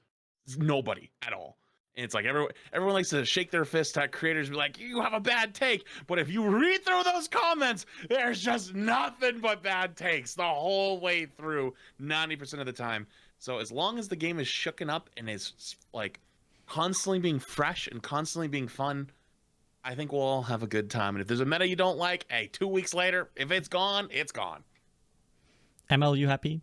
Nobody at all. And it's like everyone likes to shake their fist at creators, be like, you have a bad take. But if you read through those comments, there's just nothing but bad takes the whole way through 90% of the time. So as long as the game is shooken up and is like constantly being fresh and constantly being fun, I think we'll all have a good time. And if there's a meta you don't like, hey, 2 weeks later, if it's gone, it's gone.
ML, you happy?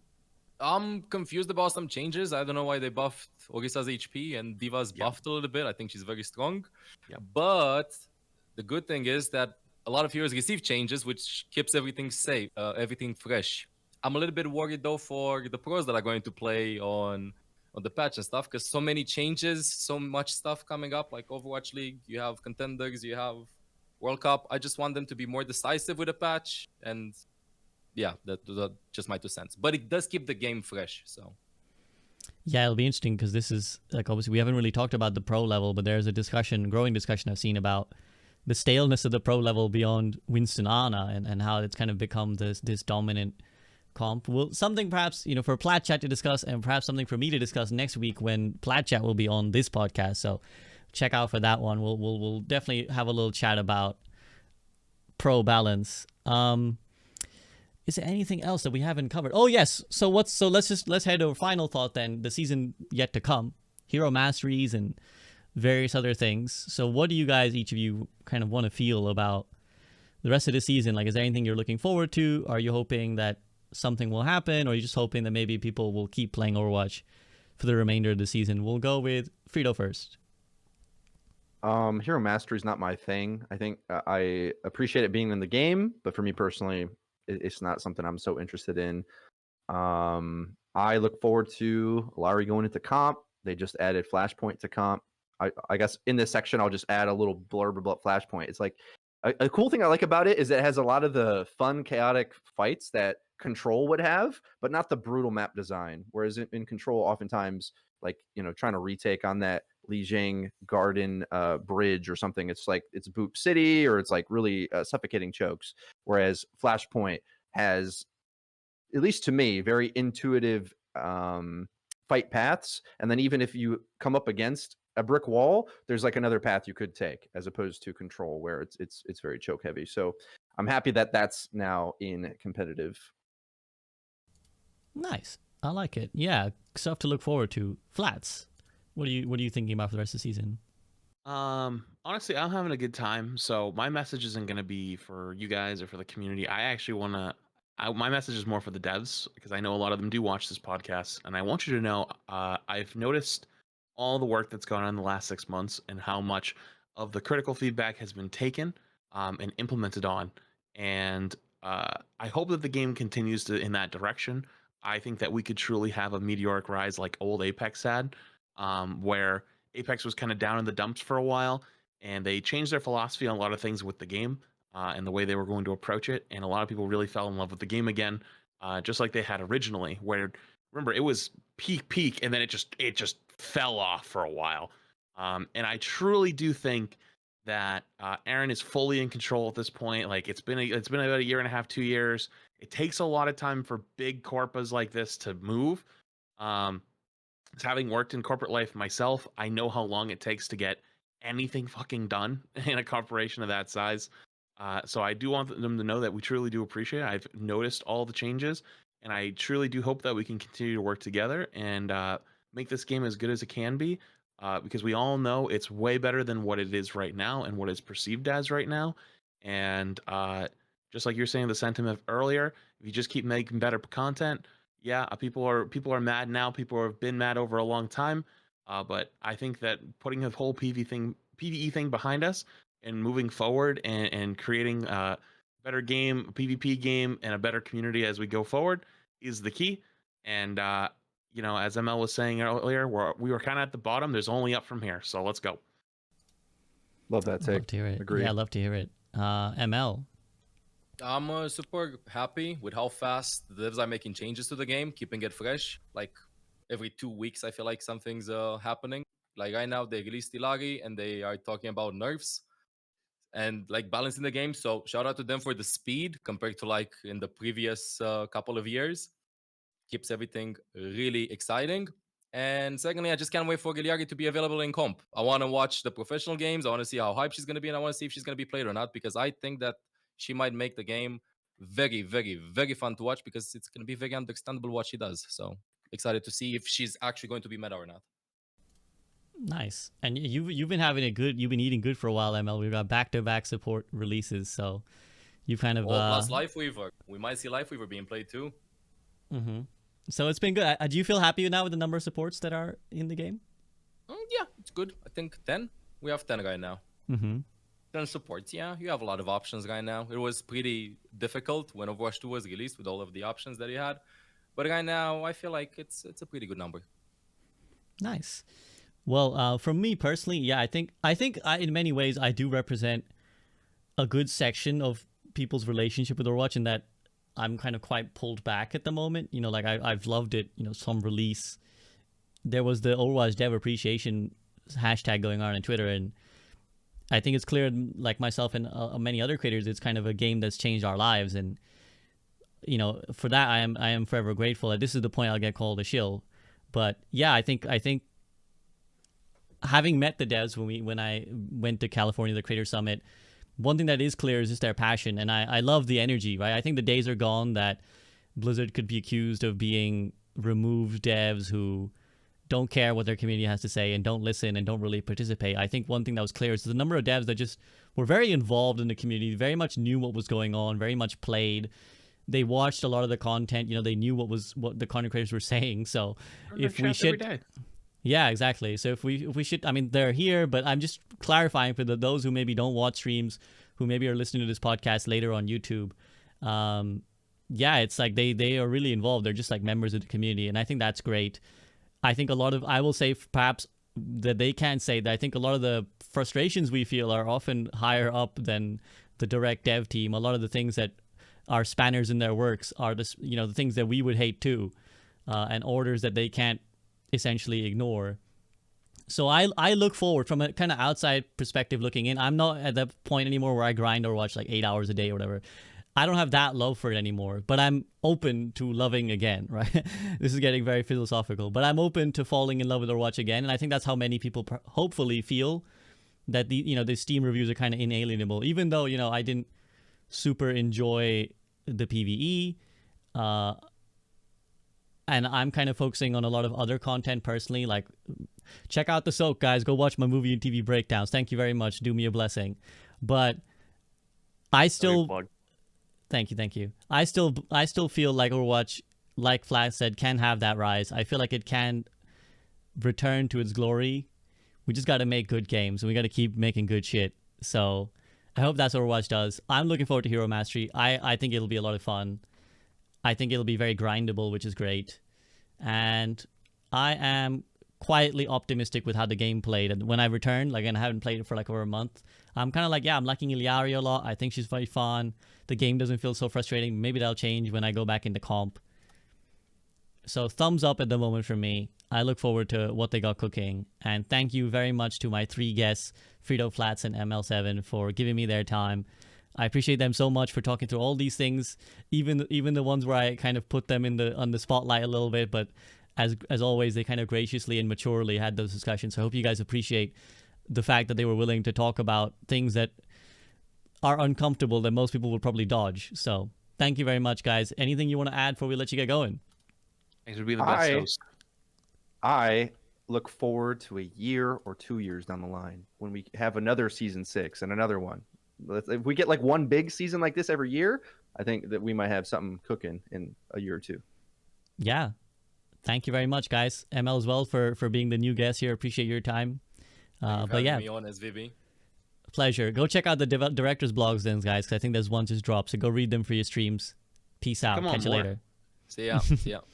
I'm confused about some changes. I don't know why they buffed Orisa's HP and Diva's buffed a little bit. I think she's very strong. But the good thing is that a lot of heroes receive changes, which keeps everything safe, everything fresh. I'm a little bit worried though for the pros that are going to play on the patch and stuff, because so many changes, so much stuff coming up, like Overwatch League. You have contenders, you have World Cup. I just want them to be more decisive with the patch, and yeah, that's just my 2 cents. But it does keep the game fresh, so.
Yeah, it'll be interesting because this is, like, obviously we haven't really talked about the pro level, but there's a growing discussion I've seen about the staleness of the pro level beyond Winston Ana and how it's kind of become this dominant comp. Well, something perhaps, for Plat Chat to discuss, and perhaps something for me to discuss next week when Plat Chat will be on this podcast. So check out for that one. We'll definitely have a little chat about pro balance. is there anything else that we haven't covered? Oh yes. So let's head over final thought then. The season yet to come, hero masteries and various other things. So what do you guys, each of you, kind of want to feel about the rest of the season? Like, is there anything you're looking forward to? Are you hoping that something will happen, or are you just hoping that maybe people will keep playing Overwatch for the remainder of the season? We'll go with Freedo first.
Hero mastery is not my thing. I think I appreciate it being in the game, but for me personally, it's not something I'm so interested in. I look forward to Illari going into comp. They just added Flashpoint to comp. I guess in this section, I'll just add a little blurb about Flashpoint. It's like a cool thing I like about it is that it has a lot of the fun, chaotic fights that Control would have, but not the brutal map design. Whereas in Control, oftentimes, like, trying to retake on that Lijiang Garden bridge or something, it's like it's Boop City or it's like really suffocating chokes. Whereas Flashpoint has, at least to me, very intuitive fight paths. And then even if you come up against a brick wall, there's like another path you could take, as opposed to Control, where it's very choke heavy. So I'm happy that that's now in competitive.
Nice. I like it. Yeah, stuff to look forward to. Flats, what are you thinking about for the rest of the season?
Honestly, I'm having a good time. So my message isn't going to be for you guys or for the community. I actually want to. My message is more for the devs, because I know a lot of them do watch this podcast, and I want you to know I've noticed all the work that's gone on in the last 6 months and how much of the critical feedback has been taken and implemented on. And I hope that the game continues in that direction. I think that we could truly have a meteoric rise like old Apex had, where Apex was kind of down in the dumps for a while, and they changed their philosophy on a lot of things with the game and the way they were going to approach it. And a lot of people really fell in love with the game again, just like they had originally, where, remember, it was peak, and then it just fell off for a while. And I truly do think that Aaron is fully in control at this point. Like, it's been about a year and a half, 2 years. It takes a lot of time for big corpas like this to move. Having worked in corporate life myself, I know how long it takes to get anything fucking done in a corporation of that size. So I do want them to know that we truly do appreciate it. I've noticed all the changes, and I truly do hope that we can continue to work together and make this game as good as it can be, because we all know it's way better than what it is right now and what it's perceived as right now. And just like you're saying, the sentiment earlier, if you just keep making better content, yeah, people are mad now. People have been mad over a long time, but I think that putting the whole PvE thing behind us and moving forward and creating a better game, a PvP game, and a better community as we go forward is the key. And as ML was saying earlier, we were kind of at the bottom. There's only up from here, so let's go.
Love that take.
Love to hear it.
Agree.
Yeah, I love to hear it. ML.
I'm super happy with how fast the devs are making changes to the game, keeping it fresh. Like every 2 weeks, I feel like something's happening. Like right now, they released Illari and they are talking about nerfs and like balancing the game. So shout out to them for the speed compared to like in the previous couple of years. Keeps everything really exciting. And secondly, I just can't wait for Illari to be available in comp. I want to watch the professional games. I want to see how hype she's going to be, and I want to see if she's going to be played or not, because I think that she might make the game very, very, very fun to watch, because it's going to be very understandable what she does. So excited to see if she's actually going to be meta or not.
Nice. And you've been eating good for a while, ML. We've got back-to-back support releases, so you've kind of
plus Lifeweaver. We might see Lifeweaver being played too.
Mm-hmm. So it's been good. Do you feel happy now with the number of supports that are in the game?
Yeah, it's good. I think 10. We have 10 right now.
Mm-hmm.
10 supports. Yeah, you have a lot of options right now. It was pretty difficult when Overwatch 2 was released with all of the options that you had, but right now I feel like it's a pretty good number.
Nice. Well, for me personally, yeah, I think in many ways I do represent a good section of people's relationship with Overwatch, in that I'm kind of quite pulled back at the moment. Like I've loved it. Some release. There was the Overwatch Dev Appreciation hashtag going on Twitter, and I think it's clear, like myself and many other creators, it's kind of a game that's changed our lives, and for that I am forever grateful. This is the point I'll get called a shill, but yeah, I think having met the devs when I went to California, the Creator Summit, one thing that is clear is just their passion, and I love the energy, right? I think the days are gone that Blizzard could be accused of being removed devs who don't care what their community has to say and don't listen and don't really participate. I think one thing that was clear is the number of devs that just were very involved in the community, very much knew what was going on, very much played. They watched a lot of the content, you know, they knew what the content creators were saying. So if we should, yeah, exactly. So if we should, I mean, they're here, but I'm just clarifying for those who maybe don't watch streams, who maybe are listening to this podcast later on YouTube. Yeah, it's like they are really involved. They're just like members of the community, and I think that's great. I think a lot of, I will say perhaps that they can say that I think a lot of the frustrations we feel are often higher up than the direct dev team. A lot of the things that are spanners in their works are the, you know, the things that we would hate too, and orders that they can't essentially ignore. So I look forward from a kind of outside perspective looking in. I'm not at that point anymore where I grind or watch like 8 hours a day or whatever. I don't have that love for it anymore, but I'm open to loving again, right? This is getting very philosophical, but I'm open to falling in love with Overwatch again. And I think that's how many people hopefully feel, that the, you know, the Steam reviews are kind of inalienable, even though, you know, I didn't super enjoy the PvE, and I'm kind of focusing on a lot of other content personally. Like, check out the Soak, guys. Go watch my movie and TV breakdowns. Thank you very much. Do me a blessing. But I still, thank you. I still feel like Overwatch, like Flash said, can have that rise. I feel like it can return to its glory. We just got to make good games, and we got to keep making good shit. So I hope that's what Overwatch does. I'm looking forward to Hero Mastery. I think it'll be a lot of fun. I think it'll be very grindable, which is great. And I am quietly optimistic with how the game played. And when I return, like, and I haven't played it for like over a month, I'm kind of like, yeah, I'm liking Illari a lot. I think she's very fun. The game doesn't feel so frustrating. Maybe that'll change when I go back into comp. So thumbs up at the moment for me. I look forward to what they got cooking. And thank you very much to my 3 guests, Freedo, Flats, and mL7, for giving me their time. I appreciate them so much for talking through all these things, even the ones where I kind of put them on the spotlight a little bit. But as always, they kind of graciously and maturely had those discussions. So I hope you guys appreciate the fact that they were willing to talk about things that are uncomfortable that most people would probably dodge. So thank you very much, guys. Anything you want to add before we let you get going?
Thanks for being the best host.
I look forward to a year or 2 years down the line when we have another season 6 and another one. If we get like one big season like this every year, I think that we might have something cooking in a year or two.
Yeah. Thank you very much, guys. ML as well for being the new guest here. Appreciate your time. But yeah,
me on SVB.
Pleasure. Go check out the director's blogs then, guys, because I think there's one just dropped. So go read them for your streams. Peace out. Catch you later.
See ya. See ya.